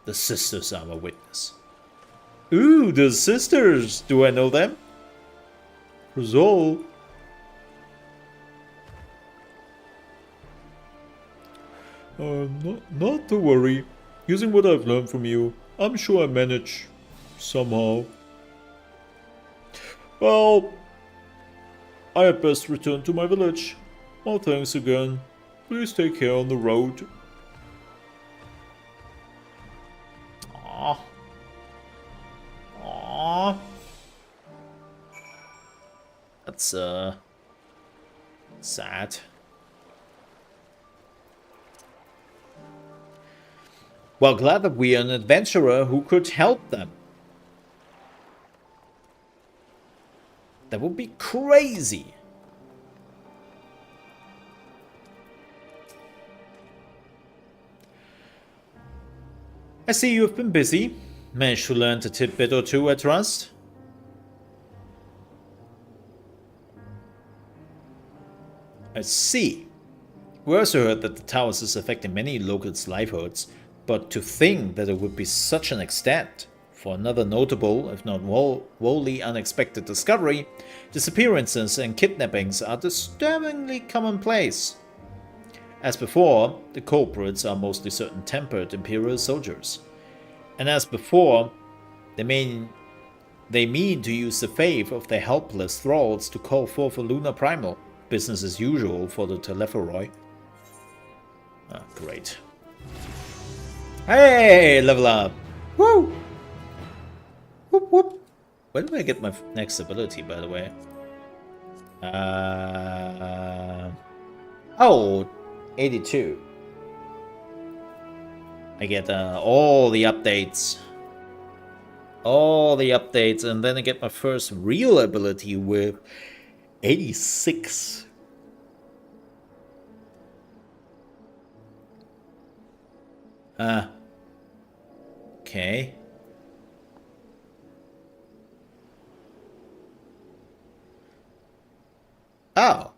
Speaker 1: The sisters are my witness. Ooh, the sisters! Do I know them? Rizal. Not to worry. Using what I've learned from you, I'm sure I manage somehow. Well, I had best return to my village. Well, thanks again. Please take care on the road. Aww. Aww. That's, sad. Well, glad that we are an adventurer who could help them. That would be crazy. I see you have been busy. Managed to learn a tidbit or two, I trust. I see. We also heard that the towers is affecting many locals' livelihoods, but to think that it would be such an extent for another notable, if not wholly unexpected discovery, disappearances and kidnappings are disturbingly commonplace. As before, the culprits are mostly certain tempered Imperial soldiers. And as before, they mean to use the faith of their helpless thralls to call forth a lunar primal. Business as usual for the Telepharoi. Ah, great. Hey, level up! Woo! Whoop whoop! When do I get my next ability, by the way? Oh, 82. I get all the updates. All the updates, and then I get my first real ability with 86. Okay. Oh.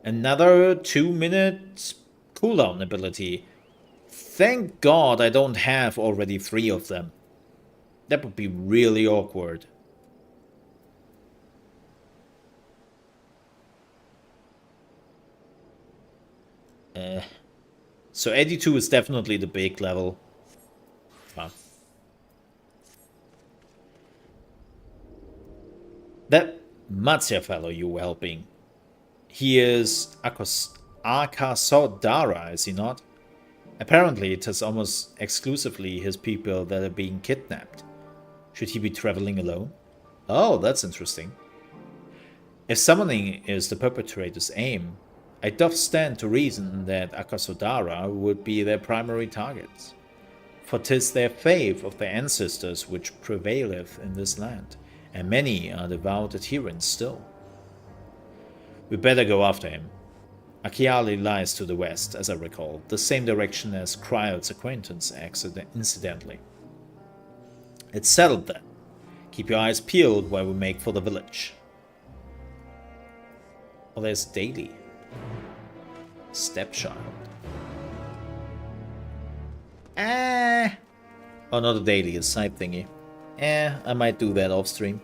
Speaker 1: Another 2-minute cooldown ability. Thank God I don't have already 3 of them. That would be really awkward. So 82 is definitely the big level. Wow. That Matsya fellow you were helping, he is Akasodara, is he not? Apparently it is almost exclusively his people that are being kidnapped. Should he be traveling alone? Oh, that's interesting. If summoning is the perpetrator's aim, I doth stand to reason that Akasodara would be their primary targets. For 'tis their faith of their ancestors which prevaileth in this land, and many are devout adherents still. We better go after him. Akiali lies to the west, as I recall, the same direction as Cryot's acquaintance incidentally. It's settled then. Keep your eyes peeled while we make for the village. Oh, there's Daily. Stepchild. Oh, not a daily, a side thingy. I might do that off stream.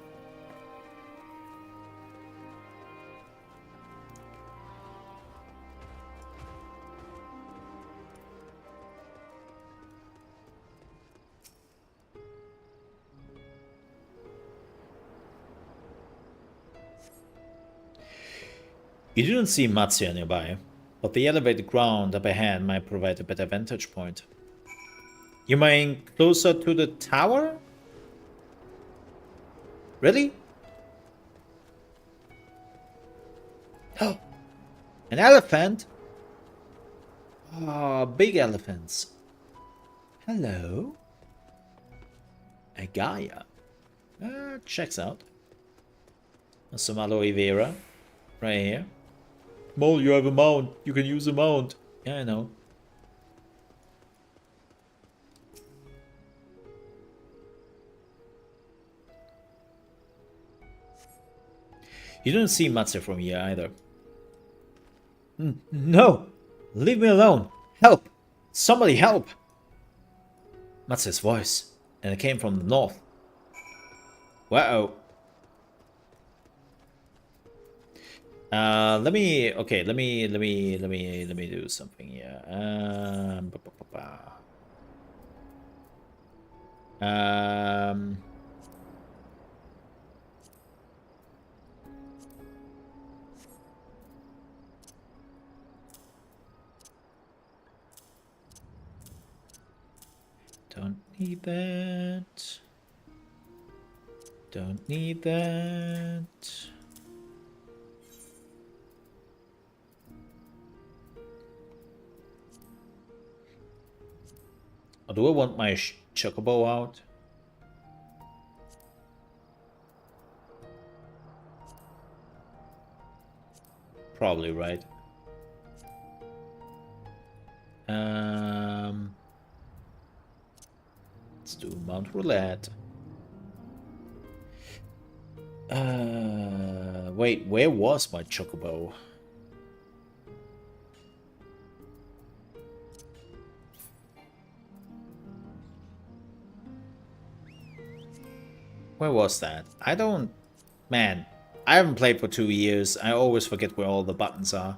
Speaker 1: You didn't see Matsya nearby, but the elevated ground up ahead might provide a better vantage point. You mean closer to the tower? Really? Oh, an elephant? Oh, big elephants. Hello? A Gaia. Checks out. Some aloe vera. Right here. Mole, you have a mount. You can use a mount. Yeah, I know. You don't see Matsu from here either. No! Leave me alone! Help! Somebody help! Matsu's voice. And it came from the north. Wow. Let me do something here. Don't need that. Don't need that. Or do I want my chocobo out? Probably, right? Let's do Mount Roulette. Wait, where was my chocobo? Where was that? I don't... Man, I haven't played for 2 years. I always forget where all the buttons are.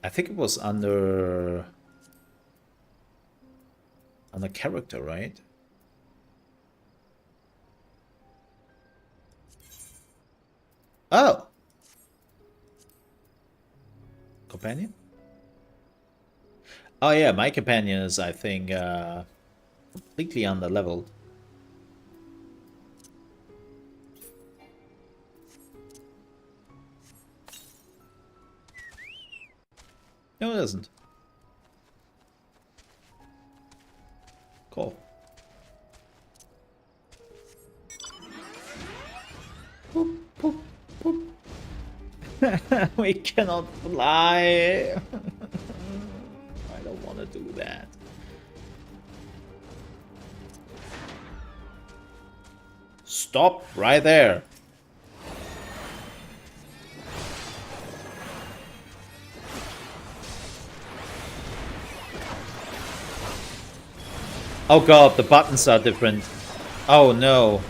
Speaker 1: I think it was under character, right? Oh! Companion? Oh yeah, my companion is, I think, completely underleveled. No, it isn't. Cool. Boop, boop, boop. We cannot fly. I don't want to do that. Stop right there. Oh god, the buttons are different. Oh no.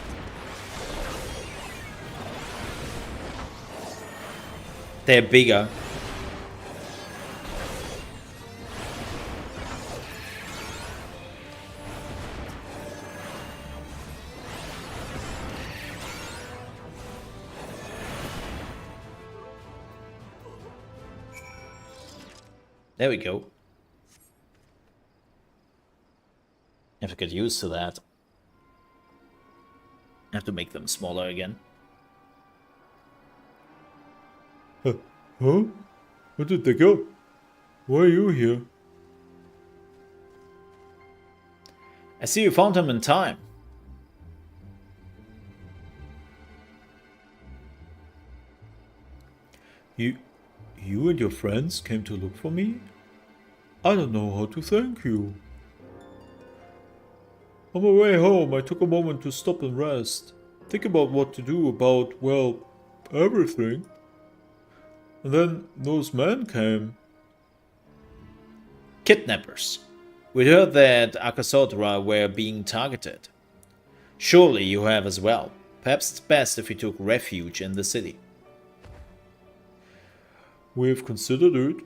Speaker 1: They're bigger. There we go. I have to get used to that. I have to make them smaller again.
Speaker 5: Huh? Where did they go? Why are you here?
Speaker 1: I see you found him in time.
Speaker 5: You and your friends came to look for me? I don't know how to thank you. On my way home, I took a moment to stop and rest. Think about what to do about, well, everything. And then those men came.
Speaker 1: Kidnappers. We heard that Akasotra were being targeted. Surely you have as well. Perhaps it's best if you took refuge in the city.
Speaker 5: We've considered it,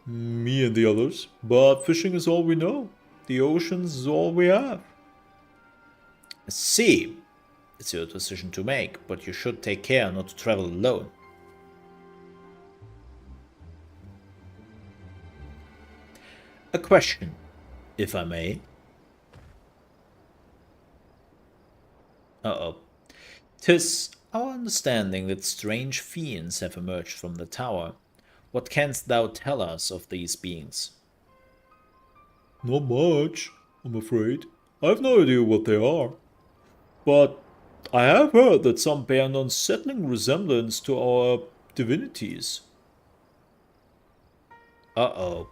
Speaker 5: me and the others, but fishing is all we know. The oceans is all we have.
Speaker 1: I see. It's your decision to make, but you should take care not to travel alone. A question, if I may. Uh-oh. 'Tis our understanding that strange fiends have emerged from the tower. What canst thou tell us of these beings?
Speaker 5: Not much, I'm afraid. I have no idea what they are. But I have heard that some bear an unsettling resemblance to our divinities.
Speaker 1: Uh-oh.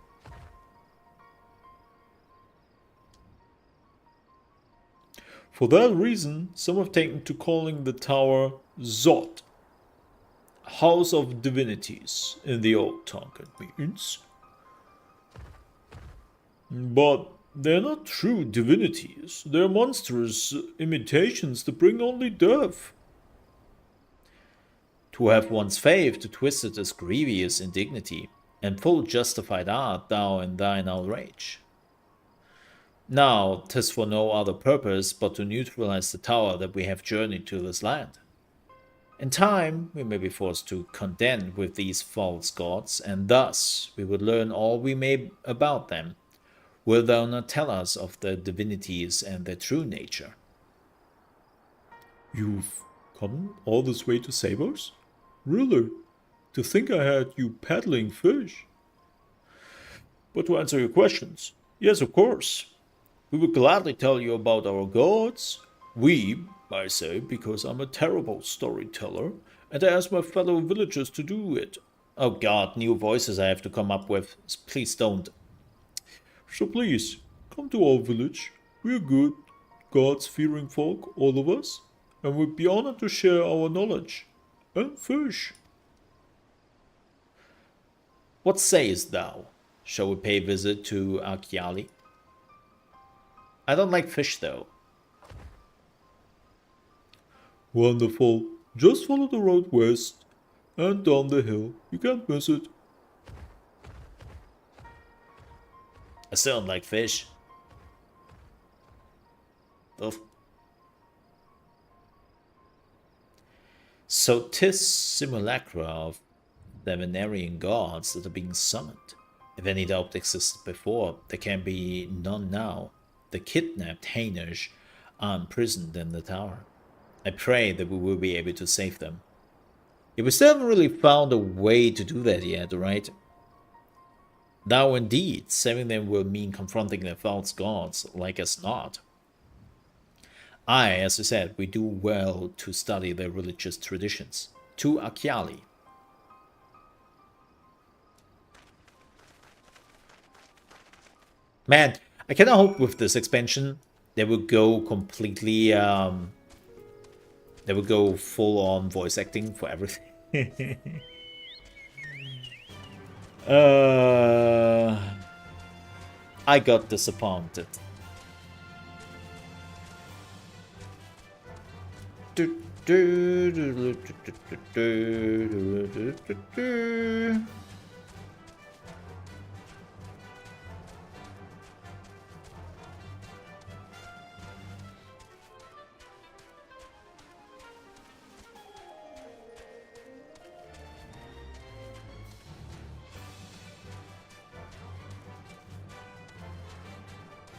Speaker 5: For that reason, some have taken to calling the tower Zot. House of Divinities in the old tongue, it means. But they're not true divinities. They're monstrous imitations that bring only death.
Speaker 1: To have one's faith to twisted as grievous indignity, and full justified art thou in thine outrage. Now, 'tis for no other purpose but to neutralize the tower that we have journeyed to this land. In time, we may be forced to contend with these false gods, and thus we would learn all we may about them. Wilt thou not tell us of the divinities and their true nature?
Speaker 5: You've come all this way to save us? Really? To think I had you peddling fish? But to answer your questions, yes, of course. We would gladly tell you about our gods. We, I say, because I'm a terrible storyteller, and I ask my fellow villagers to do it.
Speaker 1: Oh god, new voices I have to come up with. Please don't.
Speaker 5: So please, come to our village. We're good, gods-fearing folk, all of us, and we'd be honored to share our knowledge. And fish.
Speaker 1: What sayest thou? Shall we pay visit to Akiali? I don't like fish though.
Speaker 5: Wonderful. Just follow the road west and down the hill. You can't miss it.
Speaker 1: I still don't like fish. Ugh. So 'tis simulacra of the Venerian gods that are being summoned. If any doubt existed before, there can be none now. The kidnapped Hainish are imprisoned in the tower. I pray that we will be able to save them. Yeah, we still haven't really found a way to do that yet, right? Now indeed, saving them will mean confronting the false gods, like as not. As I said, we do well to study their religious traditions. To Akiali. Man, I kinda hope with this expansion they will go completely, they will go full on voice acting for everything. I got disappointed.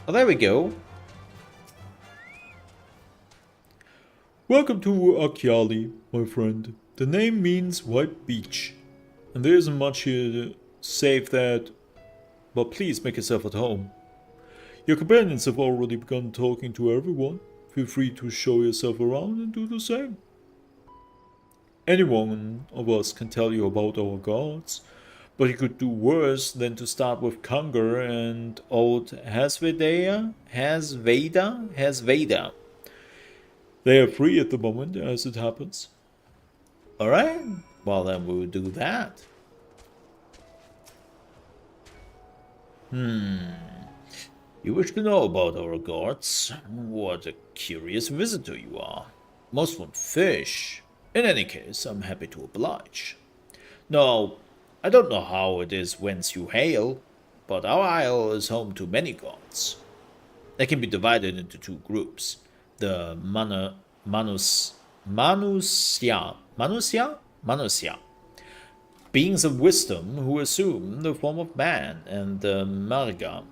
Speaker 1: Oh, there we go.
Speaker 5: Welcome to Akiali, my friend. The name means white beach, and there isn't much here save that, but please make yourself at home. Your companions have already begun talking to everyone. Feel free to show yourself around and do the same. Any one of us can tell you about our gods, but you could do worse than to start with Kangar and old Hasveda. They are free at the moment, as it happens.
Speaker 1: Alright, well then we'll do that. You wish to know about our gods? What a curious visitor you are. Most want fish. In any case, I'm happy to oblige. No, I don't know how it is whence you hail, but our isle is home to many gods. They can be divided into two groups. The Manusya, beings of wisdom who assume the form of man, and the Marga,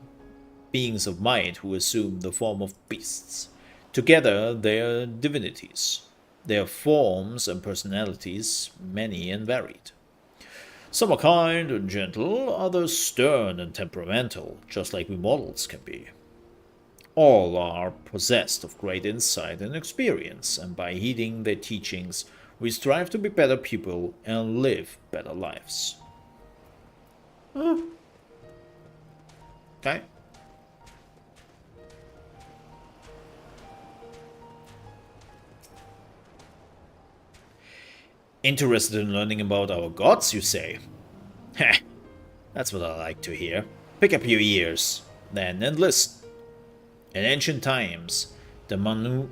Speaker 1: beings of might who assume the form of beasts. Together they are divinities. Their forms and personalities many and varied. Some are kind and gentle, others stern and temperamental, just like we mortals can be. All are possessed of great insight and experience, and by heeding their teachings, we strive to be better people and live better lives. Okay. Interested in learning about our gods, you say? Heh, that's what I like to hear. Pick up your ears, then, and listen. In ancient times, the Manusia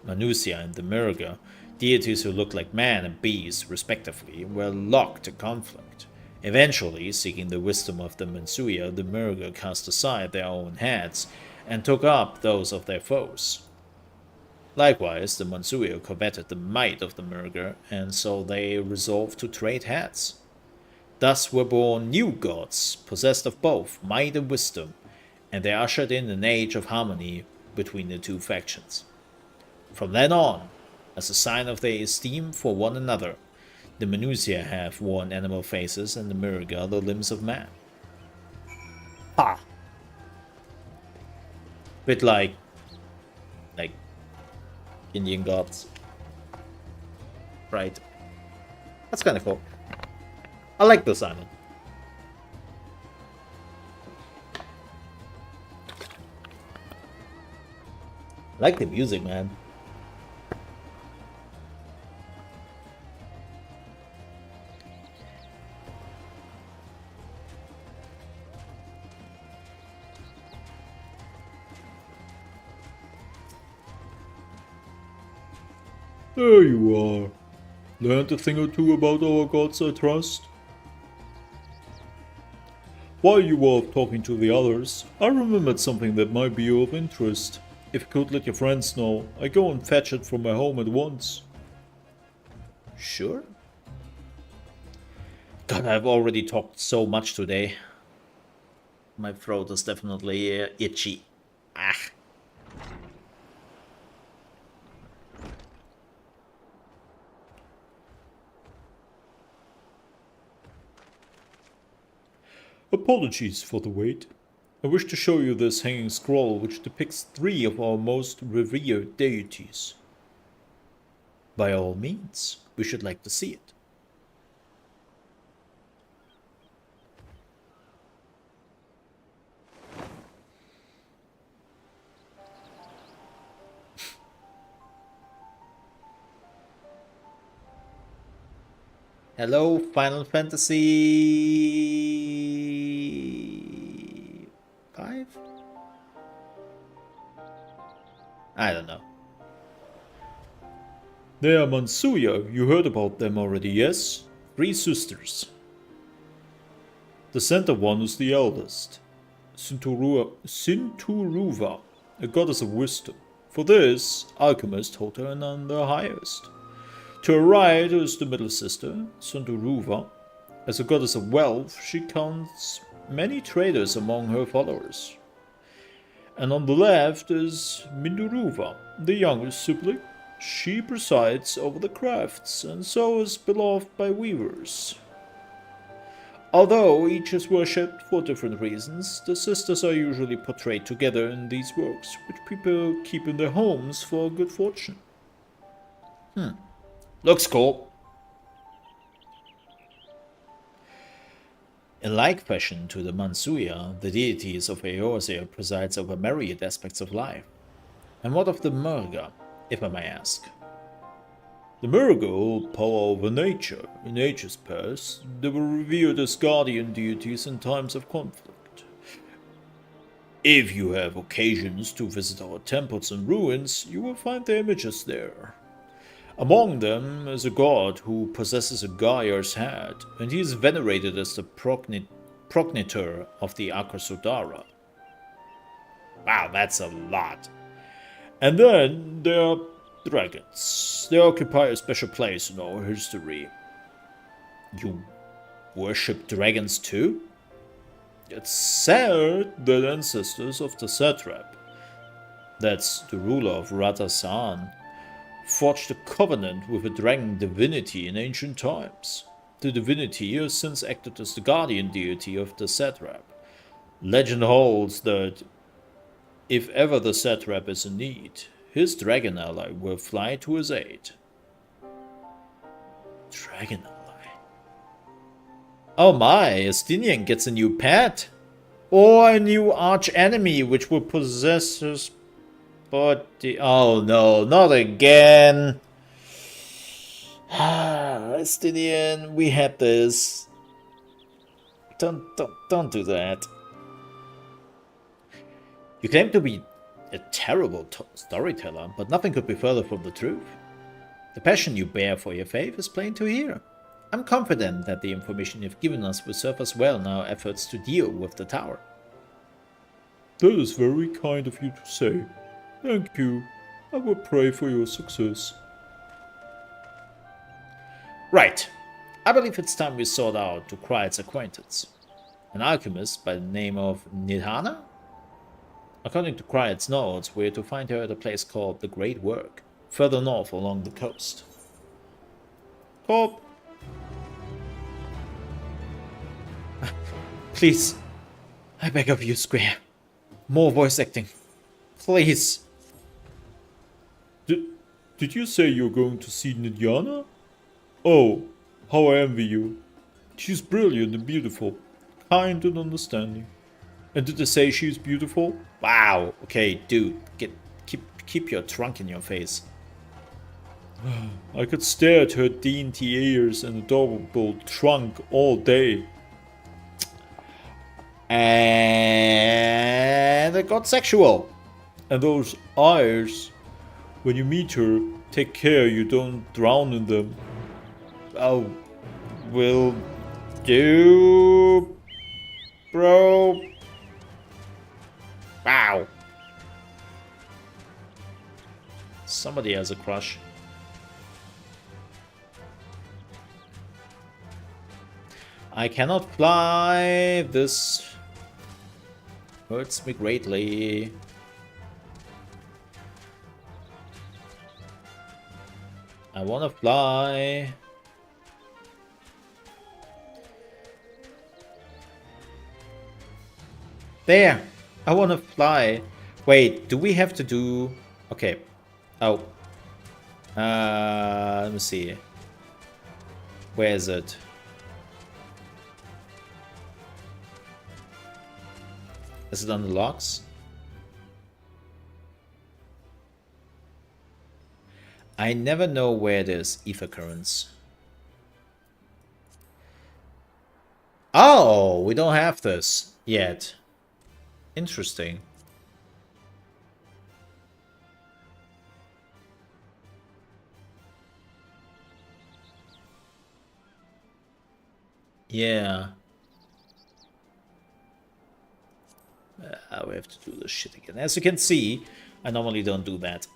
Speaker 1: and the Murga, deities who looked like man and beast, respectively, were locked to conflict. Eventually, seeking the wisdom of the Mansuya, the Murga cast aside their own heads and took up those of their foes. Likewise, the Mansuya coveted the might of the Murga, and so they resolved to trade heads. Thus were born new gods, possessed of both might and wisdom, and they ushered in an age of harmony between the two factions. From then on, as a sign of their esteem for one another, the Manusia have worn animal faces and the Murga the limbs of man. Ha! Bit like Indian gods. Right. That's kind of cool. I like this island. I like the music, man.
Speaker 5: There you are. Learned a thing or two about our gods, I trust? While you were talking to the others, I remembered something that might be of interest. If you could let your friends know, I go and fetch it from my home at once.
Speaker 1: Sure. God, I've already talked so much today. My throat is definitely itchy. Ah.
Speaker 5: Apologies for the wait. I wish to show you this hanging scroll which depicts 3 of our most revered deities.
Speaker 1: By all means, we should like to see it. Hello, Final Fantasy XIV? I don't know.
Speaker 5: They are Mansuya, you heard about them already, yes? 3 sisters. The center one is the eldest, Sinturuva, a goddess of wisdom. For this, alchemists hold her none the highest. To her right is the middle sister, Sunduruva. As a goddess of wealth, she counts many traders among her followers. And on the left is Minduruva, the youngest sibling. She presides over the crafts, and so is beloved by weavers. Although each is worshipped for different reasons, the sisters are usually portrayed together in these works, which people keep in their homes for good fortune.
Speaker 1: Looks cool. In like fashion to the Mansuya, the deities of Eorzea presides over myriad aspects of life. And what of the Murga, if I may ask?
Speaker 5: The Murga hold power over nature. In ages past, they were revered as guardian deities in times of conflict. If you have occasions to visit our temples and ruins, you will find their images there. Among them is a god who possesses a Gaia's head, and he is venerated as the progenitor of the Akasudara.
Speaker 1: Wow, that's a lot.
Speaker 5: And then there are dragons. They occupy a special place in our history.
Speaker 1: You worship dragons too?
Speaker 5: It's said that ancestors of the satrap, that's the ruler of Ratasan, forged a covenant with a dragon divinity in ancient times. The divinity has since acted as the guardian deity of the satrap. Legend holds that if ever the satrap is in need, his dragon ally will fly to his aid.
Speaker 1: Dragon ally? Oh my, Estinian gets a new pet! Or a new arch enemy which will possess his body. Oh no, not again! Estinian, we had this. Don't do that. You claim to be a terrible storyteller, but nothing could be further from the truth. The passion you bear for your faith is plain to hear. I'm confident that the information you've given us will serve us well in our efforts to deal with the tower.
Speaker 5: That is very kind of you to say. Thank you. I will pray for your success.
Speaker 1: Right. I believe it's time we sought out to Kryde's acquaintance. An alchemist by the name of Nidhana? According to Kryde's notes, we're to find her at a place called the Great Work, further north along the coast.
Speaker 5: Cop.
Speaker 1: Please, I beg of you, Square. More voice acting. Please.
Speaker 5: Did you say you're going to see Nidiana? Oh, how I envy you. She's brilliant and beautiful, kind and understanding.
Speaker 1: And did they say she's beautiful? Wow. Okay, dude, keep your trunk in your face.
Speaker 5: I could stare at her dainty ears and adorable trunk all day.
Speaker 1: And it got sexual.
Speaker 5: And those eyes. When you meet her, take care you don't drown in them.
Speaker 1: Oh, will do, bro. Wow. Somebody has a crush. I cannot fly. This hurts me greatly. I wanna fly. There! I wanna fly. Wait, do we have to do... Okay. Oh. Let me see. Where is it? Is it on the logs? I never know where there's ether currents. Oh, we don't have this yet. Interesting. Yeah. We have to do this shit again. As you can see, I normally don't do that.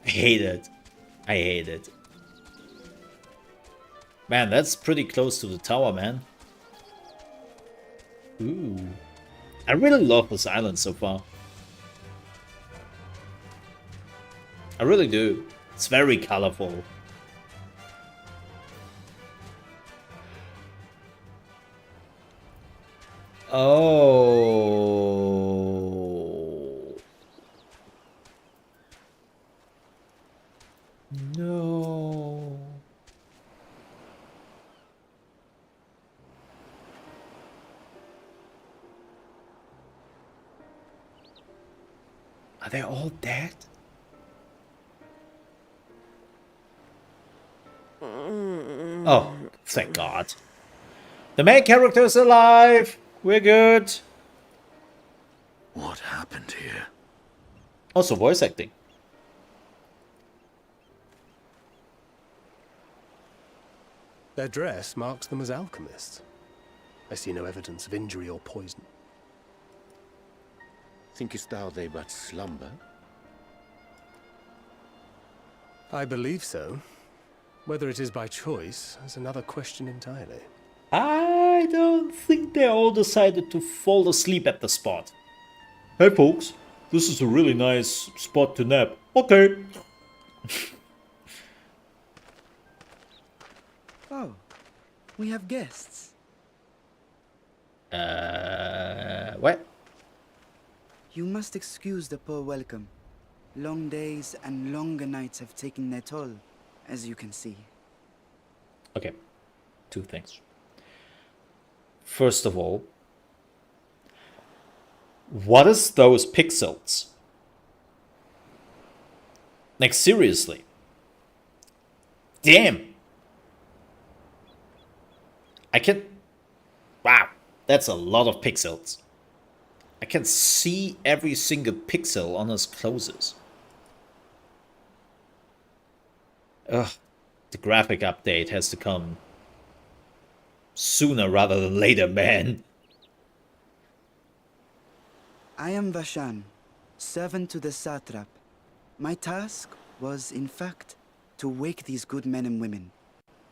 Speaker 1: I hate it. I hate it. Man, that's pretty close to the tower, man. Ooh. I really love this island so far. I really do. It's very colorful. Oh. No. Are they all dead? Oh, thank God. The main character is alive. We're good.
Speaker 3: What happened here?
Speaker 1: Also voice acting.
Speaker 6: Their dress marks them as alchemists. I see no evidence of injury or poison.
Speaker 7: Thinkest thou they but slumber?
Speaker 6: I believe so. Whether it is by choice is another question entirely.
Speaker 1: I don't think they all decided to fall asleep at the spot.
Speaker 5: Hey folks, this is a really nice spot to nap. Okay.
Speaker 8: Oh, we have guests.
Speaker 1: What?
Speaker 8: You must excuse the poor welcome. Long days and longer nights have taken their toll, as you can see.
Speaker 1: Okay, two things. First of all, what is those pixels? Like, seriously. Damn! I can... Wow, that's a lot of pixels. I can see every single pixel on his clothes. Ugh, the graphic update has to come sooner rather than later, man.
Speaker 8: I am Vashan, servant to the satrap. My task was, in fact, to wake these good men and women,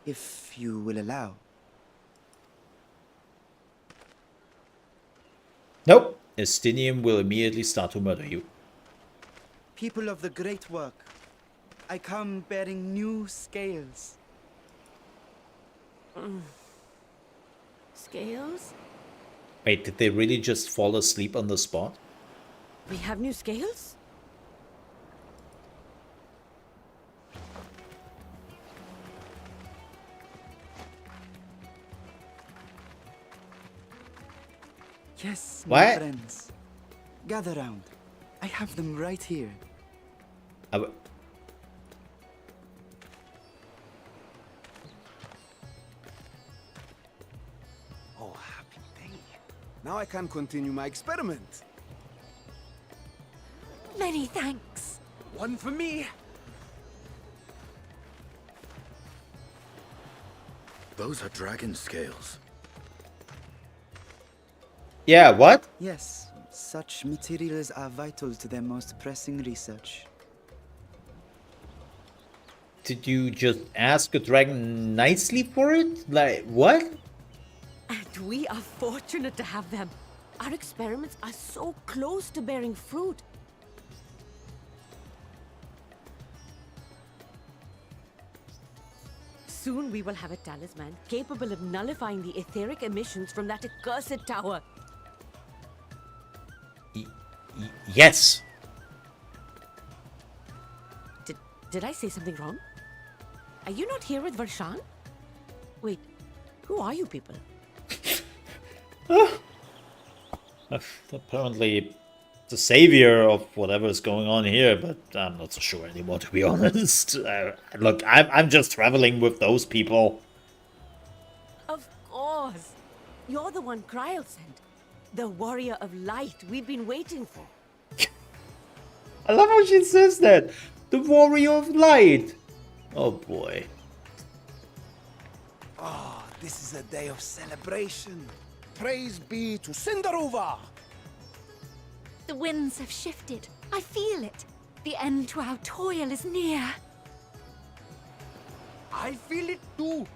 Speaker 8: if you will allow.
Speaker 1: Nope, Estinium will immediately start to murder you.
Speaker 8: People of the great work, I come bearing new scales.
Speaker 9: Scales?
Speaker 1: Wait, did they really just fall asleep on the spot?
Speaker 9: We have new scales?
Speaker 8: Yes,
Speaker 1: What?
Speaker 8: my friends. Gather round. I have them right here.
Speaker 10: Oh, happy day. Now I can continue my experiment.
Speaker 9: Many thanks.
Speaker 10: One for me.
Speaker 7: Those are dragon scales.
Speaker 1: Yeah, what?
Speaker 8: Yes, such materials are vital to their most pressing research.
Speaker 1: Did you just ask a dragon nicely for it? Like, what?
Speaker 9: And we are fortunate to have them. Our experiments are so close to bearing fruit. Soon we will have a talisman capable of nullifying the etheric emissions from that accursed tower.
Speaker 1: Yes.
Speaker 9: Did I say something wrong? Are you not here with Varshan? Wait, who are you people?
Speaker 1: Apparently the savior of whatever is going on here, but I'm not so sure anymore, to be honest. Look, I'm just traveling with those people.
Speaker 9: Of course. You're the one Kryl sent. The warrior of light we've been waiting for.
Speaker 1: I love how she says that. The warrior of light. Oh boy.
Speaker 10: Ah, this is a day of celebration. Praise be to Cinderova.
Speaker 11: The winds have shifted. I feel it. The end to our toil is near.
Speaker 10: I feel it too.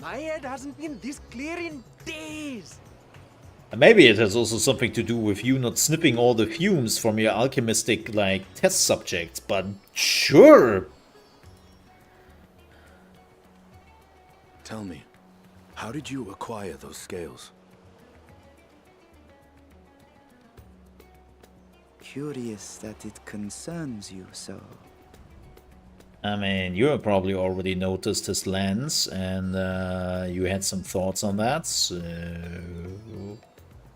Speaker 10: My head hasn't been this clear in days.
Speaker 1: Maybe it has also something to do with you not snipping all the fumes from your alchemistic, like, test subjects, but sure.
Speaker 7: Tell me, how did you acquire those scales?
Speaker 8: Curious that it concerns you so.
Speaker 1: I mean, you probably already noticed his lens, and you had some thoughts on that, so...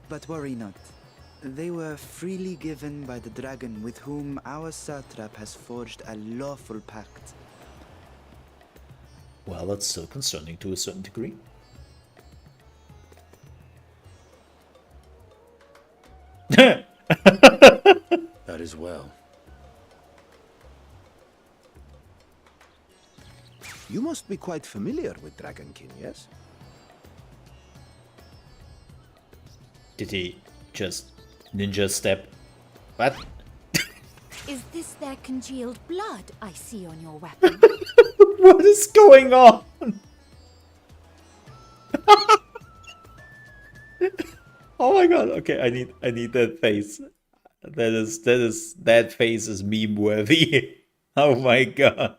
Speaker 8: But worry not. They were freely given by the dragon with whom our satrap has forged a lawful pact.
Speaker 1: Well, that's still concerning to a certain degree.
Speaker 7: That is well.
Speaker 10: You must be quite familiar with Dragonkin, yes?
Speaker 1: Did he just ninja step? What?
Speaker 11: Is this their congealed blood I see on your weapon?
Speaker 1: What is going on? Oh my god, okay, I need that face. That face is meme worthy. Oh my god.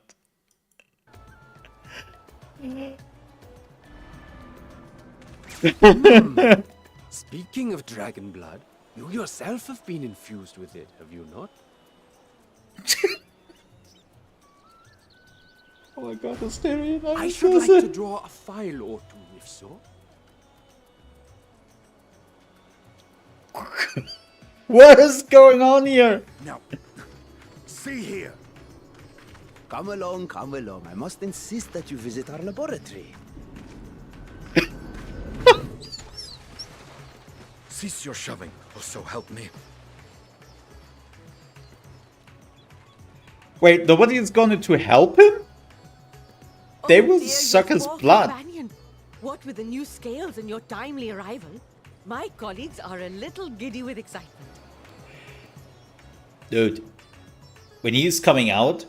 Speaker 10: Speaking of dragon blood, you yourself have been infused with it, have you not?
Speaker 1: Oh my god, the stereo.
Speaker 10: I should like to draw a file or two, if so.
Speaker 1: What is going on here?
Speaker 10: Now, see here. Come along, come along. I must insist that you visit our laboratory.
Speaker 7: Cease your shoving, or so help me.
Speaker 1: Wait, nobody is going to help him? They will
Speaker 9: dear,
Speaker 1: suck
Speaker 9: your
Speaker 1: his
Speaker 9: poor
Speaker 1: blood.
Speaker 9: companion. What with the new scales and your timely arrival, my colleagues are a little giddy with excitement.
Speaker 1: Dude, when he is coming out,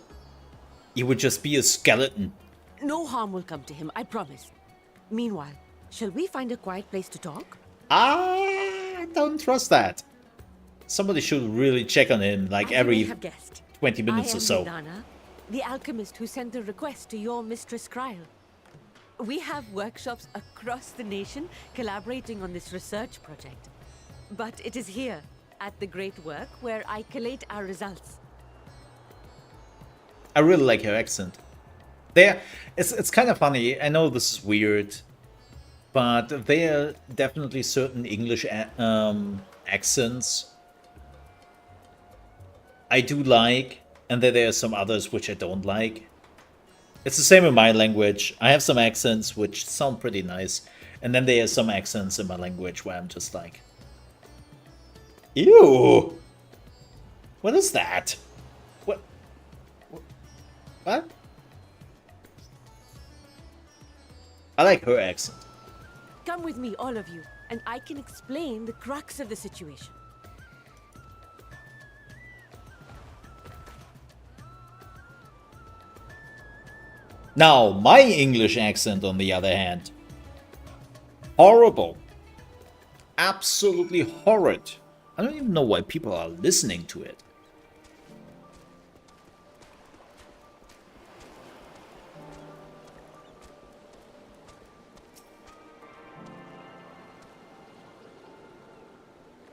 Speaker 1: he would just be a skeleton.
Speaker 9: No harm will come to him, I promise. Meanwhile, shall we find a quiet place to talk?
Speaker 1: I don't trust that. Somebody should really check on him like
Speaker 9: As you may
Speaker 1: every
Speaker 9: have guessed,
Speaker 1: 20 minutes
Speaker 9: I am
Speaker 1: or so.
Speaker 9: Liliana, the alchemist who sent the request to your mistress Kryl. We have workshops across the nation collaborating on this research project. But it is here, at the Great Work, where I collate our results.
Speaker 1: I really like her accent. It's kind of funny. I know this is weird, but there are definitely certain English accents I do like, and then there are some others which I don't like. It's the same in my language. I have some accents which sound pretty nice, and then there are some accents in my language where I'm just like, ew! What is that? What? What? I like her accent.
Speaker 9: Come with me, all of you, and I can explain the crux of the situation.
Speaker 1: Now, my English accent, on the other hand, horrible. Absolutely horrid. I don't even know why people are listening to it.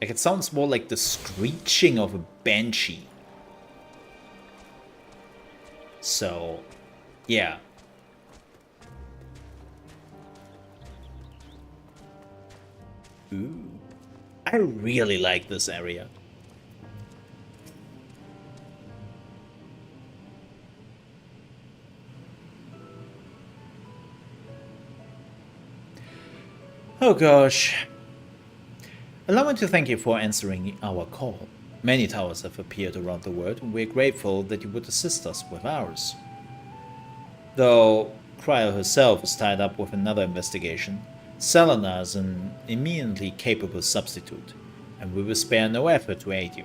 Speaker 1: Like, it sounds more like the screeching of a banshee. So, yeah. Ooh. I really like this area. Oh gosh. Allow me to thank you for answering our call. Many towers have appeared around the world, and we're grateful that you would assist us with ours. Though Kryl herself is tied up with another investigation, Selena is an eminently capable substitute, and we will spare no effort to aid you.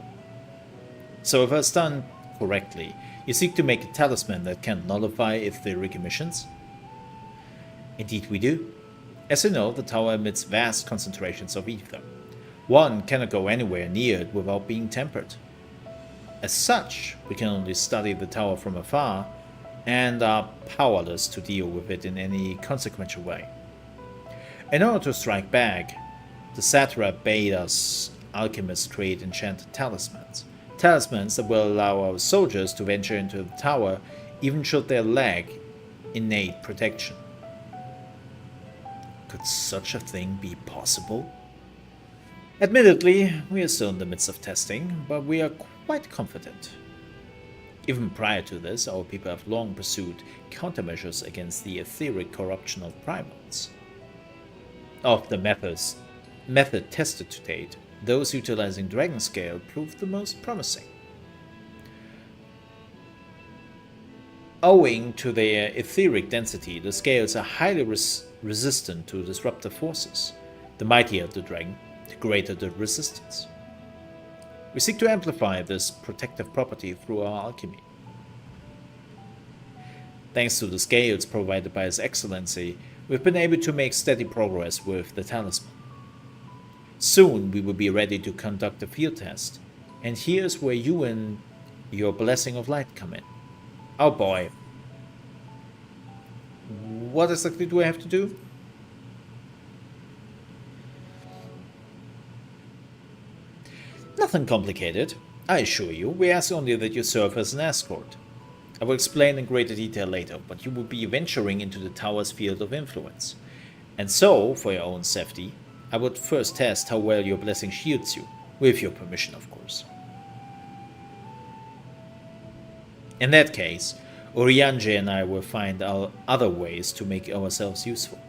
Speaker 1: So if I stand correctly, you seek to make a talisman that can nullify etheric emissions? Indeed we do. As you know, the tower emits vast concentrations of ether. One cannot go anywhere near it without being tempered. As such, we can only study the tower from afar, and are powerless to deal with it in any consequential way. In order to strike back, the satrap bade us alchemists create enchanted talismans. Talismans that will allow our soldiers to venture into the tower even should they lack innate protection. Could such a thing be possible? Admittedly, we are still in the midst of testing, but we are quite confident. Even prior to this, our people have long pursued countermeasures against the etheric corruption of primates. Of the method tested to date, those utilizing Dragon Scale proved the most promising. Owing to their etheric density, the scales are highly resistant to disruptive forces. The mightier the dragon, the greater the resistance. We seek to amplify this protective property through our alchemy. Thanks to the scales provided by His Excellency, we've been able to make steady progress with the talisman. Soon we will be ready to conduct a field test, and here's where you and your Blessing of Light come in. Oh boy. What exactly do I have to do? Nothing complicated, I assure you. We ask only that you serve as an escort. I will explain in greater detail later, but you will be venturing into the tower's field of influence. And so, for your own safety, I would first test how well your blessing shields you, with your permission of course. In that case, Oriange and I will find other ways to make ourselves useful.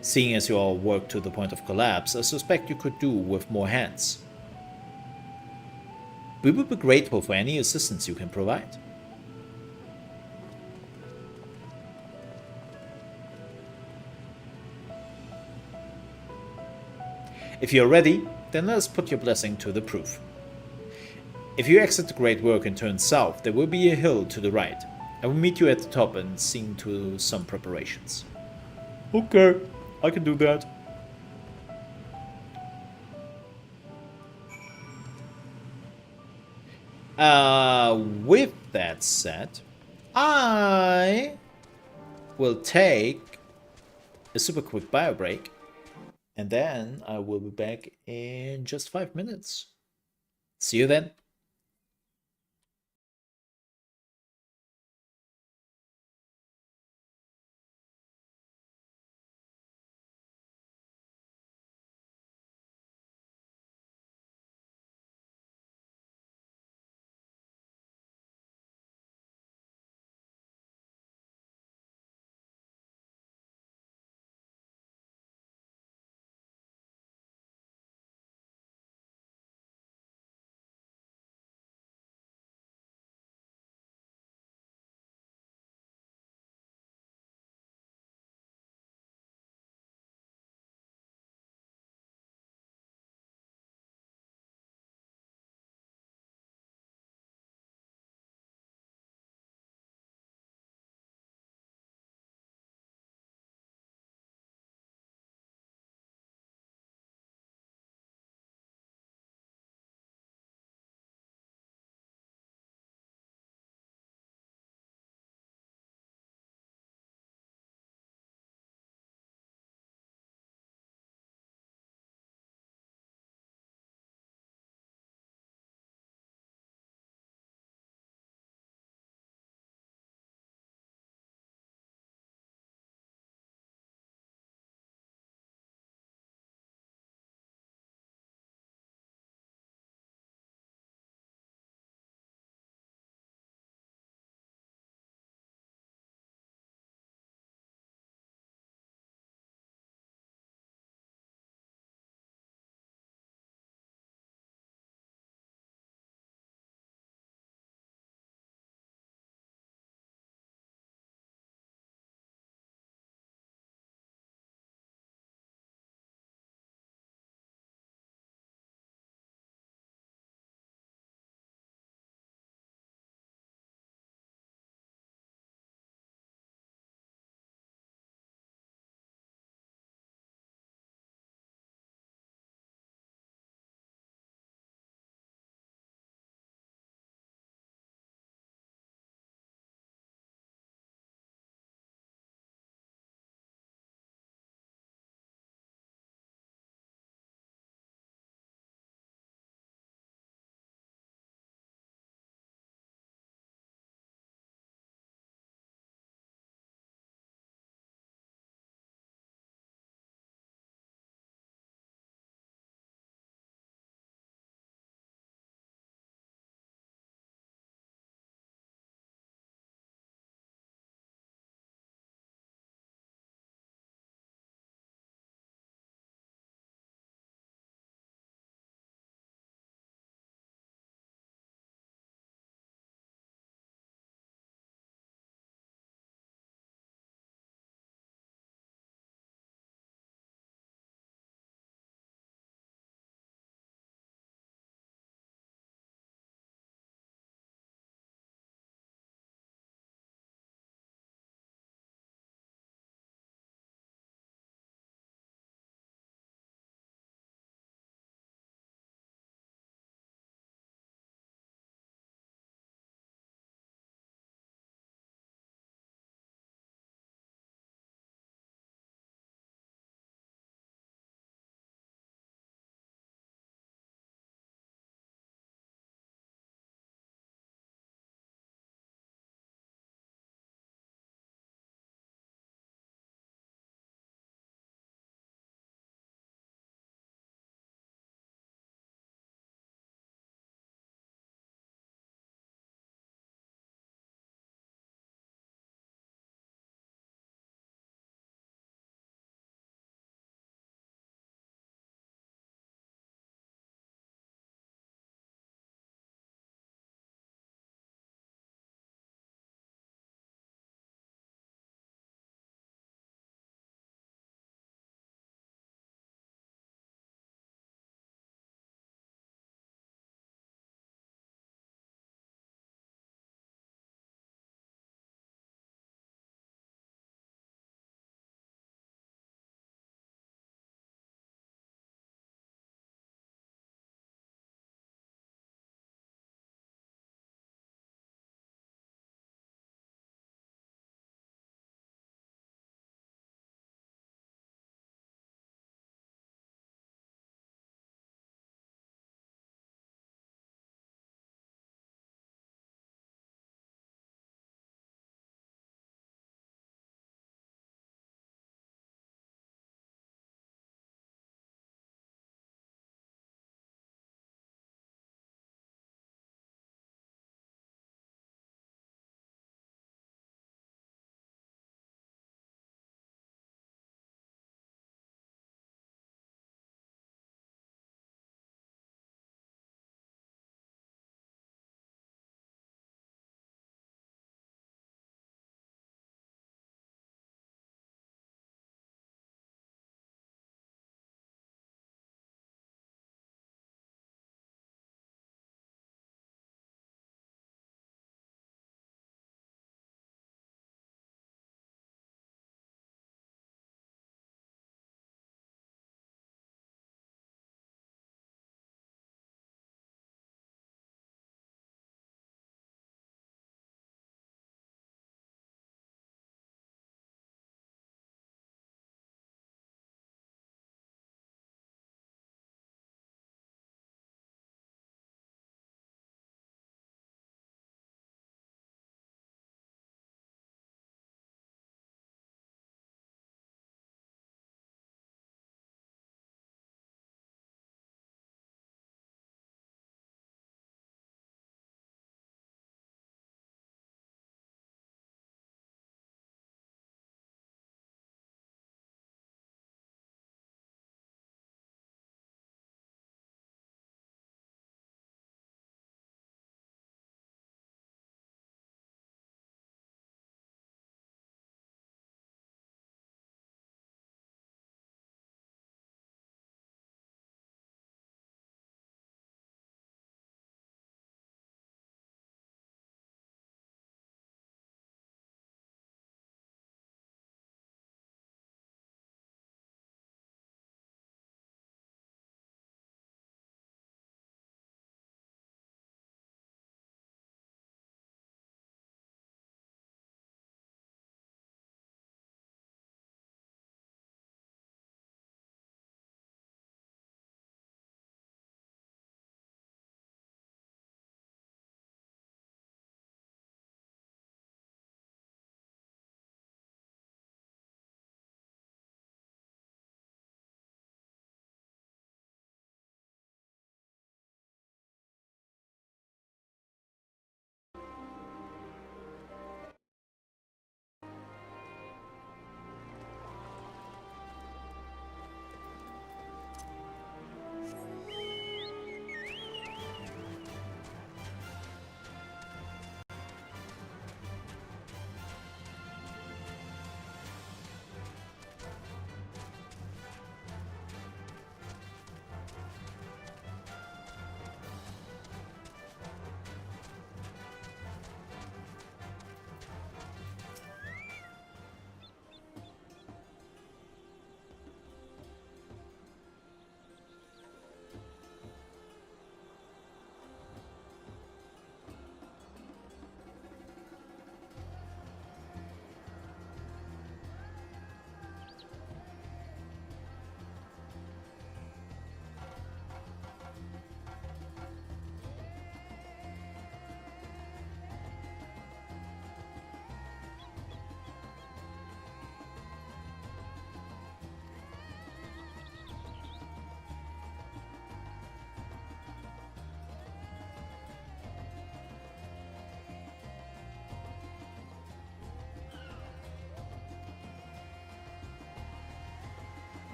Speaker 1: Seeing as you all work to the point of collapse, I suspect you could do with more hands. We would be grateful for any assistance you can provide. If you're ready, then let us put your blessing to the proof. If you exit the Great Work and turn south, there will be a hill to the right. I will meet you at the top and see to some preparations.
Speaker 5: Okay, I can do that.
Speaker 1: With that said, I will take a super quick bio break, and then I will be back in just 5 minutes. See you then.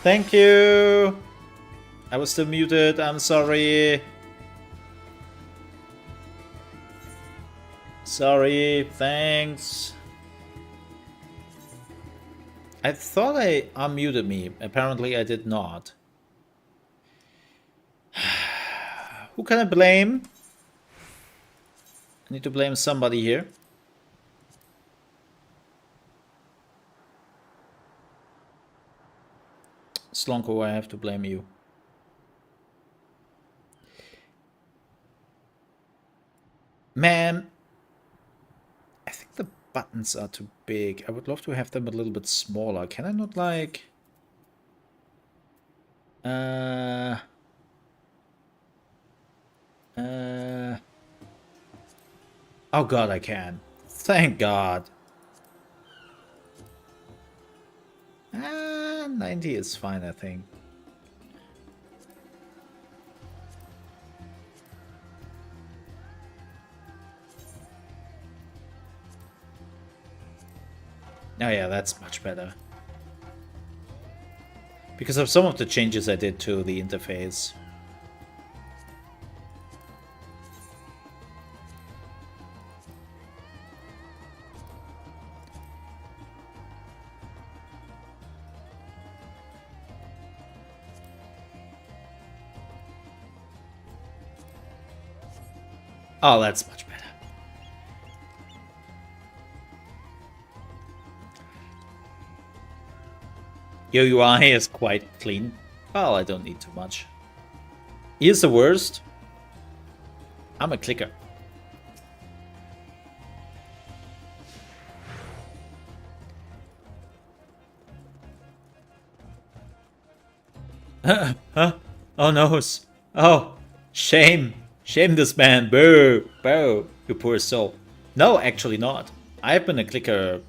Speaker 1: Thank you. I was still muted. I'm sorry. Sorry. Thanks. I thought I unmuted me. Apparently I did not. Who can I blame? I need to blame somebody here. Slonko, I have to blame you. Man, I think the buttons are too big. I would love to have them a little bit smaller. Can I not, like... Oh god, I can. Thank god. 90 is fine, I think. Oh yeah, that's much better. Because of some of the changes I did to the interface. Oh, that's much better. Your UI is quite clean. Well, I don't need too much. Here's the worst. I'm a clicker. Huh? Oh no. Oh, shame. Shame this man. Boo. Boo. You poor soul. No, actually not. I've been a clicker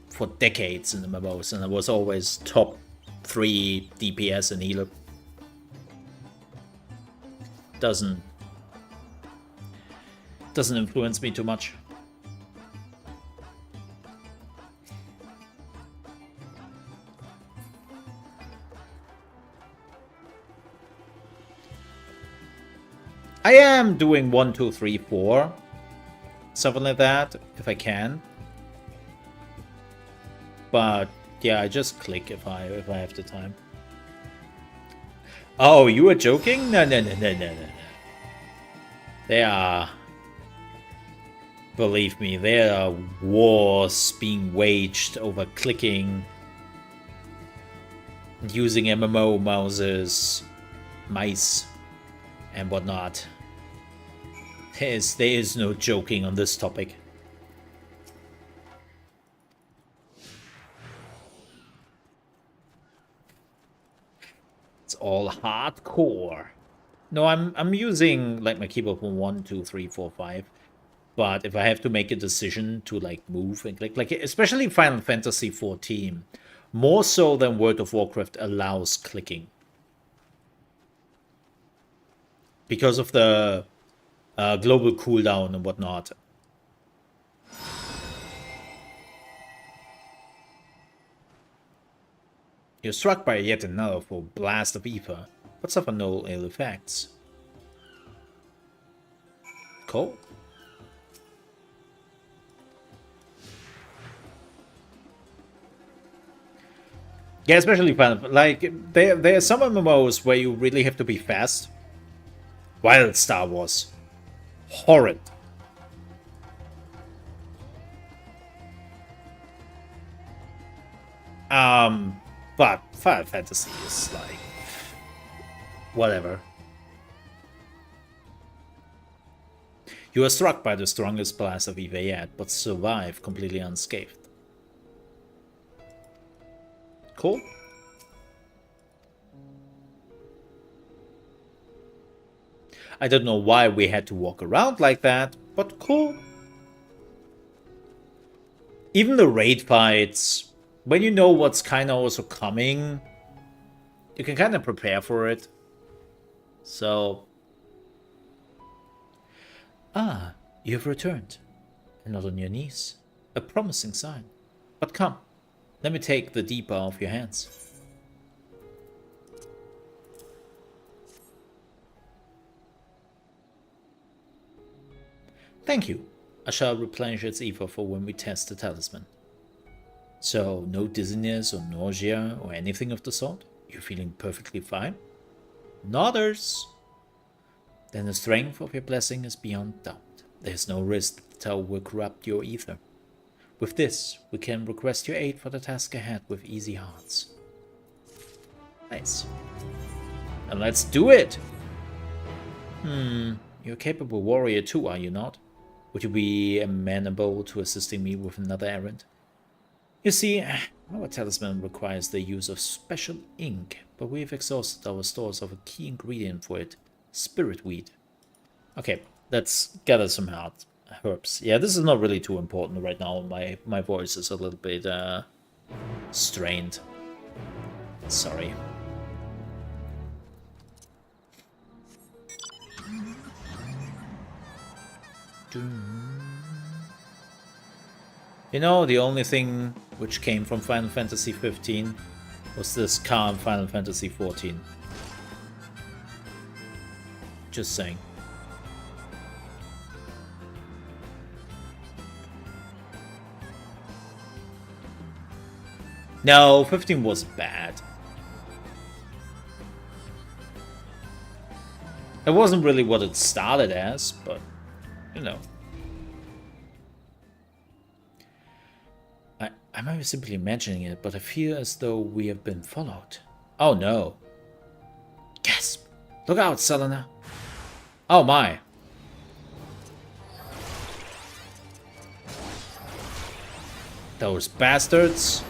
Speaker 1: for decades in the MMOs, and I was always top 3 DPS and healer. Doesn't influence me too much. I am doing 1, 2, 3, 4. Something like that, if I can. But yeah, I just click if I have the time. Oh, you were joking? No. They are... Believe me, there are wars being waged over clicking, using MMO mice, and whatnot. There is no joking on this topic. It's all hardcore. No, I'm using like my keyboard from 1, 2, 3, 4, 5. But if I have to make a decision to like move and click, like especially Final Fantasy XIV, more so than World of Warcraft allows clicking. Because of the global cooldown and whatnot. You're struck by yet another full blast of ether, but suffer no ill effects. Cool. Yeah, especially like there are some MMOs where you really have to be fast. Wildstar was horrid. But Final Fantasy is like whatever. You are struck by the strongest blast of ether yet, but survive completely unscathed. Cool. I don't know why we had to walk around like that, but cool. Even the raid fights, when you know what's kind of also coming, you can kind of prepare for it. So... Ah, you have returned. And not on your knees. A promising sign. But come, let me take the deeper off your hands. Thank you. I shall replenish its ether for when we test the talisman. So, no dizziness or nausea or anything of the sort? You're feeling perfectly fine? Nodders! Then the strength of your blessing is beyond doubt. There's no risk that the tower will corrupt your ether. With this, we can request your aid for the task ahead with easy hearts. Nice. And let's do it! You're a capable warrior too, are you not? Would you be amenable to assisting me with another errand? You see, our talisman requires the use of special ink, but we've exhausted our stores of a key ingredient for it, spirit weed. Okay, let's gather some herbs. Yeah, this is not really too important right now. My voice is a little bit strained. Sorry. You know, the only thing which came from Final Fantasy XV was this calm Final Fantasy XIV. Just saying. No, 15 was bad. It wasn't really what it started as, but, you know. I might be simply imagining it, but I feel as though we have been followed. Oh no. Gasp! Look out, Selena! Oh my! Those bastards!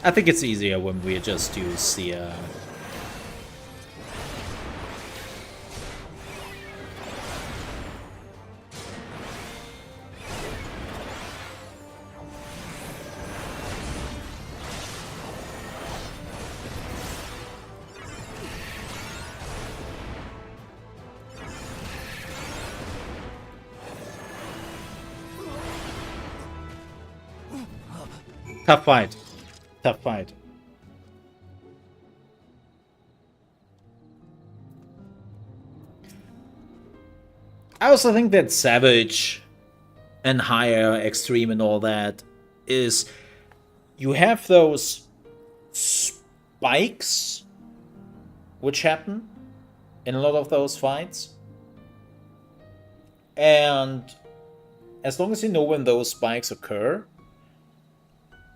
Speaker 1: I think it's easier when we just use the tough fight. Tough fight. I also think that Savage and higher, extreme and all that is you have those spikes which happen in a lot of those fights. And as long as you know when those spikes occur,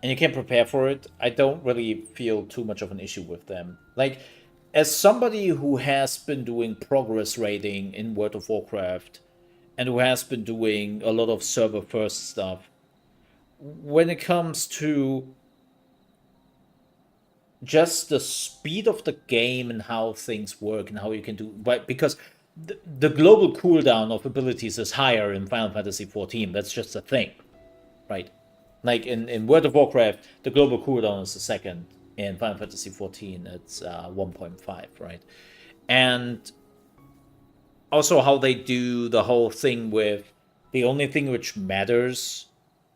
Speaker 1: and you can prepare for it, I don't really feel too much of an issue with them. Like, as somebody who has been doing progress rating in World of Warcraft, and who has been doing a lot of server-first stuff, when it comes to just the speed of the game and how things work and how you can do... Because the global cooldown of abilities is higher in Final Fantasy XIV, that's just a thing, right? Like in World of Warcraft, the global cooldown is a second. In Final Fantasy XIV, it's 1.5, right? And also how they do the whole thing with the only thing which matters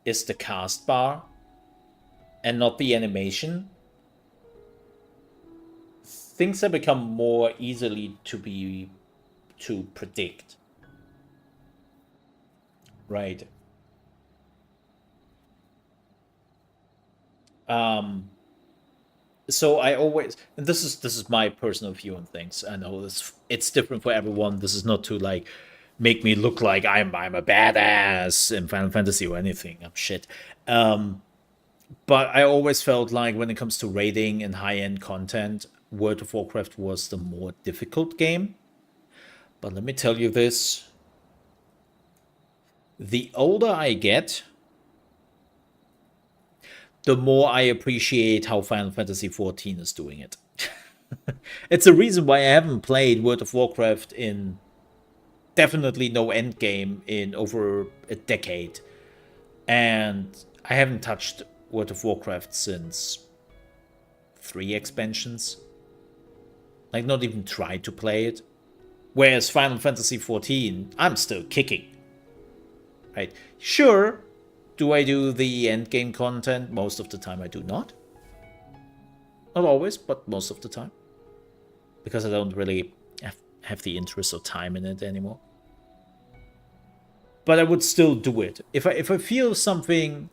Speaker 1: is the cast bar and not the animation. Things have become more easily to predict. Right. So I always, and this is my personal view on things. I know it's different for everyone. This is not to like make me look like I'm a badass in Final Fantasy or anything. I'm shit. But I always felt like when it comes to raiding and high-end content, World of Warcraft was the more difficult game. But let me tell you this. The older I get, the more I appreciate how Final Fantasy XIV is doing it. It's a reason why I haven't played World of Warcraft in definitely no endgame in over a decade. And I haven't touched World of Warcraft since 3 expansions. Like, not even tried to play it. Whereas Final Fantasy XIV, I'm still kicking. Right? Sure. Do I do the endgame content? Most of the time I do not. Not always, but most of the time. Because I don't really have the interest or time in it anymore. But I would still do it. If I feel something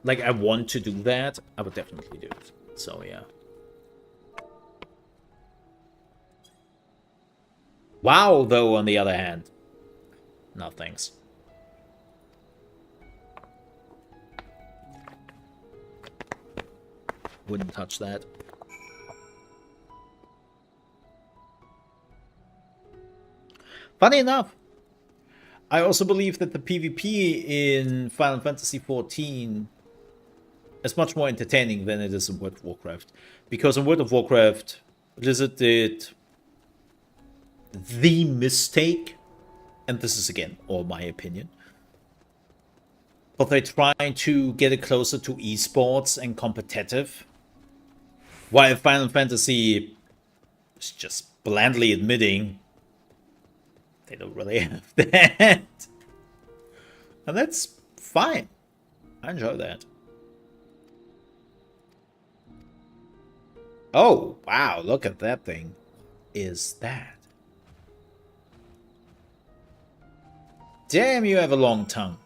Speaker 1: like I want to do that, I would definitely do it. So yeah. WoW, though, on the other hand, no thanks. Wouldn't touch that. Funny enough, I also believe that the PvP in Final Fantasy XIV is much more entertaining than it is in World of Warcraft. Because in World of Warcraft, Blizzard did the mistake, and this is again all my opinion, but they try to get it closer to esports and competitive, while Final Fantasy is just blandly admitting they don't really have that. And that's fine. I enjoy that. Oh, wow, look at that thing. Is that? Damn, you have a long tongue.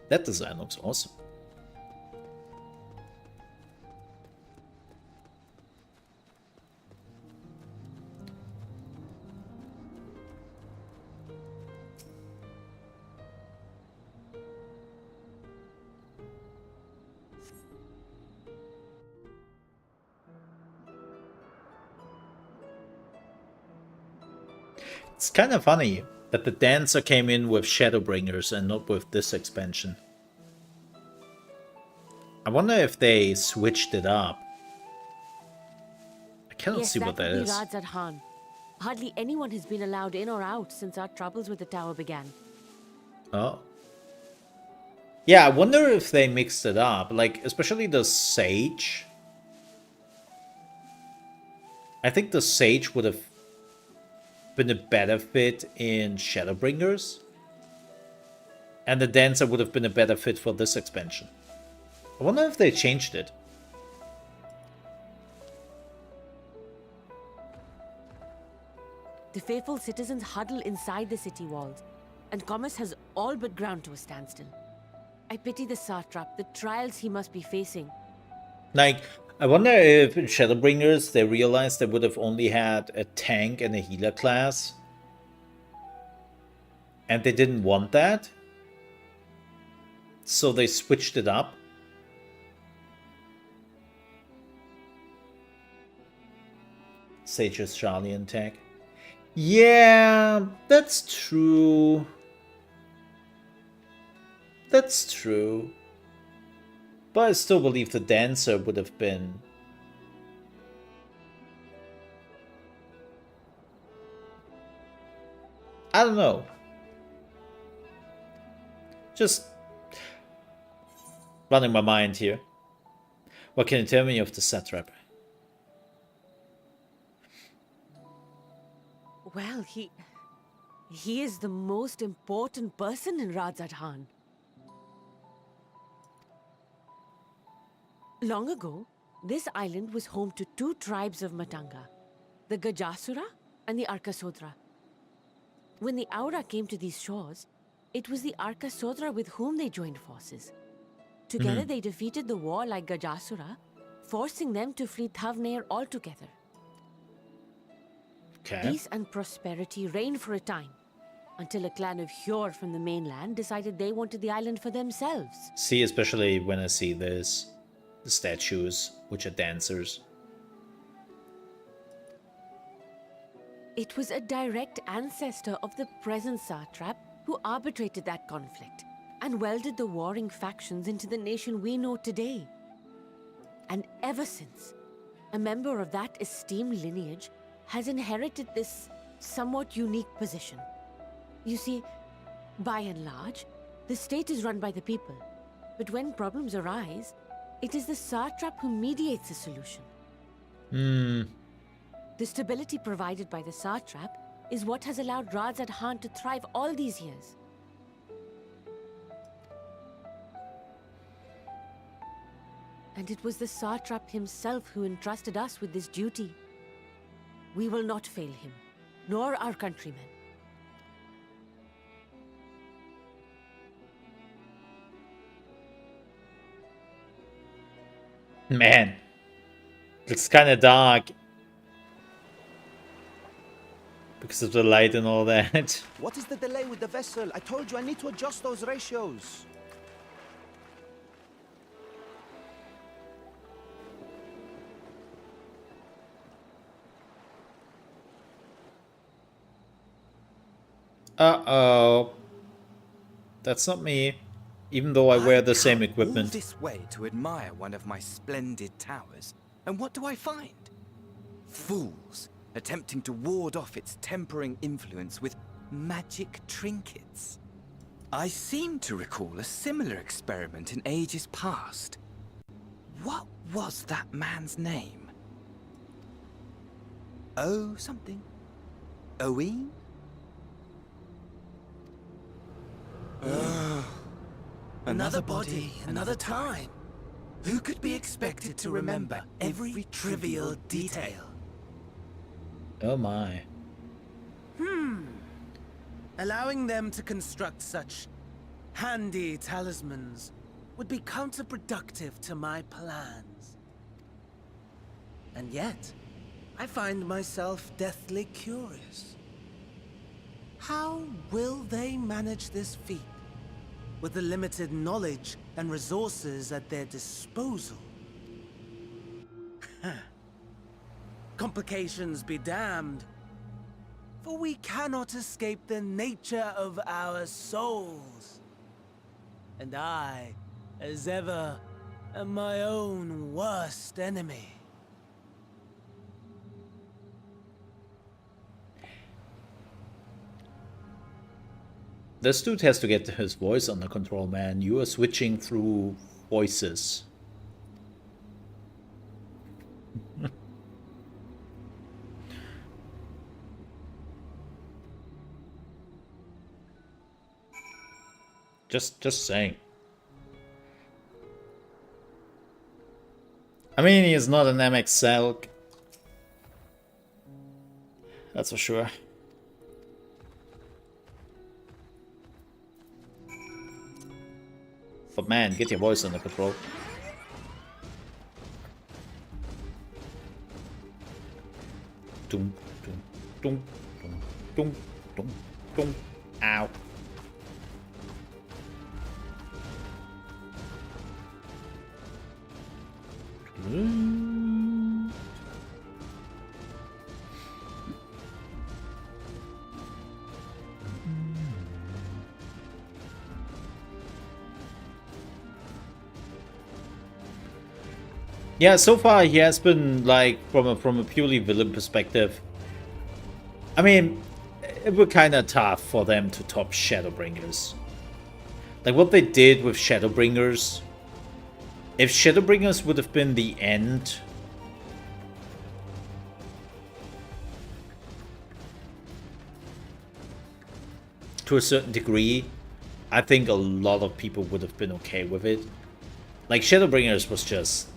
Speaker 1: That design looks awesome. It's kind of funny that the Dancer came in with Shadowbringers and not with this expansion. I wonder if they switched it up. I cannot see what that is.
Speaker 9: Yes, that would be Radz-at-Han. Hardly anyone has been allowed in or out since our troubles with the tower began.
Speaker 1: Oh. Yeah, I wonder if they mixed it up. Like, especially the Sage. I think the Sage would have been a better fit in Shadowbringers. And the Dancer would have been a better fit for this expansion. I wonder if they changed it.
Speaker 9: The faithful citizens huddle inside the city walls, and commerce has all but ground to a standstill. I pity the satrap, the trials he must be facing.
Speaker 1: Like, I wonder if in Shadowbringers they realized they would have only had a tank and a healer class. And they didn't want that. So they switched it up. Sage's Charlian tag. Yeah, that's true. That's true. But I still believe the Dancer would have been... I don't know. Just running my mind here. What can you tell me of the satrap?
Speaker 9: Well, he is the most important person in Radz-at-Han. Long ago, this island was home to two tribes of Matanga, the Gajasura and the Arkasodra. When the Aura came to these shores, it was the Arkasodra with whom they joined forces. Together they defeated the warlike Gajasura, forcing them to flee Thavnair altogether.
Speaker 1: Okay.
Speaker 9: Peace and prosperity reigned for a time, until a clan of Hjor from the mainland decided they wanted the island for themselves.
Speaker 1: See, especially when I see this, the statues, which are dancers.
Speaker 9: It was a direct ancestor of the present satrap who arbitrated that conflict and welded the warring factions into the nation we know today. And ever since, a member of that esteemed lineage has inherited this somewhat unique position. You see, by and large, the state is run by the people, but when problems arise, it is the satrap who mediates a solution. The stability provided by the satrap is what has allowed Radz-at-Han to thrive all these years. And it was the satrap himself who entrusted us with this duty. We will not fail him, nor our countrymen.
Speaker 1: Man, looks kind of dark because of the light and all that.
Speaker 12: What is the delay with the vessel? I told you I need to adjust those ratios.
Speaker 1: Uh-oh. That's not me. Even though I wear the same equipment.
Speaker 13: All this way to admire one of my splendid towers, and what do I find? Fools attempting to ward off its tempering influence with magic trinkets. I seem to recall a similar experiment in ages past. What was that man's name? Oh, something. Owen? Another body, another time. Who could be expected to remember every trivial detail?
Speaker 1: Oh my.
Speaker 14: Allowing them to construct such handy talismans would be counterproductive to my plans. And yet, I find myself deathly curious. How will they manage this feat with the limited knowledge and resources at their disposal? Complications be damned, for we cannot escape the nature of our souls. And I, as ever, am my own worst enemy.
Speaker 1: This dude has to get his voice under control, man. You are switching through voices. Just saying. I mean, he is not an MX Selk. That's for sure. But man, get your voice under control. Dum, dum, dum, dum, dum, dum, dum. Ow. Yeah, so far he has been like from a purely villain perspective. I mean, it was kind of tough for them to top Shadowbringers. Like what they did with Shadowbringers. If Shadowbringers would have been the end, to a certain degree, I think a lot of people would have been okay with it. Like Shadowbringers was just.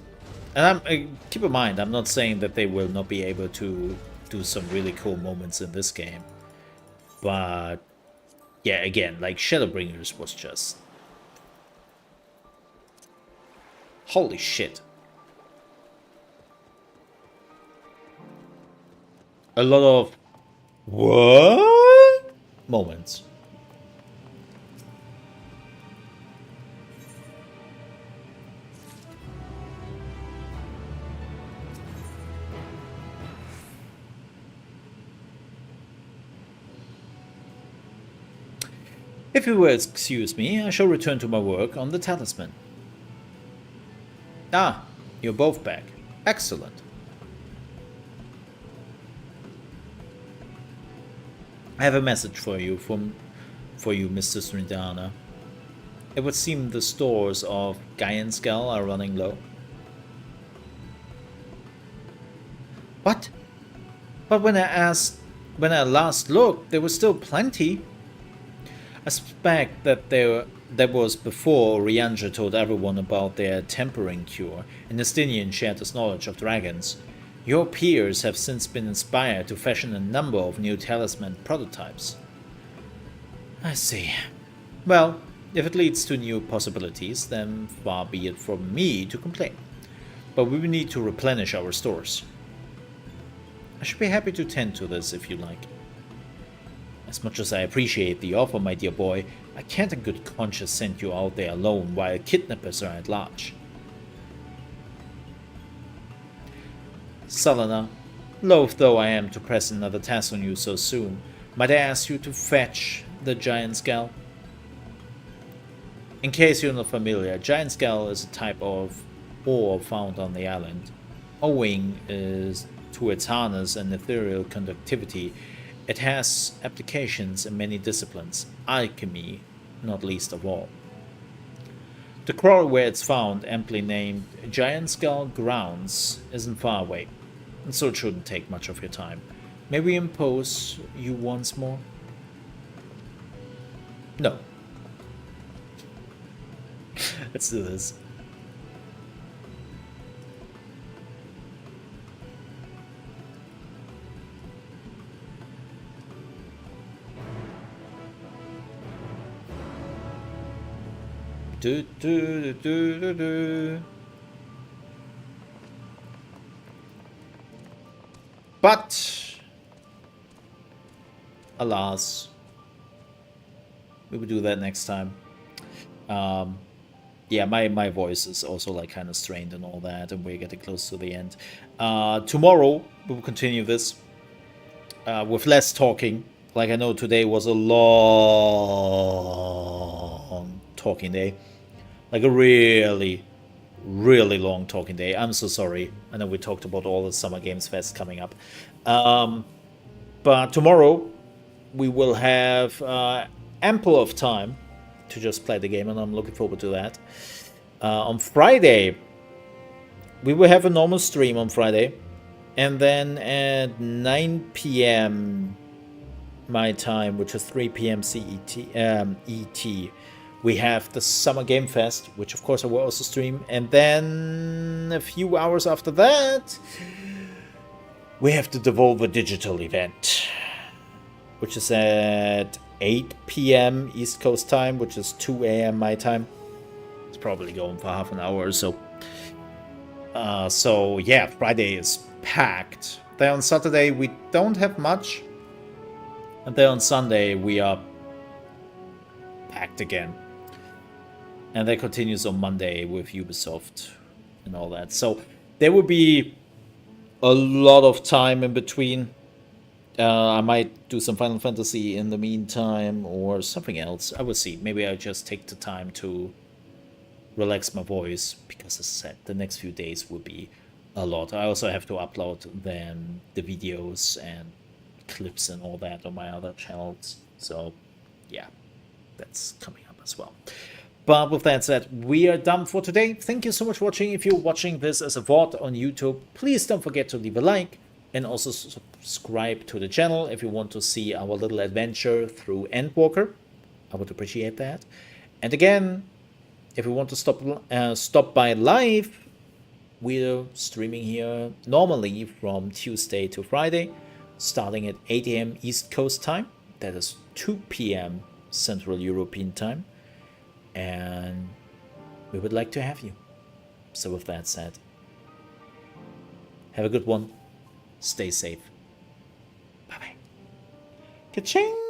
Speaker 1: And keep in mind, I'm not saying that they will not be able to do some really cool moments in this game. But, yeah, again, like, Shadowbringers was just... Holy shit. A lot of... What? Moments. If you will excuse me, I shall return to my work on the talisman. Ah, you're both back. Excellent. I have a message for you Mr. Sridhana. It would seem the stores of Gaianskel are running low. What? But when I last looked, there was still plenty. I suspect that that was before Ryanja told everyone about their tempering cure, and Estinian shared his knowledge of dragons. Your peers have since been inspired to fashion a number of new talisman prototypes. I see. Well, if it leads to new possibilities, then far be it from me to complain. But we will need to replenish our stores. I should be happy to tend to this if you like. As much as I appreciate the offer, my dear boy, I can't in good conscience send you out there alone while kidnappers are at large. Salana, loath though I am to press another task on you so soon, might I ask you to fetch the giant skull? In case you're not familiar, giant skull is a type of ore found on the island. Owing to its hardness and ethereal conductivity, it has applications in many disciplines, alchemy not least of all. The quarry where it's found, amply named Giant Skull Grounds, isn't far away, and so it shouldn't take much of your time. May we impose you once more? No. Let's do this. Do, do, do, do, do, do. But, alas, we will do that next time. Yeah, my voice is also like kind of strained and all that, and we're getting close to the end. Tomorrow we will continue this with less talking. Like, I know today was a long talking day. Like a really, really long talking day. I'm so sorry. I know we talked about all the Summer Games Fest coming up. But tomorrow we will have ample of time to just play the game, and I'm looking forward to that. On Friday, we will have a normal stream on Friday. And then at 9 p.m. my time, which is 3 p.m. ET, we have the Summer Game Fest, which of course I will also stream. And then a few hours after that, we have the Devolver Digital event, which is at 8 p.m. East Coast time, which is 2 a.m. my time. It's probably going for half an hour or so. So yeah, Friday is packed. Then on Saturday we don't have much. And then on Sunday we are packed again. And that continues on Monday with Ubisoft and all that. So there will be a lot of time in between. I might do some Final Fantasy in the meantime or something else. I will see. Maybe I'll just take the time to relax my voice, because as I said, the next few days will be a lot. I also have to upload then the videos and clips and all that on my other channels. So yeah, that's coming up as well. But with that said, we are done for today. Thank you so much for watching. If you're watching this as a VOD on YouTube, please don't forget to leave a like and also subscribe to the channel if you want to see our little adventure through Endwalker. I would appreciate that. And again, if you want to stop by live, we're streaming here normally from Tuesday to Friday, starting at 8 a.m. East Coast time. That is 2 p.m. Central European time. And we would like to have you. So with that said, have a good one. Stay safe. Bye-bye. Ka-ching!